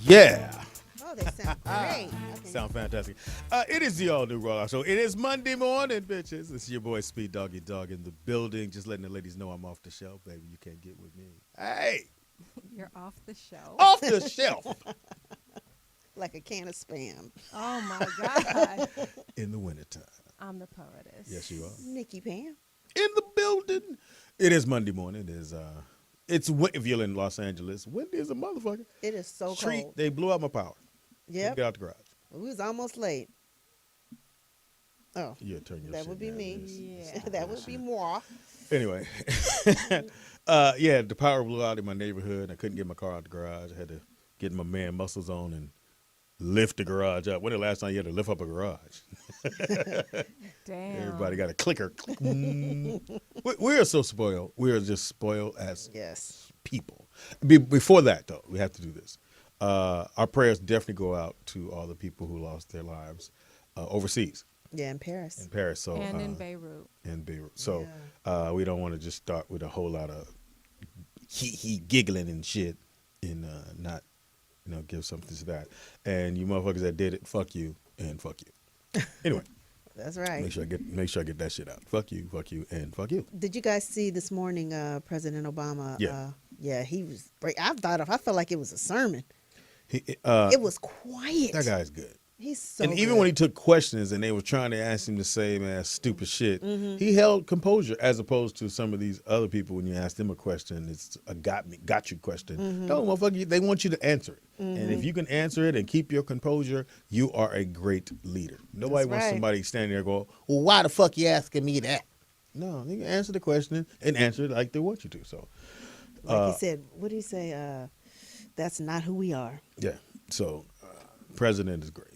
Yeah. Oh, they sound great. Okay. Sound fantastic. It is the all new Raw Show. It is Monday morning, bitches. It's your boy Speed Doggy Dog in the building. Just letting the ladies know I'm off the shelf, baby. You can't get with me. Hey, You're off the shelf. off the shelf Like a can of Spam. Oh my God. in the wintertime. I'm the poetess. Yes, you are. Nikki Pam. In the building. It is Monday morning. It's if you're in Los Angeles. Windy is a motherfucker. It is so Treat. cold. They blew out my power. Yep. Get out the garage. We was almost late. Oh, Yeah, turn your that shit would be down. me. Yeah. That would be moi. Anyway, yeah, the power blew out in my neighborhood. I couldn't get my car out the garage. I had to get my man muscles on and lift the garage up. When the last time you had to lift up a garage? Damn. Everybody got a clicker. We are so spoiled. We are just spoiled as Yes. people. Before that, though, we have to do this. Our prayers definitely go out to all the people who lost their lives overseas Yeah, in Paris. in Paris. So And in Beirut. in Beirut. So we don't want to just start with a whole lot of he giggling and shit and not, give something to that. And you motherfuckers that did it, fuck you and fuck you. Anyway, That's right. make sure I get that shit out. Fuck you, and fuck you. Did you guys see this morning President Obama? Yeah. Yeah, he was. I felt like it was a sermon. It was quiet. That guy's good. He's so And even good. when he took questions and they were trying to ask him the same ass stupid shit, Mm-hmm. he held composure as opposed to some of these other people when you ask them a question, it's a got you question. Mm-hmm. No, motherfucker, they want you to answer it. And if you can answer it and keep your composure, you are a great leader. Nobody That's wants right. somebody standing there going, well, why the fuck you asking me that? No, you can answer the question and answer it like they want you to. So, Like he said, what did he say? That's not who we are. yeah. So, president is great.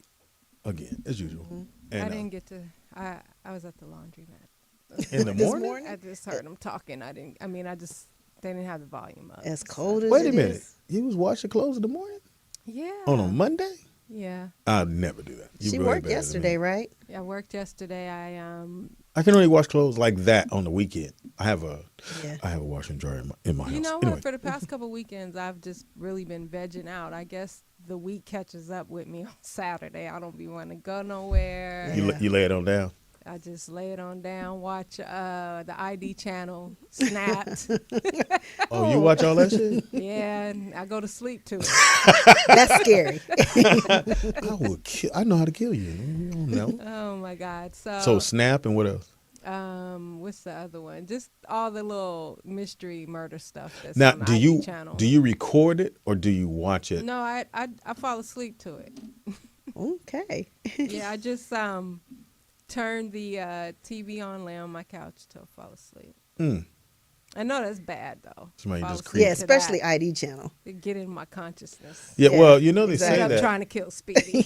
Again, as usual. Mm-hmm. And, I didn't get to. I was at the laundromat. in the This morning? morning? I just heard them talking. They didn't have the volume up. As cold as Wait a it minute. is. You was washing clothes in the morning? Yeah. On a Monday? Yeah. I'd never do that. You She way worked better than yesterday, me. right? I worked yesterday. I can only wash clothes like that on the weekend. I have a Yeah. washer and dryer in my house. You know what? Anyway, For the past couple weekends, I've just really been vegging out. I guess the week catches up with me on Saturday. I don't be wanting to go nowhere. Yeah. you lay it on down. I just lay it on down, watch the ID channel, Snapped. Oh, you watch all that shit? Yeah, and I go to sleep to it. That's scary. I would kill. I know how to kill you. You don't know. Oh my God! So Snap and what else? What's the other one? Just all the little mystery murder stuff that's Now, on the do ID channel. you record it or do you watch it? No, I fall asleep to it. Okay. Yeah, I just turn the TV on, lay on my couch till I fall asleep. Mm. I know that's bad though. Somebody Fall just asleep Yeah, to especially that. ID channel. It get in my consciousness. Yeah, Yeah, well, they exactly. say I'm that trying to kill Speedy.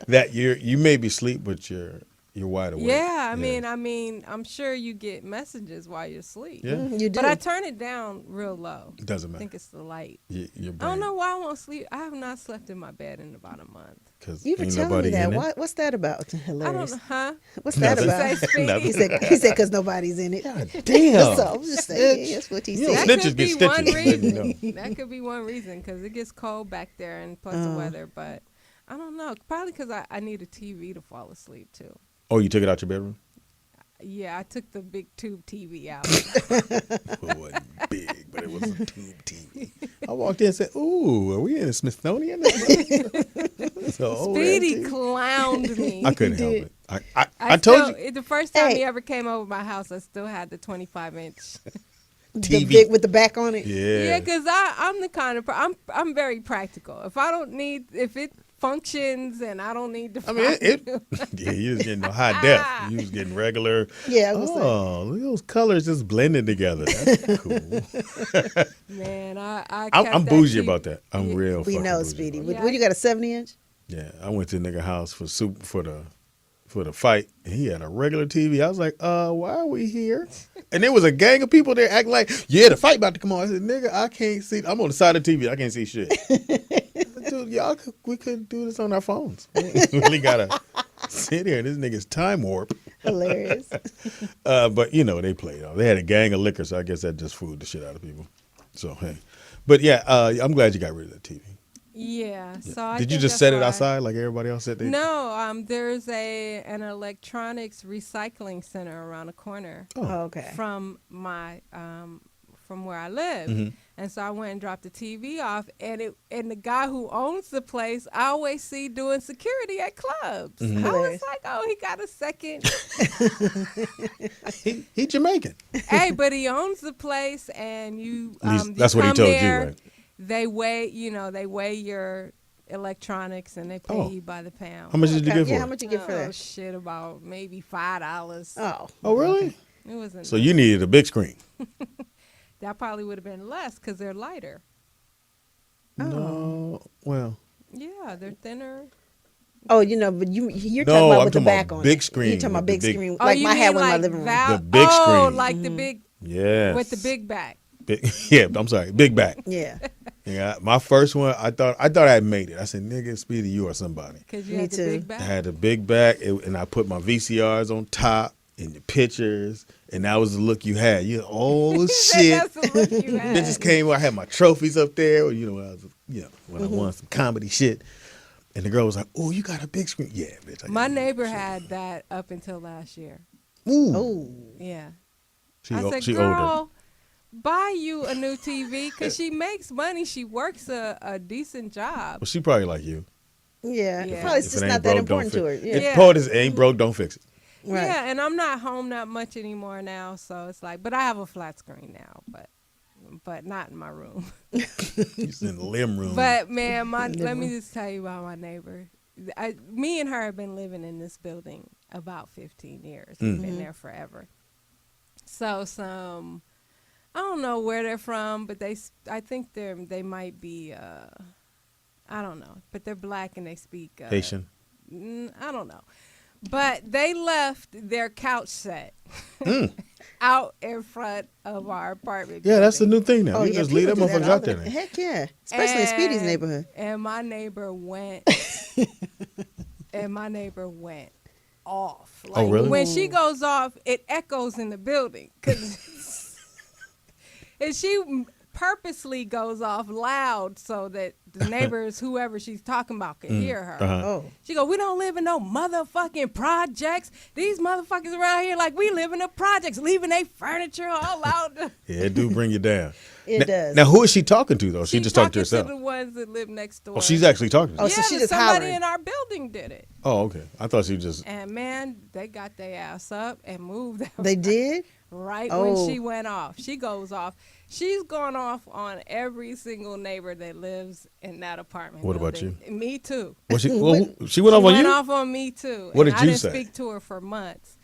that you may be asleep, but you're wide awake. Yeah, I mean, I'm sure you get messages while you're asleep. Yeah. You do. But I turn it down real low. It doesn't I matter. think it's the light. Your I brain. don't know why I won't sleep. I have not slept in my bed in about a month. Because you were ain't telling me nobody that. in it. What's that about? I Hilarious. don't know, huh? What's that Nothing. about? Say Speedy. Nothing. He said because nobody's in it. God damn. So I was just saying, that's what he You know, said. That snitches could get be stitches. one Let me reason. That could be one reason because it gets cold back there and plus the weather. But I don't know. Probably because I need a TV to fall asleep too. Oh, you took it out your bedroom? Yeah, I took the big tube TV out. It wasn't big, but it was a tube TV. I walked in and said, "Ooh, are we in the Smithsonian?" So Speedy clowned me. I couldn't help did. it. I told still, you. the first time Hey. he ever came over my house, I still had the 25-inch. The TV. big with the back on it. Yeah. Yeah, because I'm the kind of I'm very practical. If it functions and I don't need to. I mean, yeah, you was getting no high def. You was getting regular. Yeah, I was like, Oh, look at those colors just blending together. That's cool. Man, I I'm kept that bougie cheap- about that. I'm real. we fucking know, bougie Speedy. about Yeah. What you got, a 70-inch? that. Yeah, I went to the nigga house for the fight, and he had a regular TV. I was like, why are we here? And there was a gang of people there acting like, yeah, the fight about to come on. I said, nigga, I can't see. I'm on the side of the TV. I can't see shit. Dude, we could do this on our phones. We really gotta sit here. This nigga's time warp. Hilarious. But they played off. They had a gang of liquor, so I guess that just fooled the shit out of people. So hey, But yeah, I'm glad you got rid of that TV. Yeah. So I Did you think just that's set it why- outside like everybody else said they? No. There's an electronics recycling center around the corner Oh, okay. from my from where I live. Mm-hmm. And so I went and dropped the TV off, and the guy who owns the place I always see doing security at clubs. Mm-hmm. I was Hilarious. like, oh, he got a second. He Jamaican. Hey, but he owns the place, and you. At least You that's what he come told you, there, right? They weigh your electronics, and they pay Oh. you by the pound. How much did you get for Yeah, it? how much you get for Oh that? shit, about maybe $5. Oh. Oh, really? It wasn't. So you needed a big screen. That probably would have been less because they're lighter. No, well, Yeah, they're thinner. Oh, but you're No, talking about I'm with the talking back about on big it. screen You're talking with about the big big- screen, Oh, like you I had mean one in my like living room. Val- The big oh, screen. like the big yes. with the big back. Yeah, I'm sorry, big back. Yeah. Yeah, my first one, I thought I made it. I said, "Nigga, Speedy, you are somebody." Because you Me had the too. big I back. had the big back, and I put my VCRs on top and the pictures, and that was the look you had. You, oh shit! That's the look you had. Bitches came. I had my trophies up there. When I was, when I won some comedy shit, and the girl was like, "Oh, you got a big screen?" Yeah, bitch. I got My a big neighbor screen. had that up until last year. Ooh, Oh. Yeah. she, I said, she girl, older. buy you a new TV because she makes money. She works a decent job. Well, she probably like you. Yeah. Yeah. Probably If it's it just ain't not that broke, don't important to her. fix. Yeah. If Yeah. Poetess ain't broke, don't fix it. Right. Yeah, and I'm not home that much anymore now, so it's like, but I have a flat screen now, but not in my room. She's in the limb room. But man, let me just tell you about my neighbor. Me and her have been living in this building about 15 years. We've been there forever. So I don't know where they're from, but I think they might be I don't know, but they're black and they speak Haitian. I don't know. But they left their couch set out in front of our apartment. Yeah, that's the building. new thing now. Oh, you yeah, just leave them people do that motherfuckers all out the- there. Now. Heck yeah. Especially in Speedy's And- neighborhood. And my neighbor went off. Oh, really? When she goes off, it echoes in the building. And she purposely goes off loud so that the neighbors, whoever she's talking about, can hear her. Uh-huh. Oh. She go, we don't live in no motherfucking projects. These motherfuckers around here like we live in the projects, leaving their furniture all out. Yeah, it do bring you down. It does. Now, who is she talking to, though? She just talking to talking herself. to the ones that live next door. Oh, she's actually talking to Oh, you. so she just somebody hollering. in our building did it. Oh, okay. I thought she just... And man, they got their ass up and moved out They did? right Oh. when she went off. She goes off. She's gone off on every single neighbor that lives in that apartment. What about building. Me too. Well, she went off She on went you? off on me too. What and did I you didn't say? speak to her for months.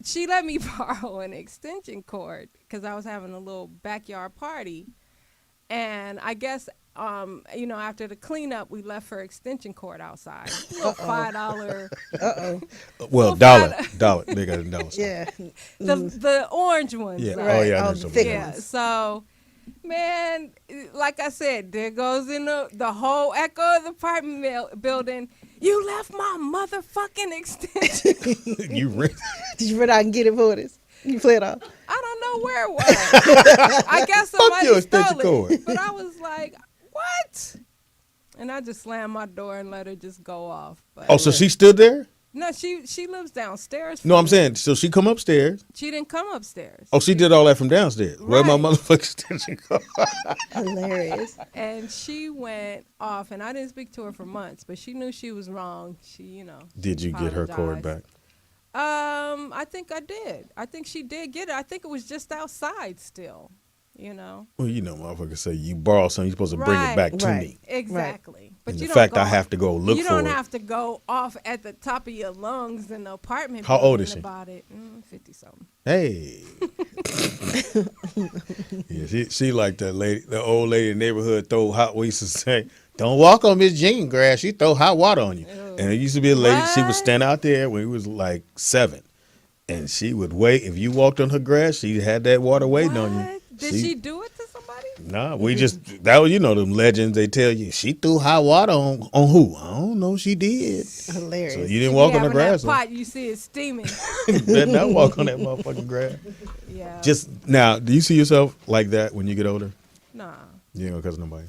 She let me borrow an extension cord because I was having a little backyard party. And I guess, after the cleanup, we left her extension cord outside. A little $5. Uh-oh. Well, Well, dollar. They got a dollar. sign. Yeah. The orange ones. Yeah. though. Oh, yeah. I know Oh, the something. thick Yeah. ones. So, man, like I said, there goes in the whole echo of the apartment building. You left my motherfucking extension. You really... Did you run out and get it for this? You play it off? I don't know where it was. I guess somebody your stole extension it. cord. But I was like, what? And I just slammed my door and let her just go off. But Oh, so she stood there? no, she lives downstairs. No, from I'm me. saying, so she come upstairs. She didn't come upstairs. Oh, she did all that from downstairs. Where my Right. motherfucking extension cord? Hilarious. And she went off, and I didn't speak to her for months, but she knew she was wrong. She, Did you get her cord back? apologized. I think I did. I think she did get it. I think it was just outside still, Well, motherfuckers say you borrow something, you're supposed to bring it Right. back to Right. me. Exactly. But And you the don't fact go, I have to go look you for don't it. have to go off at the top of your lungs in the apartment. How old is building she? About it, 50-something. Hey. Yeah, she like that lady, the old lady in the neighborhood throw hot. We used to say, "Don't walk on Miss Jean grass. She throw hot water on you." And it used to be a lady. She would What? stand out there when we was like 7, and she would wait. If you walked on her grass, she had that water waiting on you. What? Did she do it to somebody? Nah, we just that was them legends. They tell you she threw hot water on who? I don't know. She did. Hilarious. So you didn't She walk be on the having grass. That pot, you see it steaming. You better not walk on that motherfucking grass. Yeah. Just now, do you see yourself like that when you get older? nah. You ain't gonna cuss nobody.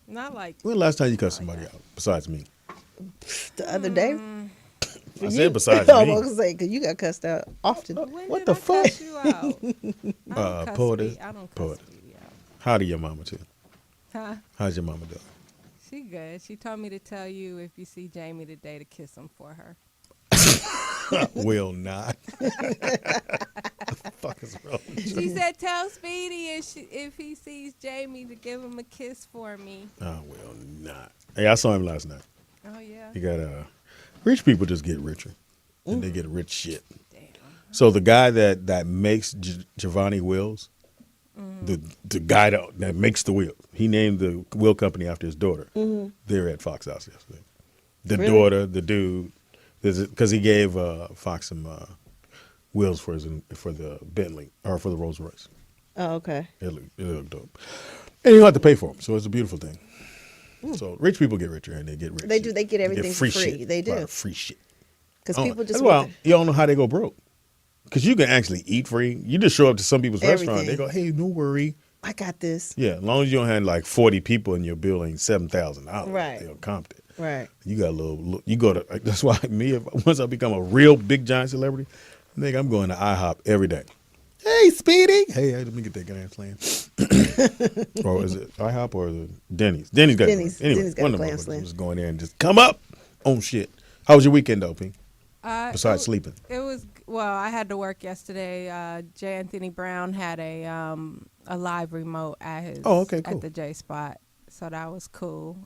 Not like When the last time you cussed somebody out besides me? The other day. I said besides I me. was gonna say because you got cussed out often. when What did the I fuck? cuss you out? I don't cuss Poetess. Speedy- I don't cuss Poetess. Speedy out. How do your mama too? Huh? How's your mama doing? She good. She told me to tell you if you see Jamie today to kiss him for her. Will not. What the fuck is wrong with you? She said, "Tell Speedy if he sees Jamie to give him a kiss for me." I will not. Hey, I saw him last night. Oh yeah. You got rich people just get richer, and they get rich shit. Damn. So the guy that makes Giovanni wheels, the guy that makes the wheel, he named the wheel company after his daughter. They were at Fox House yesterday. The Really? daughter, the dude, because he gave Fox some wheels for the Bentley or for the Rolls Royce. Oh, okay. It looked dope, and you don't have to pay for them, so it's a beautiful thing. So rich people get richer, and they get rich. They do. They get everything for free. Shit. They do. Free shit. Because Oh, people just that's why want you don't know how they go broke. Because you can actually eat free. You just show up to some people's restaurant. Everything. They go, "Hey, no worry." I got this. Yeah, as long as you don't have like 40 people in your building, $7,000. Right. They'll comp it. Right. You got a little. You go to. That's why once I become a real big giant celebrity, nigga, I'm going to IHOP every day. Hey, Speedy. Hey, let me get that Grand Slam. Or is it IHOP or the Denny's? Denny's got Denny's. Anyway, Denny's got one a of them Grand motherfuckers Slam. just going there and just come up on shit. How was your weekend, though, P? Besides sleeping. It was I had to work yesterday. J. Anthony Brown had a live remote at his Oh, okay, cool. at the J Spot, so that was cool.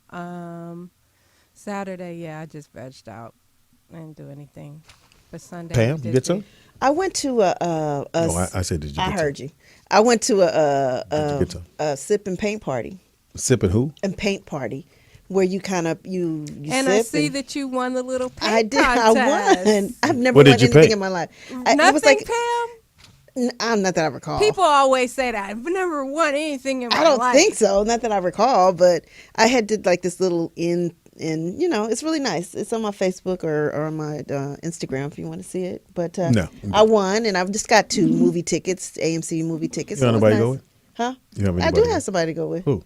Saturday, I just vegged out. I didn't do anything. But Sunday, Pam, I you get some? I went to a No, I said, did you I get heard you. I went to Did you get some? a sip and paint party. Sipping who? And paint party where you kind of you and sip I see that you won the little paint I did. contest. I won. I've never What won did you anything paint? in my life. Nothing, It was like Pam? not that I recall. People always say that. I've never won anything in my I don't life. think so. Not that I recall, but I had did like this little in it's really nice. It's on my Facebook or on my Instagram if you want to see it. But No. I won, and I've just got 2 movie tickets, AMC movie tickets. You have so it was nobody to go nice. with? Huh? You have I anybody do to go have somebody to go with. Who?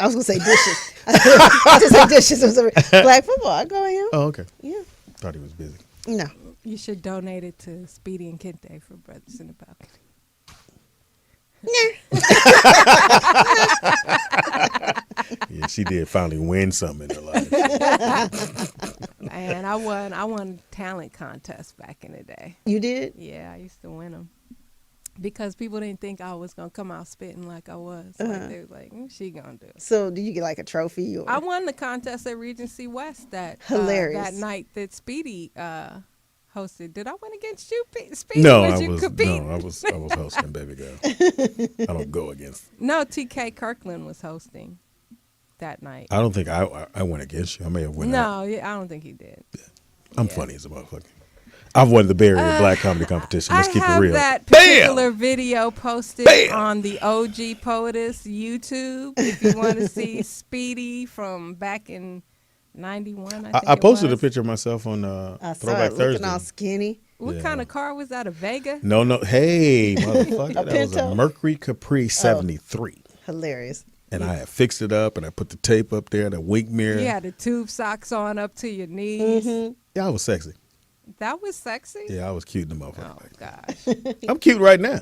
I was gonna say dishes. I just say dishes. It was Black football. I go with him. Oh, okay. Yeah. Thought he was busy. No. You should donate it to Speedy and Kente for Brothers in the Balcony. Yeah, she did finally win something in her life. And I won talent contests back in the day. You did? Yeah, I used to win them because people didn't think I was gonna come out spitting like I was. Like they was like, she gonna do it. So do you get like a trophy? Or? I won the contest at Regency West that Hilarious. that night that Speedy hosted. Did I win against you, Speedy? No, was I you was competing? I was hosting, baby girl. I don't go against. No, TK Kirkland was hosting that night. I don't think I went against you. I may have won. out. No, I don't think he did. I'm funny as a motherfucker. I've won the Bay Area Black Comedy Competition. Let's I keep it have real. that Bam! particular video posted Bam! on the OG Poetess YouTube. If you want to see Speedy from back in '91, I posted a picture of myself on I saw Throwback it looking Thursday. all skinny. What Yeah. kind of car was that? A Vega? No, hey, motherfucker, that was a Pinto? Mercury Capri '73. Hilarious. And I had fixed it up, and I put the tape up there, the wink mirror. You had the tube socks on up to your knees. Yeah, I was sexy. That was sexy. Yeah, I was cute in the motherfucker. Oh gosh. I'm cute right now.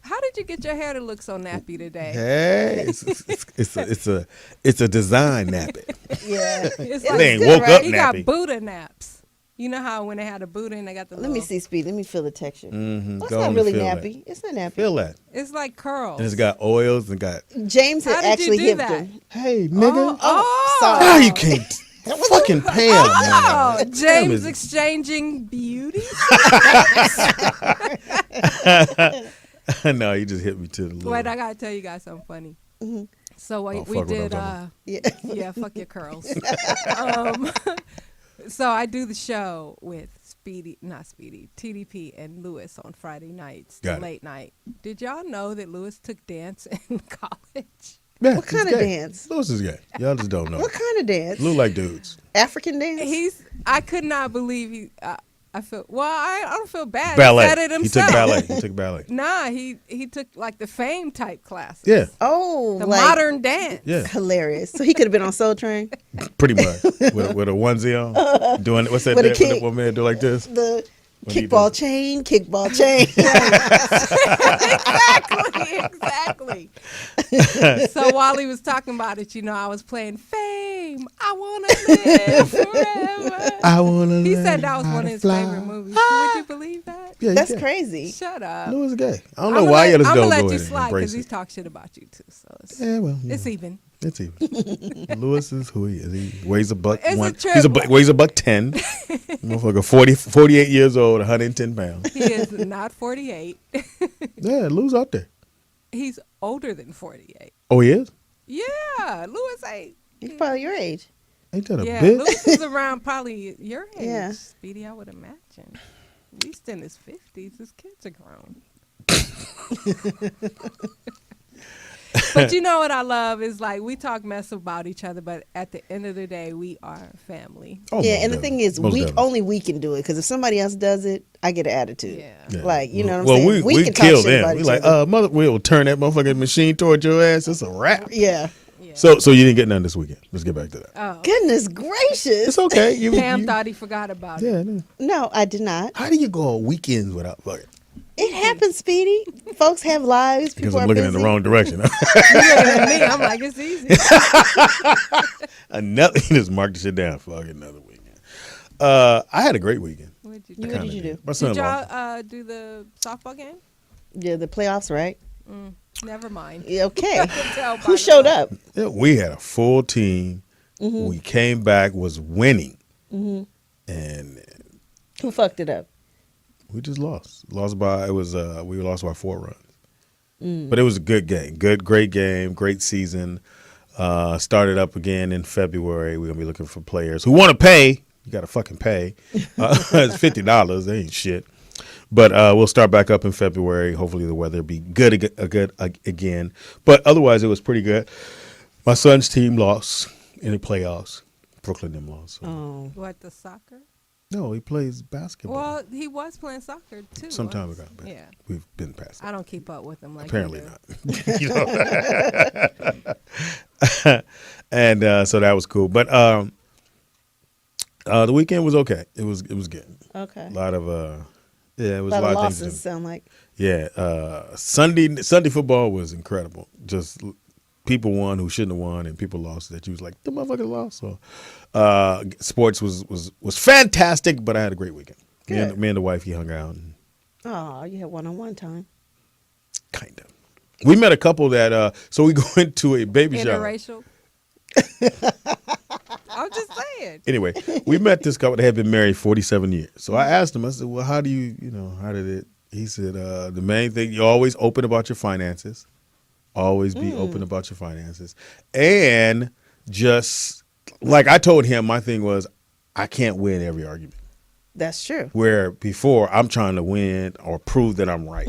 How did you get your hair to look so nappy today? Hey, it's a design nappy. Yeah. It's They ain't good, woke right? up he got nappy. Buddha naps. You know how when they had a Buddha and they got the Let me little- see speed. Let me feel the texture. Mm-hmm. Well, it's Go on not and really feel nappy. that. It's not nappy. Feel that. It's like curls. And it's got oils and got. James had How did actually you do hipped that? him. Hey, nigga. Oh, sorry. Now you can't. Fucking Pam, Oh, man. James is- exchanging beauty. No, you just hit me to the little. Wait, I gotta tell you guys something funny. So we fuck what I'm did. talking Yeah. Yeah, fuck your curls. So I do the show with TDP and Lewis on Friday nights, Got it. late night. Did y'all know that Lewis took dance in college? Yeah, What he's kind of gay. dance? Lewis is gay. Y'all just don't know. What kind of dance? Look like dudes. African dance? I could not believe I feel I don't feel bad. Ballet. He said it himself. He took ballet. Nah, he took like the fame type classes. Yeah. Oh, The like, modern dance. Yeah. hilarious. So he could have been on Soul Train. Pretty much with a onesie on, doing what's that? With a What kick. one man do like this? The What do you kickball do? chain, kickball chain. Exactly. So while he was talking about it, I was playing Fame. I want to live forever. I wanna. He learn said that was how one of to his fly. favorite movies. Would you believe that? Yeah, That's yeah. crazy. Shut up. Louis is gay. I don't know why you just I'm don't gonna go let you ahead and slide embrace he it. talks shit about you too. So Yeah, well, you it's know, even. it's even. Louis is who he is. He weighs a buck. It's a one. trip. He's weighs a buck 10. Motherfucker, 48 years old, 110 pounds. He is not 48. Yeah, Lou's out there. He's older than 48. Oh, he is. Yeah, Louis ain't. He's probably your age. Ain't that a Yeah, bitch? Louis is around probably your age, Yeah. Speedy, I would imagine. At least in his 50s. His kids are grown. But you know what I love is like we talk mess about each other, but at the end of the day, we are family. Oh, Yeah, most and the definitely. thing is, Most definitely. only we can do it. Because if somebody else does it, I get an attitude. Yeah. Yeah. Like, you know what I'm Well, saying? we can talk kill shit them. about We each like, other. we'll turn that motherfucking machine toward your ass. It's a wrap. Yeah. Yeah. So you didn't get none this weekend. Let's get back to that. Oh. Goodness gracious. It's okay. Pam thought he forgot about it. Yeah. No. No, I did not. How do you go on weekends without fucking? It happens, Speedy. Folks have lives. Because People I'm are looking busy. in the wrong direction. You looking at me, I'm like, it's easy. Another, you just marked the shit down. Fuck another weekend. I had a great weekend. What'd you What do? did you do? My Did son-in-law. y'all do the softball game? Yeah, the playoffs, right? Never mind. Yeah, okay. Tell by Who the showed way. up? Yeah, we had a full team. Mm-hmm. We came back, was winning, and Who fucked it up? we just lost. We lost by 4 runs. But it was a good game. Great game, great season. Started up again in February. We're gonna be looking for players who want to pay. You gotta fucking pay. It's $50. They ain't shit. But we'll start back up in February. Hopefully the weather be good again. But otherwise, it was pretty good. My son's team lost in the playoffs. Brooklyn them lost. So. Oh. What, the soccer? No, he plays basketball. Well, he was playing soccer too. Some time once. ago. But Yeah. We've been past that. I don't keep up with him like Apparently you do. not. You know? And so that was cool. But the weekend was okay. It was good. Okay. A lot of it was A a lot of lot of things. losses sound like. Yeah, Sunday football was incredible. Just people won who shouldn't have won, and people lost that you was like the motherfucker lost. So sports was fantastic, but I had a great weekend. Good. Me and the wife, he hung out. And Oh, you had one-on-one time. kind of. We met a couple that so we go into a baby shower. Interracial. I'm just saying. Anyway, we met this couple that had been married 47 years. So I asked him, I said, well, how do you, how did it? He said, the main thing, you're always open about your finances. Always be open about your finances. And just, like I told him, my thing was, I can't win every argument. That's true. Where before, I'm trying to win or prove that I'm right.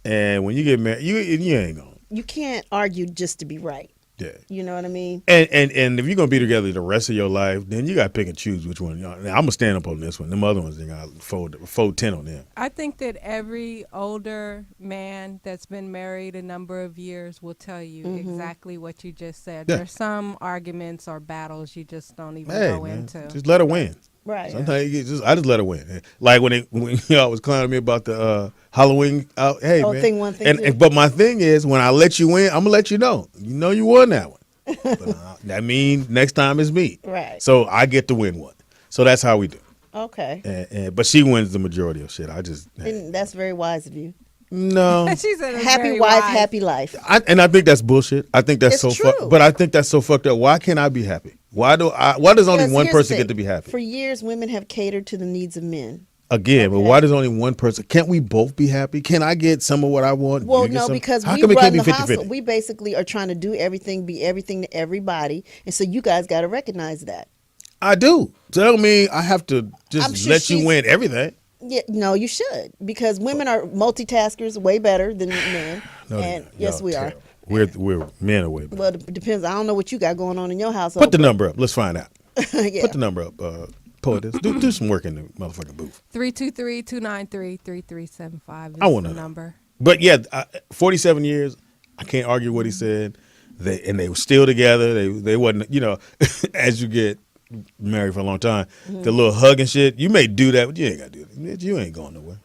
And when you get married, you ain't going. You can't argue just to be right. Yeah. You know what I mean? And if you're gonna be together the rest of your life, then you gotta pick and choose which one. Now, I'm gonna stand up on this one. Them other ones, they got fold 10 on them. I think that every older man that's been married a number of years will tell you exactly what you just said. Yeah. There's some arguments or battles you just don't even Hey, go man, into. just let her win. Right. Sometimes I just let her win. Like when y'all was clowning me about the Halloween. Hey, Oh, man. thing one, thing two. But my thing is, when I let you win, I'm gonna let you know. You know you won that one. But, that means next time it's me. Right. So I get to win one. So that's how we do. Okay. But she wins the majority of shit. And that's very wise of you. No. She said it's Happy very wife, wise. happy life. I think that's bullshit. I think that's It's so true. But I think that's so fucked up. Why can't I be happy? Why does only Because one here's the person thing. get to be happy? For years, women have catered to the needs of men. Again, but Okay. why does only one person? Can't we both be happy? Can I get some of what I want? Well, You get no, some? because How we come it run can't be the 50-50? household. We basically are trying to do everything, be everything to everybody, and so you guys got to recognize that. I do. Tell me I have to I'm just sure let you she's- win everything. Yeah, no, you should, because women are multitaskers way better than men. No, and they're not. yes, Y'all we are. terrible. We're men away. Well, it depends. I don't know what you got going on in your household. Put the number up. Let's find out. yeah. Put the number up. Poetess, do some work in the motherfucking booth. 323-293-3375 is I want the to know. number. But yeah, 47 years. I can't argue what he said. They were still together. They wasn't, as you get married for a long time, the little hug and shit. You may do that, but you ain't got to do that. You ain't going nowhere.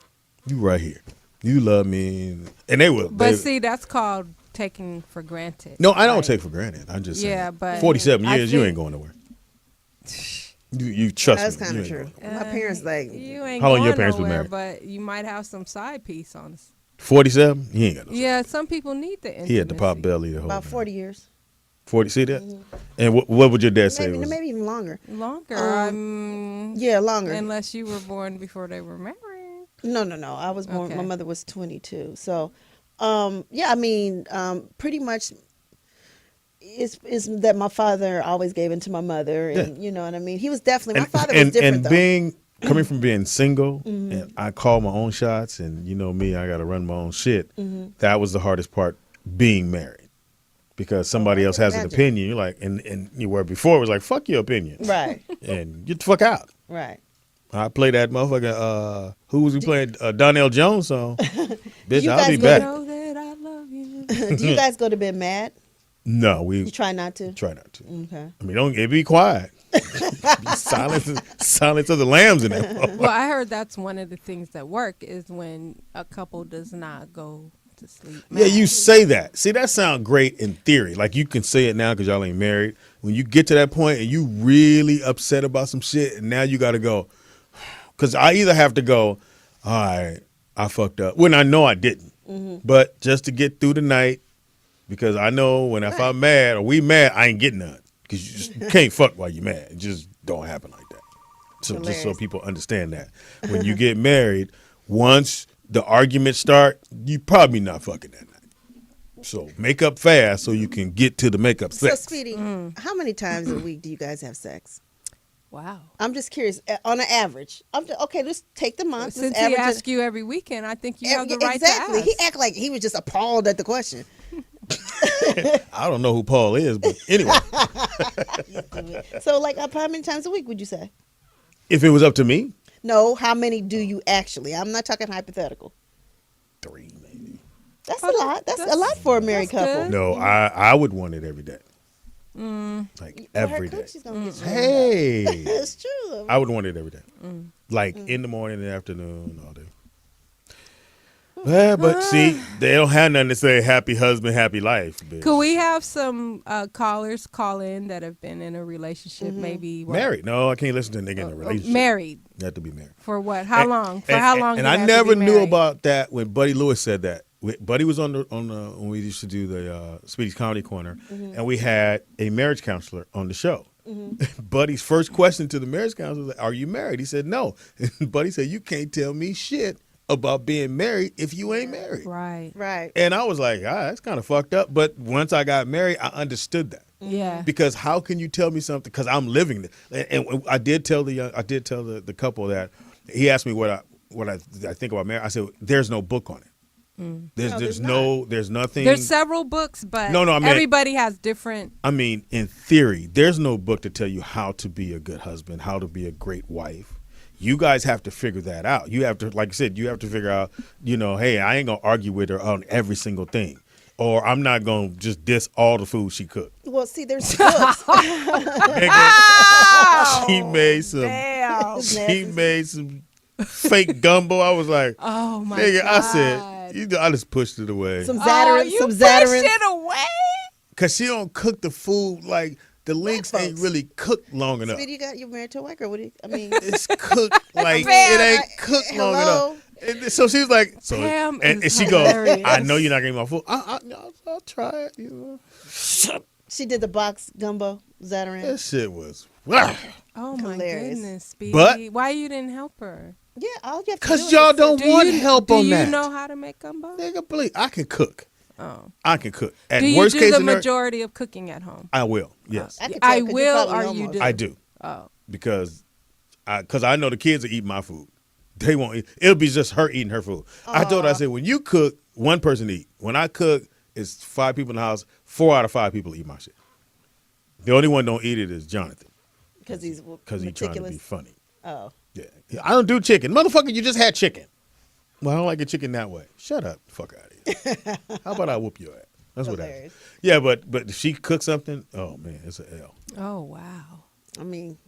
You right here. You love me, and they will. But see, that's called taking for granted. No, I don't take for granted. I'm just saying. Yeah, but 47 I years, you think- ain't going nowhere. You trust That's me. kind you of ain't true. going. My parents like, You ain't How long going your parents been nowhere, married? but you might have some side piece on us. 47? He ain't got no. Yeah, some people need the intimacy. He had the pop belly the whole about time. 40 years. 40, see that? And what would your dad say? Maybe, was, maybe even longer. Longer. Yeah, longer. Unless you were born before they were married. No. I was born. Okay. My mother was 22. So, pretty much, is that my father always gave into my mother, and you know what I mean. He was definitely my father was different though. Coming from being single, and I call my own shots, and you know me, I got to run my own shit. That was the hardest part, being married, because somebody else has an opinion. You're like, and you were before it was like, fuck your opinion, Right. and get the fuck out. Right. I play that motherfucker. Who was he playing? Donnell Jones song. Bitch, you I'll guys be go back. Know that I love you. Do you guys go to bed mad? No, we You try not to. try not to. Okay. I mean, don't be quiet. Silence of the lambs in there. Well, I heard that's one of the things that work is when a couple does not go to sleep. Yeah, you say that. See, that sounds great in theory. Like you can say it now because y'all ain't married. When you get to that point and you really upset about some shit, and now you got to go. Because I either have to go, all right, I fucked up, when I know I didn't. But just to get through the night, because I know if I'm mad or we mad, I ain't getting none. Because you just can't fuck while you mad. It just don't happen like that. So just so people understand that. When you get married, once the arguments start, you probably not fucking that night. So make up fast so you can get to the makeup So, sex. Speedy, how many times a week do you guys have sex? Wow. I'm just curious. On an average, okay, let's take the month. Since let's he average asked you every weekend, I think you have the right exactly. to He ask. acted like he was just appalled at the question. I don't know who Paul is, but anyway, So, like, how many times a week would you say? if it was up to me, No, how many do you actually? I'm not talking hypothetical. 3 maybe. That's a lot. That's a lot for a married that's couple. good. No, I would want it every day. Like Well, her every day. coochie's gonna get you. Hey, It's true. I would want it every day. Like in the morning, in the afternoon, all day. Well, but see, they don't have nothing to say happy husband, happy life. Bitch. Could we have some callers call in that have been in a relationship, maybe what? Married? No, I can't listen to a nigga in a relationship. Married You have to be married. for what? How long? For and- how long? And do you I have to never be knew married? about that when Buddy Lewis said that. Buddy was on the when we used to do the Speedy's Comedy Corner, and we had a marriage counselor on the show. Buddy's first question to the marriage counselor was, "Are you married?" He said, "No." And Buddy said, "You can't tell me shit about being married if you ain't married." Right. Right. And I was like, that's kind of fucked up. But once I got married, I understood that. Yeah. Because how can you tell me something? Because I'm living it. And I did tell the couple that he asked me what I think about marriage. I said, there's no book on it. There's nothing. There's several books, but No, I mean- everybody has different. I mean, in theory, there's no book to tell you how to be a good husband, how to be a great wife. You guys have to figure that out. You have to, like I said, you have to figure out, hey, I ain't going to argue with her on every single thing. Or I'm not going to just diss all the food she cooked. Well, see, there's books. Nigga, she made some. Damn. She made some fake gumbo. I was like, Oh my nigga, God. I said, I just pushed it away. Some Oh, Zatarain. you Some pushed Zatarain. it away. Because she don't cook the food like the links ain't folks. really cooked long enough. Speedy, you're married to a white girl. What do you, I mean, It's cooked like Man, it ain't cooked long hello? enough. And so she was like, Pam and is she goes, hilarious. I know you're not getting my food. I'll try it. she did the box gumbo, Zatarain. That shit was, Oh my Hilarious. goodness, Speedy. But- Why you didn't help her? Yeah, all you have to do because is y'all don't want help do on you that. know how to make gumbo? Nigga, please, I can cook. Oh. I can cook. At Do you worst do case the scenario, majority of cooking at home? I will. Yes, I could tell I 'cause you will probably or you almost- do? I do. Oh. Because I know the kids will eat my food. They won't eat. It'll be just her eating her food. I told her, I said, when you cook, one person eat. When I cook, it's 5 people in the house. 4 out of 5 people eat my shit. The only one don't eat it is Jonathan because he's because he's trying to be meticulous. funny. Oh. Yeah, I don't do chicken, motherfucker. You just had chicken. Well, I don't like the chicken that way. Shut up, fuck out of here. How about I whoop your ass? That's what happens. Yeah, but if she cooks something, oh man, it's an L. Oh wow. I mean,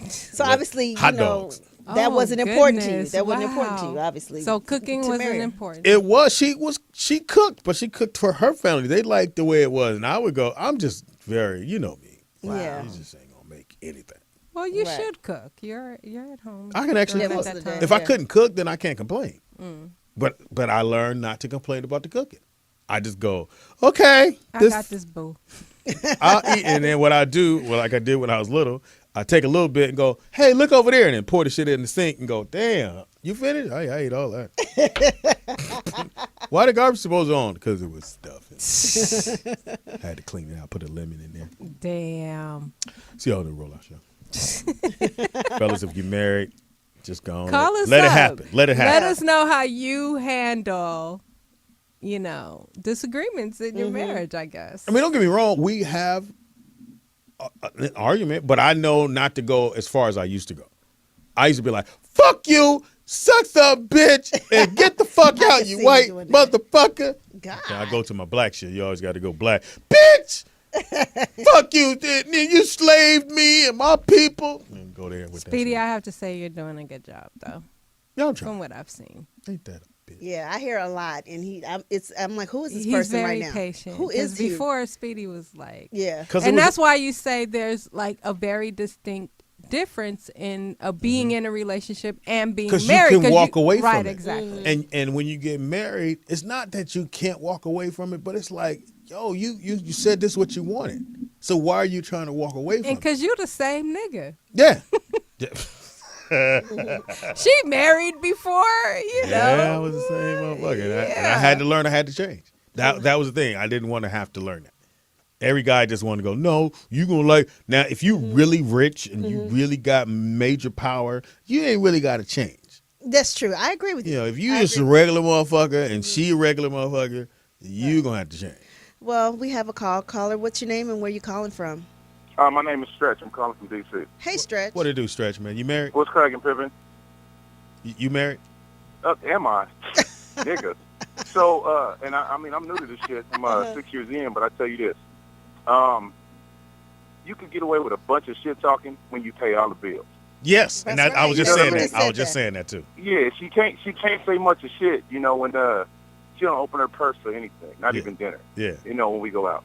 so obviously, you Hot know, dogs. that wasn't important to you. Goodness. That wasn't important to Wow. you, obviously. So cooking to wasn't marry her. important. It was. She cooked, but she cooked for her family. They liked the way it was, and I would go. I'm just very, you know me. Wow, Yeah. you just ain't gonna make anything. Well, you Right. should cook. You're at home. I can actually Yeah, cook. most of the day. If I Yeah. couldn't cook, then I can't complain. Mm. But I learned not to complain about the cooking. I just go, okay, I got this boo. I'll eat, and then what I do, well, like I did when I was little, I take a little bit and go, hey, look over there, and then pour the shit in the sink and go, damn, you finished? I ate all that. Why the garbage disposal on? Because it was stuff. Had to clean it out, put a lemon in there. Damn. See y'all on the Rollout Show. Fellas, if you're married, just go on. Call us Let up. it happen. Let it happen. Let us know how you handle, disagreements in your marriage, I guess. I mean, don't get me wrong. We have an argument, but I know not to go as far as I used to go. I used to be like, fuck you, sucks up, bitch, and get the fuck I out, can you see white you doing that. motherfucker. God. And I go to my black shit. You always got to go black. Bitch, fuck you. You slaved me and my people. And go there with Speedy, that. I have to say you're doing a good job, though, Y'all from try. what I've seen. Ain't that a bitch? Yeah, I hear a lot, and I'm like, who is this He's person very right now? patient. Who 'cause is he? before Speedy was like, Yeah, and that's why you say there's like a very distinct difference in being in a relationship and being 'Cause you married. can walk away from right, it. exactly. And when you get married, it's not that you can't walk away from it, but it's like, yo, you said this is what you wanted. So why are you trying to walk away from And it? because you the same nigga. Yeah. She married before, Yeah, I was the same motherfucker. And I had to learn I had to change. That was the thing. I didn't want to have to learn that. Every guy just wanted to go, no, you going to like. Now, if you really rich and you really got major power, you ain't really got to change. that's true. I agree with you. You know, if you I just a agree. regular motherfucker and she a regular motherfucker, you going to have to change. Well, we have a call. Caller, what's your name and where you calling from? My name is Stretch. I'm calling from D.C. Hey, Stretch. What it do, Stretch, man? You married? What's cracking, Pippin? You married? Am I? Nigga. So, and I mean, I'm new to this shit. I'm 6 years in, but I tell you this. You can get away with a bunch of shit talking when you pay all the bills. Yes, and That's that, I was right. just You know saying what I that. mean? I was just saying that too. Yeah, she can't say much of shit, when she don't open her purse for anything, not Yeah. even dinner, Yeah. when we go out.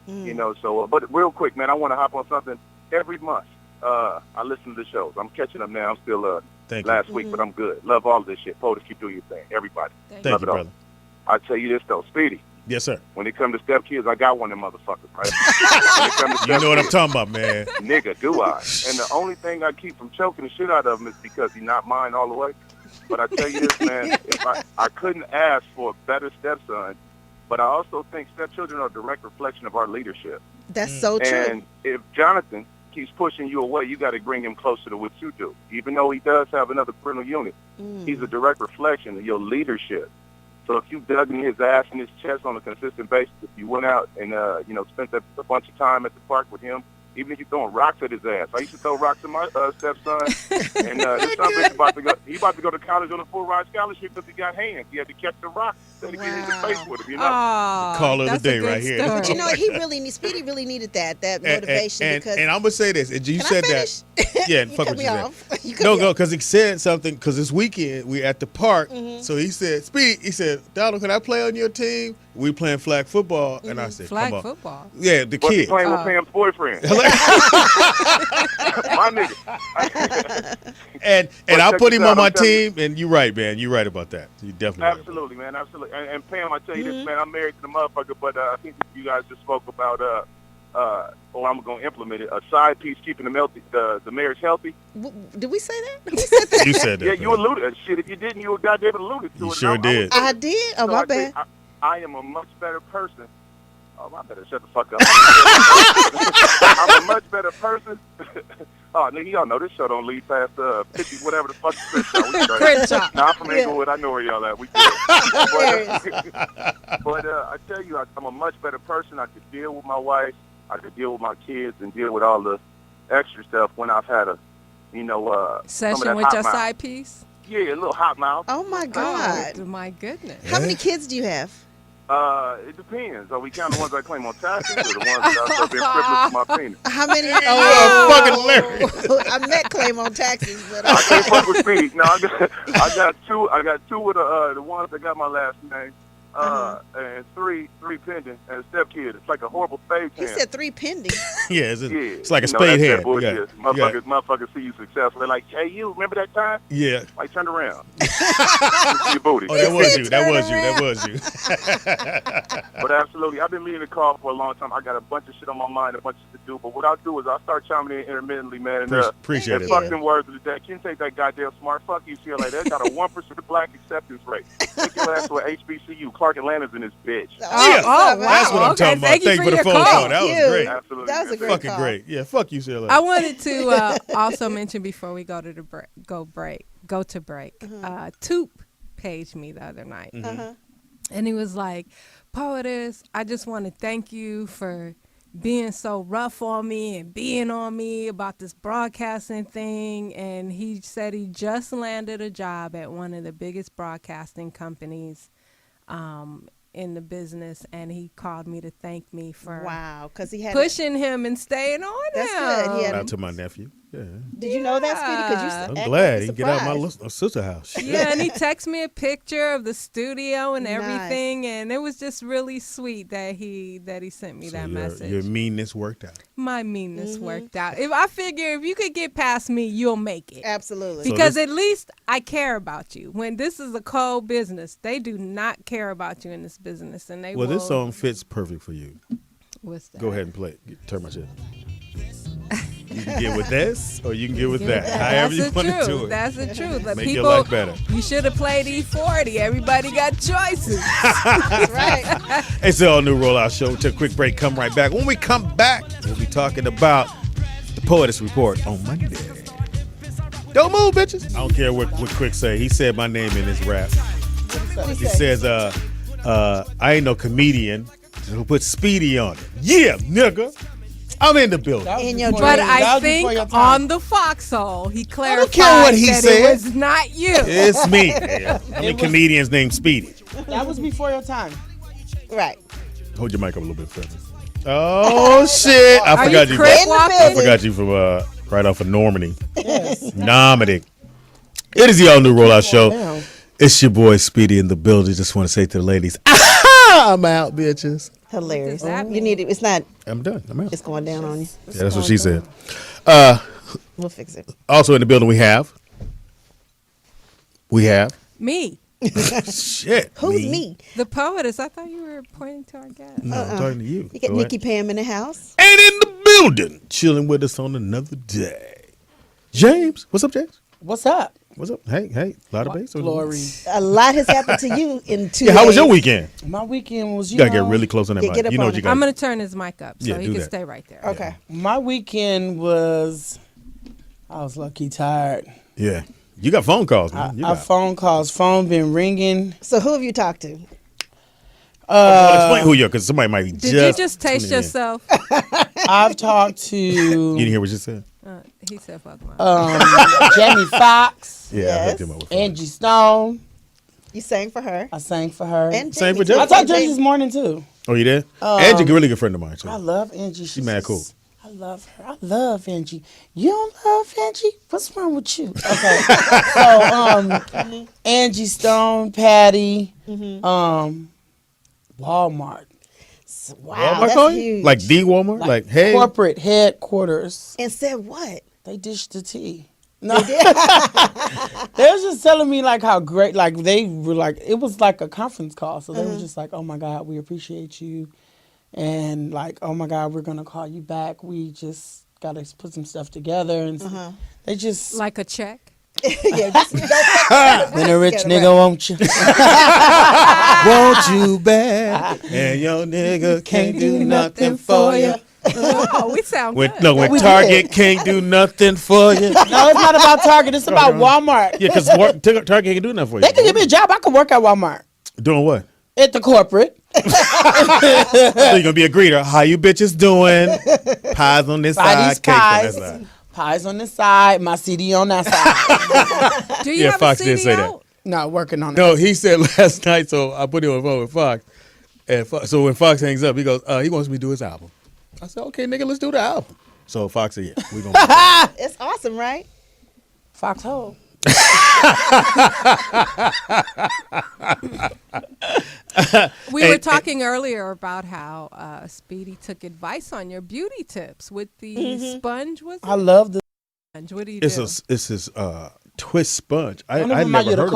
Mm. So, but real quick, man, I want to hop on something. Every month, I listen to the shows. I'm catching up now. I'm still Thank you. last week, but I'm good. Love all of this shit. Poetess, keep doing your thing. Everybody. Thank Love you, it all. brother. I tell you this, though, Speedy. Yes, sir. When it comes to stepkids, I got one of them motherfuckers, right? When it comes to You know what I'm stepkids, talking about, man. nigga, do I? And the only thing I keep from choking the shit out of him is because he's not mine all the way. But I tell you this, man, if I couldn't ask for a better stepson, but I also think stepchildren are a direct reflection of our leadership. That's so true. And if Jonathan keeps pushing you away, you got to bring him closer to what you do. Even though he does have another parental unit, he's a direct reflection of your leadership. So if you dug in his ass and his chest on a consistent basis, if you went out and spent a bunch of time at the park with him, even if you're throwing rocks at his ass. I used to throw rocks at my stepson, and his son is about to go to college on a full ride scholarship because he got hands. He had to catch the rock instead of getting in the face with him. Oh, Call of the that's day a good right here. story. But you know what? Speedy really needed that motivation because. And I'm gonna say this. And you Can I said finish? that. Yeah, You fuck cut what me you off. said. You cut No, me no, off. because he said something. Because this weekend we at the park. So he said, "Speedy," he said, "Donald, can I play on your team? We playing flag football." And I said, Flag "Come on." football. Yeah, the What's he kid. playing with Pam's boyfriend? My nigga. And Well, I check put this him out. on my I'm telling you. team. And you're right, man. You're right about that. You definitely right about Absolutely, man. Absolutely. And Pam, I tell you this, man. I'm married to the motherfucker, but I think you guys just spoke about, I'm going to implement it, a side piece keeping the marriage healthy. Did we say that? Who said that? that. You said that. Yeah, you man. alluded. Shit, if you didn't, you goddamn alluded to You it. sure And I did. I did. Oh, so my I think bad. I am a much better person. Oh, I better shut the fuck up. I'm a much better person. Oh, nigga, y'all know this show don't lead past 50, whatever the fuck you said. We straight. Crenshaw. Nah, I'm from Yeah. Inglewood. I know where y'all at. We good. But I tell you, I'm a much better person. I could deal with my wife. I could deal with my kids and deal with all the extra stuff when I've had a, some of Session that with hot your mouth. side piece. Yeah, a little hot mouth. Oh my God. Oh, my goodness. How many kids do you have? It depends. Are we counting the ones I claim on taxes or the ones that I've been privileged with my penis? How many? Oh, fucking hilarious. I met claim on taxes, but I can't fuck with Speedy. No, I got two. I got two with the ones that got my last name. And three pending, and a stepkid. It's like a horrible spade he hand. said 3 pending. Yeah, it's like a You know, spade that's head. that bullshit. Motherfuckers see you successful. They're like, hey, you remember that time? Yeah. Like, turn around. See your booty. Oh, that was you. That was you. But absolutely, I've been meaning to call for a long time. I got a bunch of shit on my mind, a bunch of shit to do. But what I'll do is I'll start chiming in intermittently, man. And, Appreciate it. fucking words of the day. Can't take that goddamn smart. Fuck UCLA. They got a 1% black acceptance rate. Take your ass to a HBCU. Clark Atlanta's in this bitch. Yeah. wow. That's what I'm Okay, talking about. thank you Thank you for the your phone call. call. That was Thank you. great. Absolutely. That was a great Fucking call. great. Yeah, fuck UCLA. I wanted to also mention before we go to the go to break. Toop paged me the other night, and he was like, "Poetess, I just want to thank you for being so rough on me and being on me about this broadcasting thing." And he said he just landed a job at one of the biggest broadcasting companies in the business, and he called me to thank me for because he had pushing him and staying on That's him. good. He had- Shout out to my nephew. Yeah. Did you know that, Speedy? Because you I'm act glad like he can get out of my surprised. sister house. Yeah, and he texted me a picture of the studio and Nice. everything, and it was just really sweet that he sent me So that message. your meanness worked out. My meanness worked out. If I figure if you could get past me, you'll make it. Absolutely. So Because this- at least I care about you. When this is a cold business, they do not care about you in this business, and they Well, will. this song fits perfect for you. What's that? Go ahead and play it. Turn my shit. You can get with this, or you can get with that. That's However you the want to truth. do it. That's the truth. Like, Make people, your life better. You should have played E40. Everybody got choices. That's right. It's the all new Rollout Show. Take a quick break. Come right back. When we come back, we'll be talking about the Poetess Report on Monday. Don't move, bitches. I don't care what Quick say. He said my name in his rap. He says, I ain't no comedian who put Speedy on it. Yeah, nigga. I'm in the building. In your But dreams. I think on the foxhole, he clarified care what he that said. it was not you. It's me. Man. How many comedians named Speedy? That was before your time. Right. Hold your mic up a little bit further. Oh, shit. I Are forgot you you. crip In the walking? I forgot you from right off of Normandy. Normandy. It is the all new Rollout Show. Down. It's your boy Speedy in the building. Just want to say to the ladies, I'm out, bitches. Hilarious. What does that You mean? need it. It's not. I'm done. I'm out. It's going down on you. Yeah, that's what she said. We'll fix it. Also in the building, we have. Me, Shit. Who's me? the poetess. I thought you were pointing to our guest. No, I'm talking to you. You get Go Nikki ahead. Pam in the house. And in the building, chilling with us on another day. James, what's up, James? What's up? What's up? Hey, a lot of bass. Glory. A lot has happened to you in 2 Yeah, how was your days. weekend? My weekend was, You gotta get really close on that Get mic. up You know on what you it. got. I'm gonna turn his mic up so Yeah, he do can that. stay right there. Okay. My weekend was, I was lucky tired. Yeah, you got phone calls, man. You Our got. phone calls, phone been ringing. So who have you talked to? Well, explain who you are, because somebody might be Did you just taste tuning in. yourself? I've talked You to didn't hear what you said? He said, "Fuck my." Jamie Foxx, Yeah, I Yes. hooked him up with phone. Angie Stone. You sang for her. I sang for her. And Same Jamie, for too. Jamie. I talked to her Jamie. this morning too. Oh, you did? Angie's a really good friend of mine. Too. I love Angie. She's mad cool. I love her. I love Angie. You don't love Angie? What's wrong with you? Okay. So Angie Stone, Patty, Walmart. Wow, Walmart that's call you? huge. Like the Walmart? Like, hey. Corporate headquarters. And said what? They dished the tea. No, they was just telling me like how great, like they were like, it was like a conference call. So they were just like, oh my God, we appreciate you. And like, oh my God, we're going to call you back. We just got to put some stuff together. And they just, Like a check. Yeah, just, been a rich together, nigga, won't you? Want you back, and your nigga can't do nothing for you. Oh, we sound good. When We Target can't do nothing for you. No, it's not about Target. It's about Walmart. Yeah, because Target can do nothing for you. They can give me a job. I can work at Walmart. Doing what? At the corporate. So you're gonna be a greeter. How you bitches doing? Pies on this side, cakes on that side. Pies on this side, my CD on that side. Do you Yeah, have Fox a did CD say that. out? No, working on it. No, he said last night. So I put him on the phone with Fox, and so when Fox hangs up, he goes, "He wants me to do his album." I said, "Okay, nigga, let's do the album." So Fox said, "Yeah, we gonna." It's awesome, right? Foxhole. We were talking earlier about how Speedy took advice on your beauty tips with the sponge. Was I love the sponge? What do you It's do? it's this twist sponge. I never never mind you heard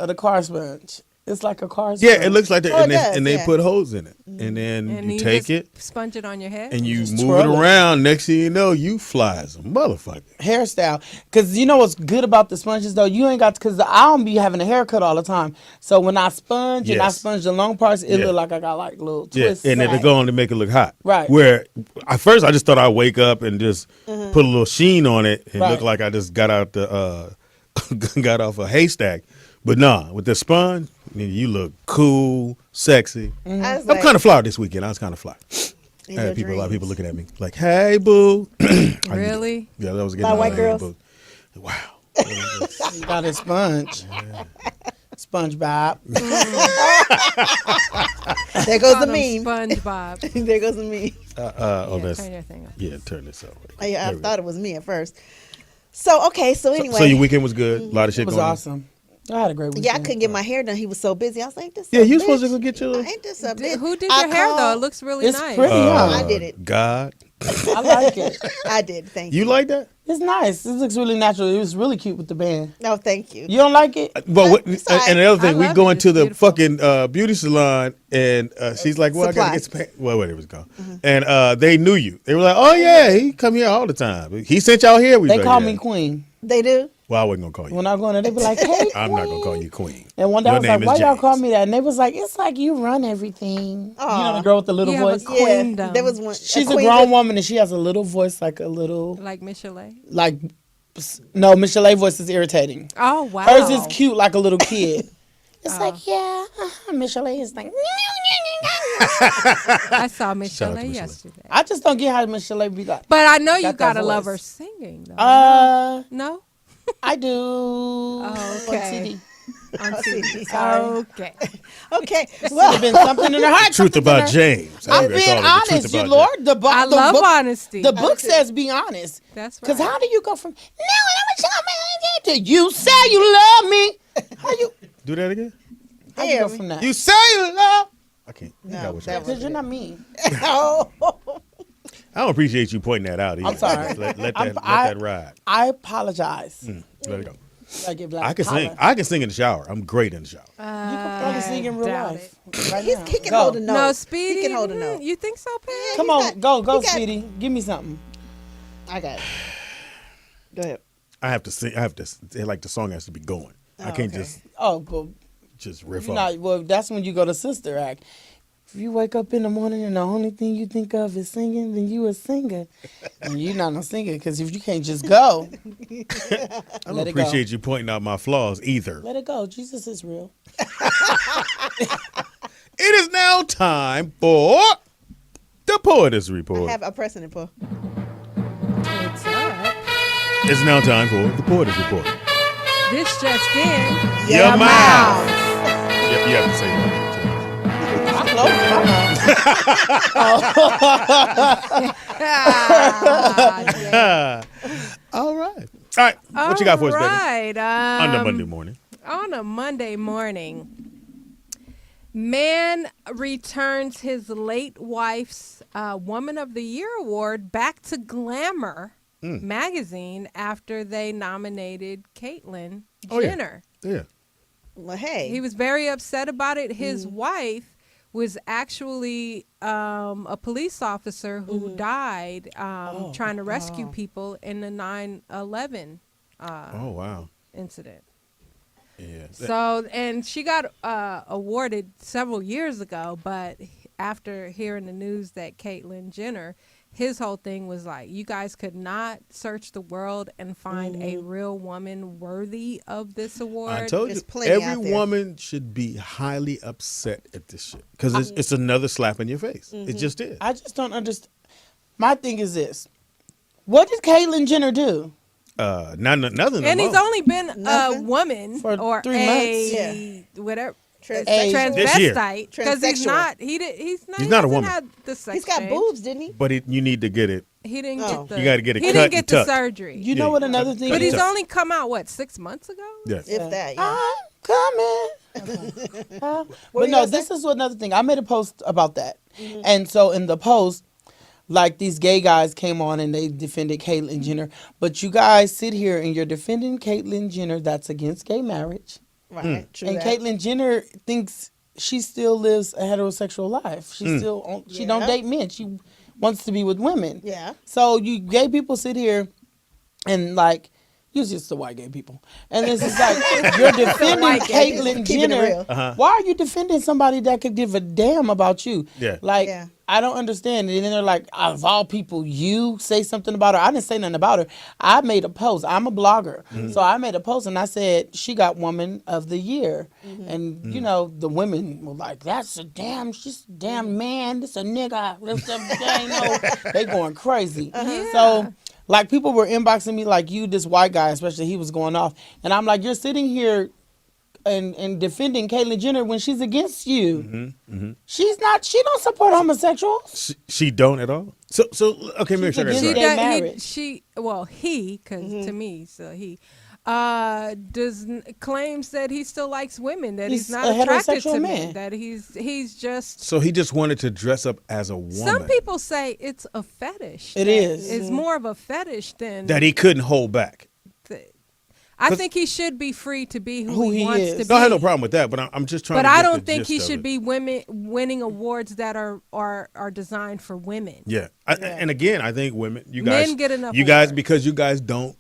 the car sponge. It's like a car sponge. Yeah, it looks like that, Oh, and, it does, they yeah. put holes in it, and then and you take just it sponge it on your head. and you Just move twirl it it. around. Next thing you know, you fly as a motherfucker. Hairstyle. Because you know what's good about the sponges, though? You ain't got, because I don't be having a haircut all the time. So when I sponge and I Yes. sponge the long parts, it Yeah. look like I got like little Yeah, twists. and then they Right. go on to make it look hot. Right. Where at first I just thought I'd wake up and just put a little sheen on it and Right. look like I just got out the got off a haystack. But nah, with the sponge, you look cool, sexy. I was I'm kind of fly this weekend. I was kind of fly. in I your had a lot of people dreams. looking at me like, "Hey, boo." Really? Yeah, that was A lot of white girls? Boo. Wow. You got a sponge. Sponge Bob. There goes the Call him meme. SpongeBob. There goes the meme. Oh, that's Turn your thing off. yeah. Turn this over. I thought it was me at first. So okay, so anyway. So your weekend was good. A lot of shit It was going on. awesome. I had a great weekend. yeah, I couldn't get my hair done. He was so busy. I was like, "This." Yeah, a you bitch. supposed to go get your. Ain't this a bitch? Who did I your hair though? It called- looks really It's nice. pretty, huh? I did it. God, I like it. I did. Thank you. you like that? It's nice. It looks really natural. It was really cute with the band. No, thank you. You don't like it? But what, It's all right. and the other I thing, we love go it. into It's the beautiful. fucking beauty salon, and she's like, "Well, I gotta Supply. get some." Well, whatever it's called. And they knew you. They were like, "Oh yeah, he come here all the time. He sent y'all here." We They like, call "Yeah." me Queen. They do. Well, I wasn't gonna call you. When I go in there, they be like, "Hey, I'm not gonna Queen." call you Queen. And one day I Your was like, name "Why is y'all James. call me that?" And they was like, "It's like you run everything." You know the girl with the little You have a voice. Queendom. There was one. She's a queen grown with- woman and she has a little voice, like a little, Like Michelet. like, no, Michelet voice is irritating. Oh wow. Hers is cute, like a little kid. It's like, yeah, Michelet is like. I saw Shout out to Michelet Michelet. yesterday. I just don't get how Michelet be like. But I know you Got that gotta love voice. her singing though. No? I do. Oh, okay. On CD. On CD. Sorry. Okay. Okay. Should have Well, been something in her heart. Truth something in about her- James. I'm They being call it the honest, truth you about Lord. The book, I the love book, honesty. The book says be honest. That's right. Because how do you go from to you say you love me? How you James. Do that again. how you go from that? You say you love. I can't. No, I wish I that was- Because you're not mean. oh, I don't appreciate you pointing that out either. I'm sorry. Let I'm- that ride. I apologize. Let it go. I give like I can sing. I can sing in the shower. I'm great in the shower. You can probably sing in real doubt life. Right he now. can Go. hold a note. No, Speedy. He can hold a note. You think so, Pam? Come he on, got- go, he got- Speedy. Give me something. I got it. Go ahead. I have to sing. I have to. Like the song has to be going. I can't okay. just riff You're off. not, well, that's when you go to Sister Act. If you wake up in the morning and the only thing you think of is singing, then you a singer. And you're not a singer because if you can't just go, I don't let it go. appreciate you pointing out my flaws either. Let it go. Jesus is real. It is now time for the Poetess Report. I have a precedent for. What's up? It's now time for the Poetess Report. This just in. Your mouth. Yep, you have to say that. I close my mouth. All right. All right. What you got for us, baby? Right. On the Monday morning. On a Monday morning, man returns his late wife's Woman of the Year award back to Glamour magazine after they nominated Caitlyn Oh, yeah. Jenner. Yeah. Well, hey. He was very upset about it. His wife was actually a police officer who died trying to rescue people in the 9/11 Oh, wow. incident. Yeah. So, and she got awarded several years ago, but after hearing the news that Caitlyn Jenner his whole thing was like, you guys could not search the world and find a real woman worthy of this award. I told There's you, plenty every out there. woman should be highly upset at this shit because it's another slap in your face. It just is. I just don't understand. My thing is this: what did Caitlyn Jenner do? Nothing. And he's only been a Nothing? woman For or 3 a whatever. Transsexual. This year. Transvestite, because he's Transsexual. not. He's He's not not a a woman. Had the sex He's got change. boobs, didn't he? But you need to get it. He didn't Oh. get the. You gotta get it He cut didn't and get the tucked. surgery. You know what another thing But is? he's only come out 6 months ago. Yes. If that, yeah. I'm coming. were But you no, gonna this is another thing. I made a post about that. And so in the post, like these gay guys came on and they defended Caitlyn Jenner. But you guys sit here and you're defending Caitlyn Jenner that's against gay marriage. Right. True And that. Caitlyn Jenner thinks she still lives a heterosexual life. She still she don't Yeah. date men. She wants to be with women. Yeah. So you gay people sit here and like usually it's the white gay people. And this is like you're defending white gay people, Caitlyn keeping it Jenner. real. Why are you defending somebody that could give a damn about you? Yeah. Like Yeah. I don't understand. And then they're like, out of all people, you say something about her. I didn't say nothing about her. I made a post. I'm a blogger. So I made a post and I said, she got Woman of the Year. And, you know, the women were like, she's a damn man. This a nigga. This a, they going crazy. So, like, people were inboxing me like, you, this white guy, especially, he was going off. And I'm like, you're sitting here and defending Caitlyn Jenner when she's against you. She's not. She don't support homosexuals. She don't at all. So okay, make sure I got against this gay right. marriage. Because to me, so he claims that he still likes women, that he's He's not a attracted to heterosexual men, man. that he's just. So he just wanted to dress up as a woman. Some people say it's a fetish. It that is. It's more of a fetish than that he couldn't hold back. I think he should be free to be who he he wants is. to be. No, I have no problem with that, but I'm just trying. But to I get don't the think he gist of should it. be winning awards that are designed for women. Yeah. And again, I think women, you guys, Men get enough you guys, awards. because you guys don't,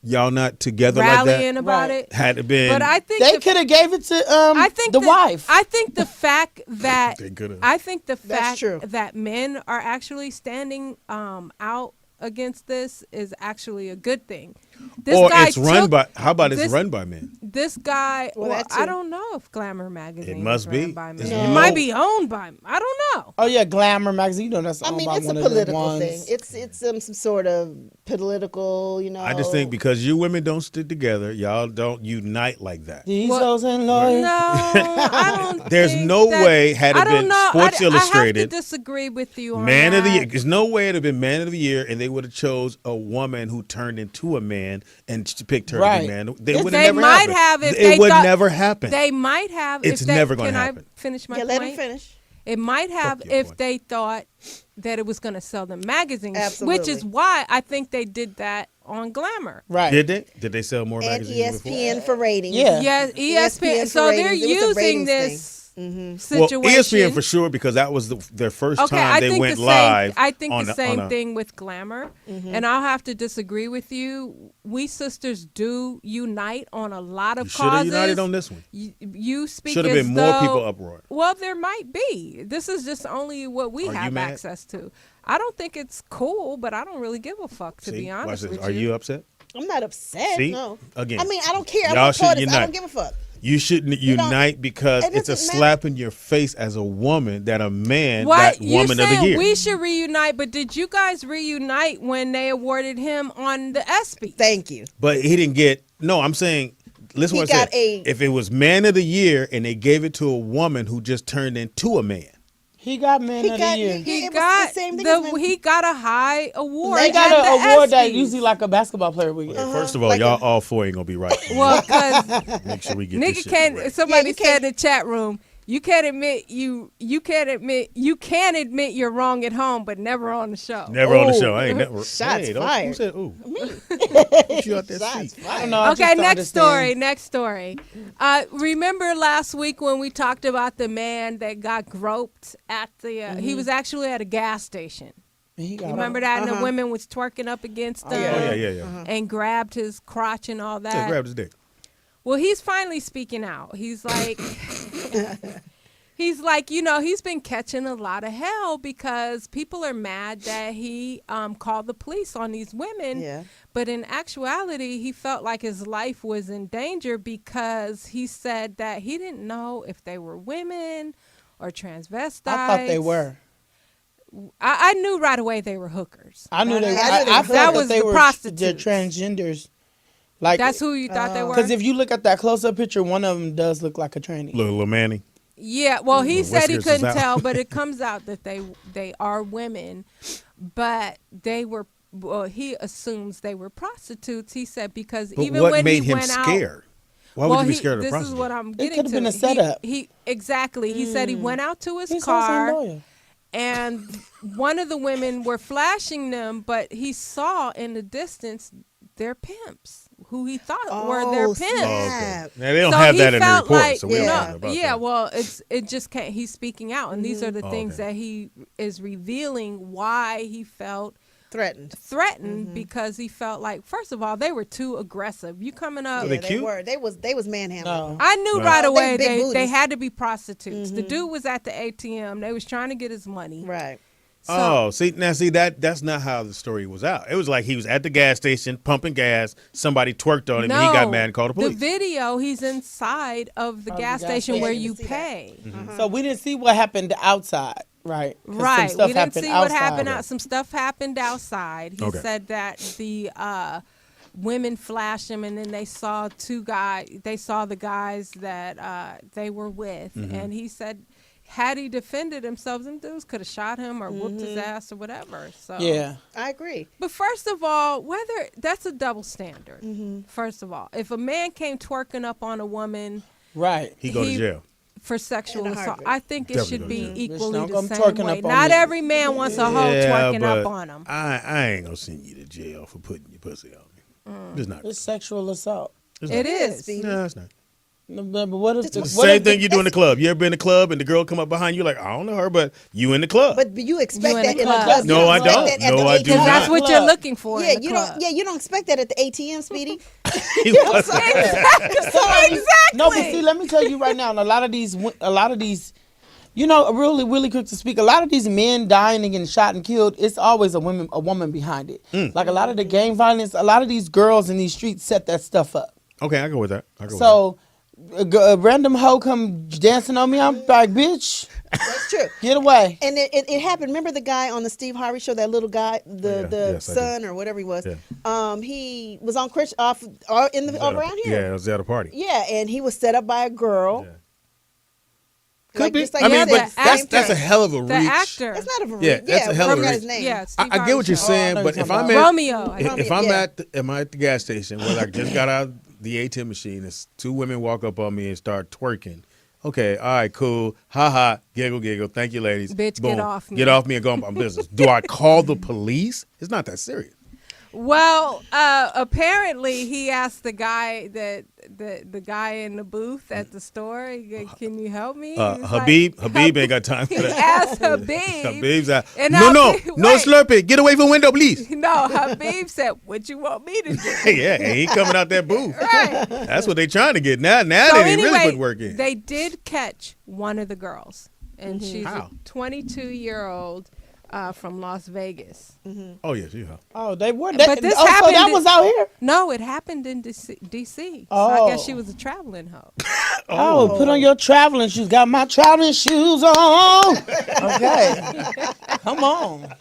y'all not together Rallying like that. about Right. it. Had it been, But I think They the- could have gave it to I think the that- wife. I think the fact that They coulda. I think the That's fact true. that men are actually standing out against this is actually a good thing. This or guy it's run took- by. How about it's this- run by men? This guy, Well, well, that I too. don't know if Glamour magazine It must is run be. by men. It's It no- might be owned by. I don't know. Oh yeah, Glamour magazine. You know that's I owned mean, by it's a one of the political ones. thing. It's some sort of political, I just think because you women don't stick together, y'all don't unite like that. These Well, hoes and lawyers. No, I don't. There's think no that- way had it I don't been know. Sports I Illustrated, have to disagree with you on Man of the that. Year. There's no way it'd have been Man of the Year, and they would have chose a woman who turned into a man and picked her to Right. be man. They would They have never might happened. have if it they would thought- never happen. They might have. It's if they, never gonna Can happen. I finish my Yeah, point? let him finish. It might have your if point. they thought that it was going to sell them magazines, Absolutely. which is why I think they did that on Glamour. Right. Did they? Did they sell more And magazines before? ESPN for ratings. Yeah. Yes, ESPN. for So they're ratings. It was a using ratings this Well, situation. ESPN for sure because that was their first Okay, time I they think went the same, live. I think on the a- same on a- thing with Glamour, and I'll have to disagree with you. We sisters do unite on a lot of You should have causes. united on this one. You speak Should have as been more though- people uproar. Well, there might be. This is just only what we Are you have mad? access to. I don't think it's cool, but I don't really give a fuck, to See, be watch honest this. with Are you upset? I'm not upset. See? No. Again. I mean, I don't care. I'm Y'all a should poetess. I unite. don't give a fuck. You shouldn't unite because it it's a doesn't slap in your face as a woman that a man What got you Woman of the said Year. we should reunite, but did you guys reunite when they awarded him on the ESPY? Thank you. But he didn't get. No, I'm saying. Listen, He what I got said. a- If it was Man of the Year and they gave it to a woman who just turned into a man, He got Man He of got- the Year. he- He It was got the same thing as men. he got a high award. They He got at an the award that ESPYs. usually like a basketball player would get. first of all, like y'all a- all four ain't gonna be right. Well, because Make sure we get this nigga shit can't. correct. Somebody you said can't- in the chat room, you can't admit you can admit you're wrong at home, but never on the show. Never on the Ooh. show. I ain't never. Shots Hey, don't- fired. Who said ooh? Put you out that Shots seat. I don't know. I Okay, just don't next story. understand. Next story. Remember last week when we talked about the man that got groped at the? He was actually at a gas station. He got You remember that? And the Uh-huh. women was twerking up against him Oh yeah. and grabbed his crotch and all that. Yeah, grab his dick. Well, he's finally speaking out. He's like, he's like, he's been catching a lot of hell because people are mad that he called the police on these women. Yeah. But in actuality, he felt like his life was in danger because he said that he didn't know if they were women or transvestites. I thought they were. I knew right away they were hookers. I knew they were. I I thought thought was they the were. prostitutes. They're transgenders. Like That's who you thought they were? Because if you look at that close-up picture, one of them does look like a tranny. Little Manny. Yeah, well, he said he whiskers is couldn't out. tell, but it comes out that they are women, but they were. Well, he assumes they were prostitutes. He said because But even what when made he him went out, scared? Why would you be scared of a this prostitute? is what I'm getting could have to. been a setup. He exactly. He said he went out to his He's car. also loyal. And one of the women were flashing them, but he saw in the distance their pimps, who he thought were their pimps. Snap. Now, they don't So have he that in the felt report, like, so we don't yeah. know about yeah, that. well, it just can't. He's speaking out, and these are the things okay. that he is revealing why he felt Threatened. because he felt like, first of all, they were too aggressive. You coming up? they Yeah, they cute? were. They was manhandling. No. I knew Right. right They away big they booties. had to be prostitutes. The dude was at the ATM. They was trying to get his money. Right. Oh, see that's not how the story was out. It was like he was at the gas station pumping gas. Somebody twerked on him, and he got mad and called the police. The video, he's inside of the gas station station. where Yeah, you you can see pay. So we didn't see what happened outside, right? 'Cause some Right. stuff We didn't happened see what outside. happened out. Some stuff happened outside. He Okay. said that the women flashed him, and then they saw two guys. They saw the guys that they were with, and he said, had he defended himself, them dudes could have shot him or whooped his ass or whatever. So Yeah. I agree. But first of all, whether that's a double standard. First of all, if a man came twerking up on a woman Right. He go to jail. for sexual In a assault, heartbeat. I think it Definitely should go be to jail. equally Bitch, the don't come same twerking way. up on Not me. every man wants a hoe twerking up on him. I ain't gonna send you to jail for putting your pussy on me. It's not. It's sexual assault. It's It not. is. Speedy. No, it's not. No, but what if It's the, the what Same if thing you do in the club. You ever been in the club and the girl come up behind you like, I don't know her, but you in the club. But you expect You in that the in a club. club. You No, I expect don't. that at No, the I do Because ATM. that's not. what you're looking for. Yeah, in the you club. don't. Yeah, you don't expect that at the ATM, Speedy. He was- Exactly. No, but see, let me tell you right now, a lot of these, really, really quick to speak. A lot of these men dying and getting shot and killed, it's always a woman behind it. Like a lot of the gang violence, a lot of these girls in these streets set that stuff up. Okay, I go with that. So, a random hoe come dancing on me, I'm like, bitch, That's true. get away. And it happened. Remember the guy on the Steve Harvey show, that little guy, the yes, I do. son or whatever he was. Yeah. He was on around here. Yeah, it was at a party. Yeah, and he was set up by a girl. Yeah. Like, Could be. just like I mean, the but same that's a thing. hell of a The reach. actor. That's not a Yeah, that's a hell of a I forgot reach. his name. Yeah, Steve I get what you're Harvey saying, Oh, I know but you're if talking I'm about at Romeo. if I'm yeah. at the gas station where I just got out the ATM machine, and two women walk up on me and start twerking. Okay, all right, cool. Ha ha, giggle. Thank you, ladies. Bitch, Boom. get off me. Get off me and go on my business. Do I call the police? It's not that serious. Well, apparently he asked the guy the guy in the booth at the store, "Can you help me?" He was Habib ain't got time for He that. asked Habib. Habib's out. And No Habib- wait. slurping. Get away from the window, please. No, Habib said, "What you want me to do?" Yeah, and he coming out that booth. Right. That's what they trying to get. Now So they really anyway, put work in. they did catch one of the girls, and she's How? a 22-year-old from Las Vegas. Oh yes, you have. Oh, they were. But this so happened that in- was out here. No, it happened in DC. So I guess Oh. she was a traveling hoe. Oh, put on your traveling shoes. Got my traveling shoes on. Okay, come on,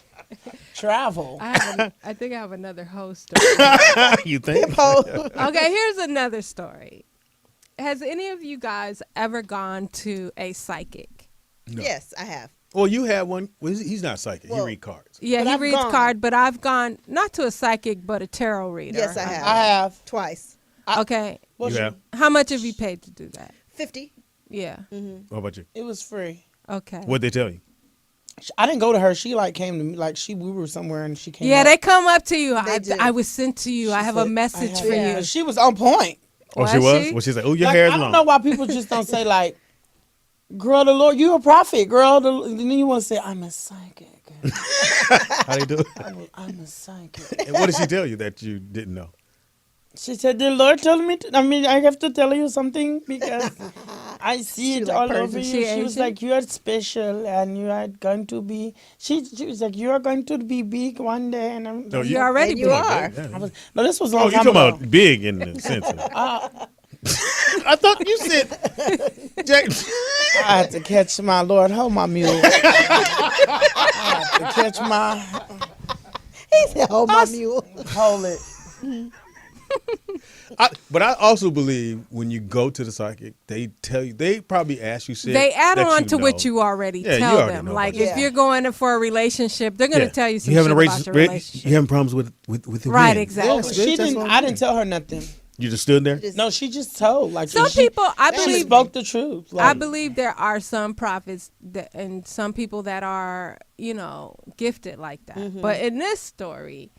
travel. I think I have another host. You think? Okay, here's another story. Has any of you guys ever gone to a psychic? No. Yes, I have. Well, you had one. Well, he's not psychic. Well, he read cards. Yeah, But he I've reads gone. cards, but I've gone not to a psychic, but a tarot reader. Yes, I have. I have. Twice. Okay, What's You your- have? how much have you paid to do that? 50. Yeah. What about you? It was free. Okay. What'd they tell you? I didn't go to her. She came to me we were somewhere and she came. Yeah, up. they come up to you. They do. I was sent to you. I have a said, message I for have- you. She was on point. Oh, Was she was. she? Well, she's like, oh, your Like, hair's I long. don't know why people just don't say like, "Girl, the Lord, you a prophet, girl." And then you want to say, "I'm a psychic." How they do it? I'm a psychic. And what did she tell you that you didn't know? She said, "The Lord told me. I have to tell you something because I see She it like all Persian. over you. She She was Asian? like, "You're special, and you are going to be." She was like, "You are going to be big one day." And I'm. No, You already And you big. are. I was, no, this was a Oh, long you time talking ago. about big in the sense of. I thought you said. James. I had to catch my Lord, hold my mule. I had to catch my He said, "Hold my mule." hold it. But I also believe when you go to the psychic, they tell you, they probably ask you shit. They add that on you to what know. you already Yeah, you tell already them. know Like about if that. you're going in for a relationship, they're going to tell you some having shit a about your relationship. You having problems with the Right, wind. exactly. Yes, bitch, She that's didn't. what I I'm didn't saying. tell her nothing. You just stood there. Just- No, she just told. Like Some she, people, I she believe, spoke the truth. I Like, believe there are some prophets and some people that are, gifted like that. Mm-hmm. But in this story,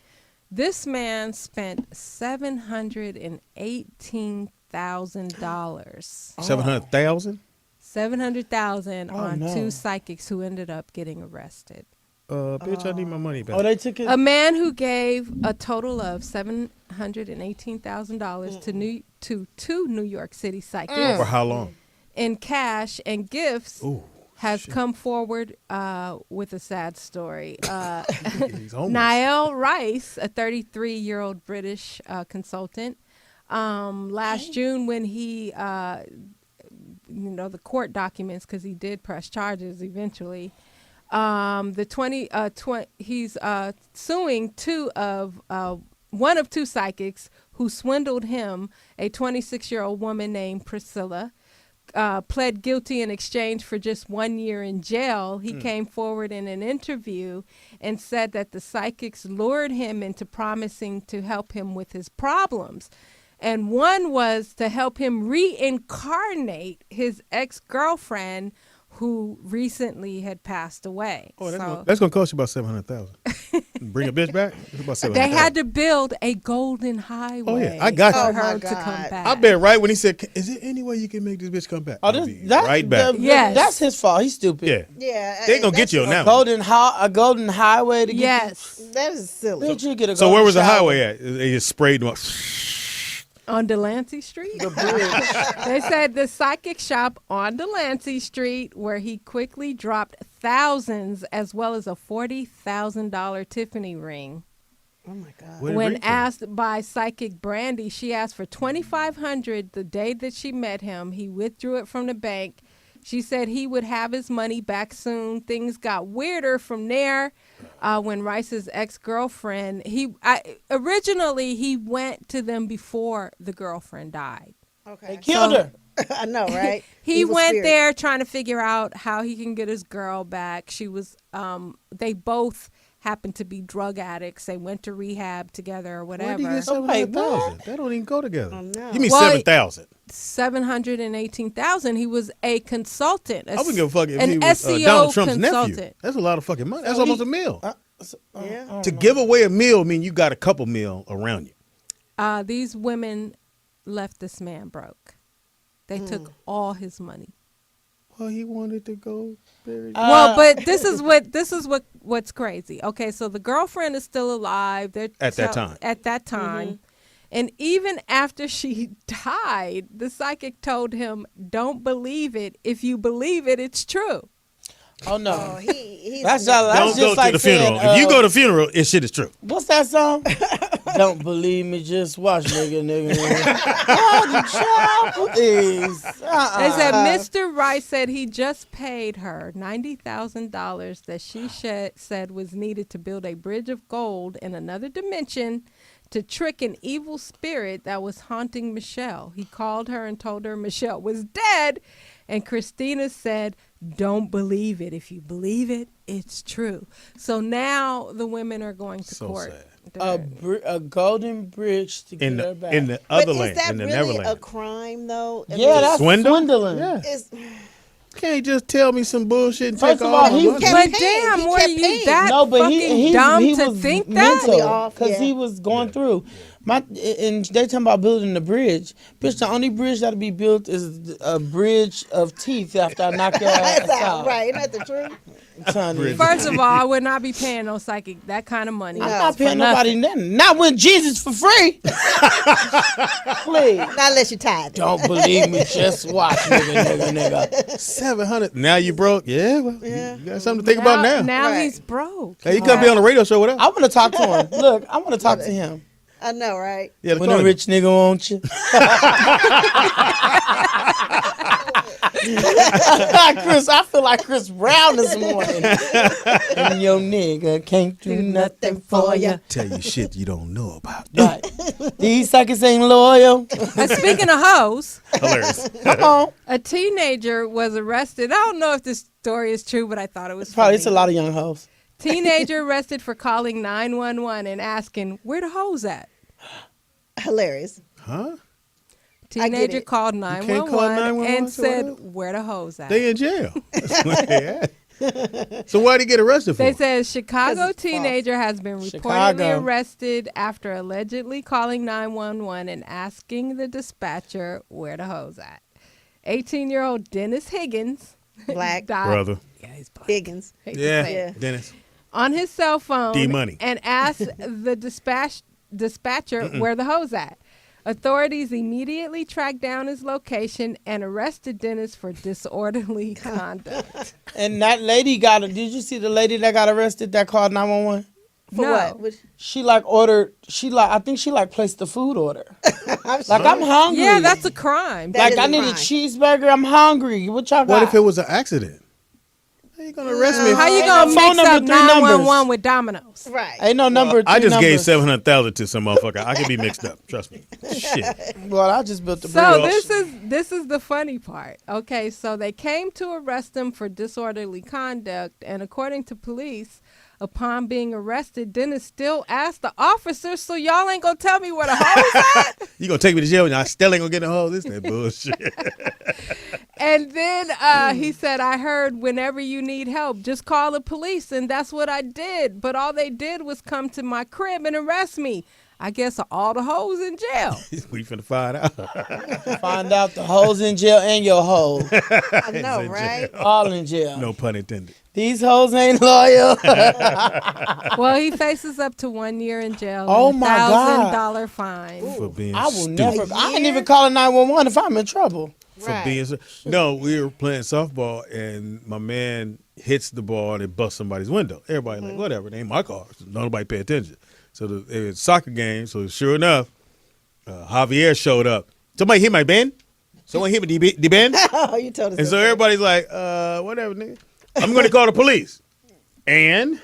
this man spent $718,000. 700,000. $700,000 on no. 2 psychics who ended up getting arrested. Bitch, I need my money back. oh, they took it. A man who gave a total of $718,000 to 2 New York City psychics For how long? in cash and gifts Ooh, has come forward with a sad story. he's homeless. Niall Rice, a 33-year-old British consultant, last June when he, the court documents, because he did press charges eventually. He's suing one of 2 psychics who swindled him, a 26-year-old woman named Priscilla. Pled guilty in exchange for just 1 year in jail. He came forward in an interview and said that the psychics lured him into promising to help him with his problems. And one was to help him reincarnate his ex-girlfriend who recently had passed away. Oh, So that's gonna cost you about 700,000. Bring a bitch back. It's about 700,000. they had to build a golden highway Oh, yeah, I got for you. Oh, my her to come God. back. I bet right when he said, "Is there any way you can make this bitch come back?" Oh, I'll be that's right back. Yes. That's his fault. He's stupid. Yeah, Yeah, they gonna get you on that one. A golden highway to get. Yes. That is silly. Bitch, you get a So golden where was the shower. highway at? They just sprayed them. On Delancey Street? They said the psychic shop on Delancey Street, where he quickly dropped thousands as well as a $40,000 Tiffany ring. Oh my God. Where did When Rick go? asked by psychic Brandy, she asked for $2,500 the day that she met him. He withdrew it from the bank. She said he would have his money back soon. Things got weirder from there when Rice's ex-girlfriend, originally he went to them before the girlfriend died. They Okay. killed her. I know, right? He Evil went spirit. there trying to figure out how he can get his girl back. She was, they both happened to be drug addicts. They went to rehab together or Where whatever. did you get 700,000? That don't even go together. Oh, no. You mean Well, 7,000? 718,000. He was a consultant. I wouldn't give a fuck if an he was SEO Donald Trump's consultant. nephew. That's a lot of fucking money. That's So almost he- a meal. Yeah. To give away a meal mean you got a couple meal around you. These women left this man broke. They took all his money. Well, he wanted to go bury. Well, but this is what's crazy. Okay, so the girlfriend is still alive. They're At that time. At that time. And even after she died, the psychic told him, "Don't believe it. If you believe it, it's true." Oh no. Oh, he's That's Don't just go like to the funeral. saying, If you go to the funeral, it shit is true. what's that song? Don't believe me, just watch, nigga. Oh, the child, please. They said Mr. Rice said he just paid her $90,000 that she said was needed to build a bridge of gold in another dimension to trick an evil spirit that was haunting Michelle. He called her and told her Michelle was dead. And Christina said, "Don't believe it. If you believe it, it's true." So now the women are going to So court. sad. a golden bridge to In get her the back. in the But other is land, that in the really Neverland. a crime, though? I yeah, mean, that's Swindle? swindling. Yeah. it's- Can't just tell me some bullshit and First take of all all, my he money. kept But paying. damn, He were kept you paying. that No, but fucking he dumb he to was think that? mental Off, because yeah. he was going through. And they talking about building the bridge. Bitch, the only bridge that'll be built is a bridge of teeth after I knock your ass That's out. out, right? Isn't that the truth? Honey. First of all, I would not be paying no psychic that kind of money. I'm not paying for nobody nothing. Not when Jesus for free. Please. Not unless you tired. Don't believe me. Just watch, nigga. 700. Now you broke. Yeah, well, Yeah. you got something to think about now. Now Right. he's broke. Hey, you come be on the radio show with us. I want to talk to him. Look, I want to talk to him. I know, right? Yeah, When a rich nigga want you. Chris, I feel like Chris Brown this morning. And your nigga can't do nothing for you. tell you shit you don't know about. Right. These suckers ain't loyal. Speaking of hoes, Hilarious. Come on. a teenager was arrested. I don't know if this story is true, but I thought it was Probably funny. it's a lot of young hoes. Teenager arrested for calling 911 and asking, where the hoes at? Hilarious. Huh? Teenager it. called can't 911 call 911 and so said, what? where the hoes at? They in jail. That's where they at. So why'd he get arrested for? They said Chicago 'Cause it's teenager has been reportedly Chicago. arrested after allegedly calling 911 and asking the dispatcher where the hoes at. 18-year-old Dennis Higgins Black. died. Brother. Yeah, he's black. Higgins. Hate to Yeah. say it. Yeah. Dennis. On his cell phone D-Money. and asked the dispatcher where the hoes at. Authorities immediately tracked down his location and arrested Dennis for disorderly conduct. And that lady did you see the lady that got arrested that called 911? For No. what? Which- She I think she placed the food order. I'm Like, I'm hungry. Yeah, that's a crime. That like, is I a need a crime. cheeseburger. I'm hungry. What y'all got? What if it was an accident? How you gonna arrest me? How you Ain't gonna no phone mix up number, 3 numbers. 911 with Domino's? Right. Ain't no number. I three just gave numbers. 700,000 to some motherfucker. I can be mixed up. Trust me. Shit. Well, I just built the So bridge. this is the funny part. Okay, so they came to arrest him for disorderly conduct, and according to police, upon being arrested, Dennis still asked the officers, "So y'all ain't gonna tell me where the hoes at?" You gonna take me to jail and I still ain't gonna get in the hole? This that bullshit. And then he said, "I heard whenever you need help, just call the police," and that's what I did. But all they did was come to my crib and arrest me. I guess all the hoes in jail. We finna find out. Find out the hoes in jail and your hoes. I know, in right? All in jail. No pun intended. These hoes ain't loyal. Well, he faces up to 1 year in jail. Oh, and my God. $1,000 fine. For being I will stupid. never. I ain't even calling 911 if I'm in trouble. For Right. being no, we were playing softball and my man hits the ball and it busts somebody's window. Everybody like, whatever, it ain't my car. So nobody pay attention. So it was a soccer game. So sure enough, Javier showed up. Somebody hit my band. Someone hit me the band. Oh, you told us. And so that. everybody's like, whatever, nigga. I'm going to call the police. And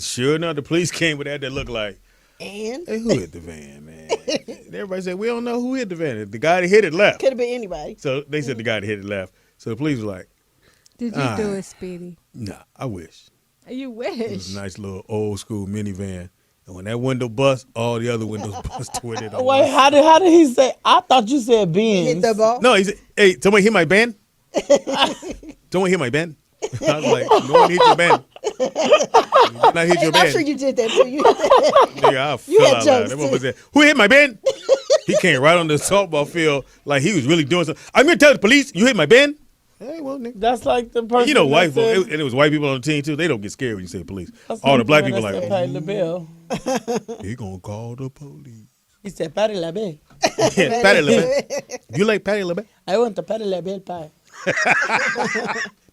sure enough, the police came with that looked like, And hey, who hit the van, man? And everybody said, we don't know who hit the van. The guy that hit it left. could have been anybody. So they said the guy that hit it left. So the police was like, Did you do it, Speedy? nah, I wish. You It wish. was a nice little old school minivan. And when that window bust, all the other windows bust with it. Wait, how did he say? I thought you said beans. Hit the ball. No, he said, hey, someone hit my band? Someone hit my band? I was like, no one hit your band. You did not hit your I'm band. sure you did that too. You Nigga, I fell had out loud. jokes, That too. motherfucker said, who hit my band? He came right on the softball field like he was really doing something. I'm going to tell the police, you hit my band? Hey, well, nigga. That's like the person. You know, that white said- folks, and it was white people on the team too. They don't get scared when you say police. that's All the black man people that like, said, Patti LaBelle. he gonna call the police. He said, Patti LaBelle. Patti LaBelle. You like Patti LaBelle? I want the Patti LaBelle pie.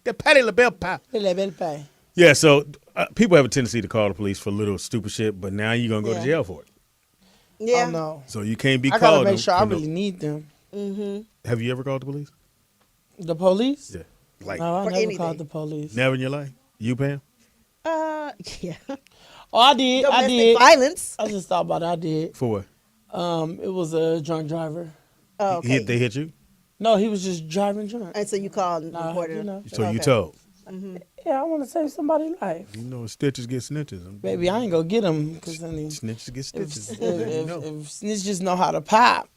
The Patti LaBelle pie. The LaBelle pie. Yeah, so people have a tendency to call the police for little stupid shit, but now you're gonna go to Yeah. jail for it. yeah. Oh, no. So you can't be I called. gotta make sure I really need them. Have you ever called the police? The police? Yeah. Like No, I For never anything. called the police. never in your life? You, Pam? Yeah. Oh, I did. I Domestic did. violence. I just thought about it. I did. For what? It was a drunk driver. Oh, okay. They hit you? No, he was just driving drunk. And so you called and Nah, reported you it. know. So you Okay. told. Yeah, I want to save somebody's life. You know, stitches get snitches. Baby, I ain't gonna get him because I mean, Snitches get if, stitches. if, You know. if snitches know how to pop,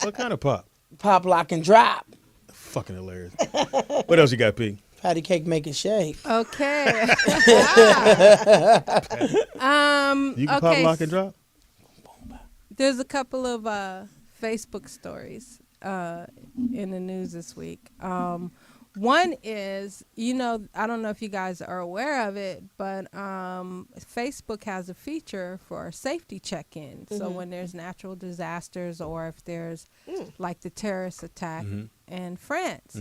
What kind of pop? pop, lock, and drop. Fucking hilarious. What else you got, P? Patty cake make it shake. Okay. You can okay. pop, lock, and drop? There's a couple of Facebook stories in the news this week. One is, I don't know if you guys are aware of it, but Facebook has a feature for safety check-in. So when there's natural disasters or if there's like the terrorist attack in France.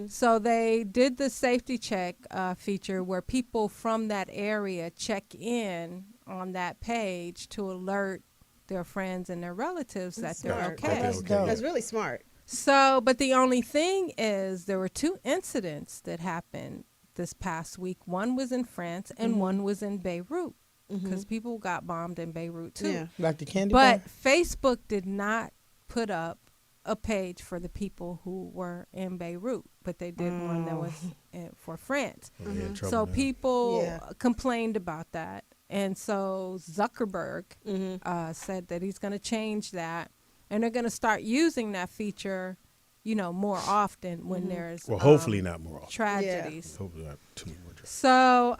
So they did the safety check feature where people from that area check in on that page to alert their friends and their relatives that they're okay. That's really smart. So, but the only thing is there were 2 incidents that happened this past week. One was in France and one was in Beirut because people got bombed in Beirut too. Yeah. Like the candy But bar? Facebook did not put up a page for the people who were in Beirut, but they did one that was for France. So people complained about that. And so Zuckerberg said that he's going to change that. And they're going to start using that feature, more often when there's hopefully not more often. tragedies. Hopefully not too many more tragedies. So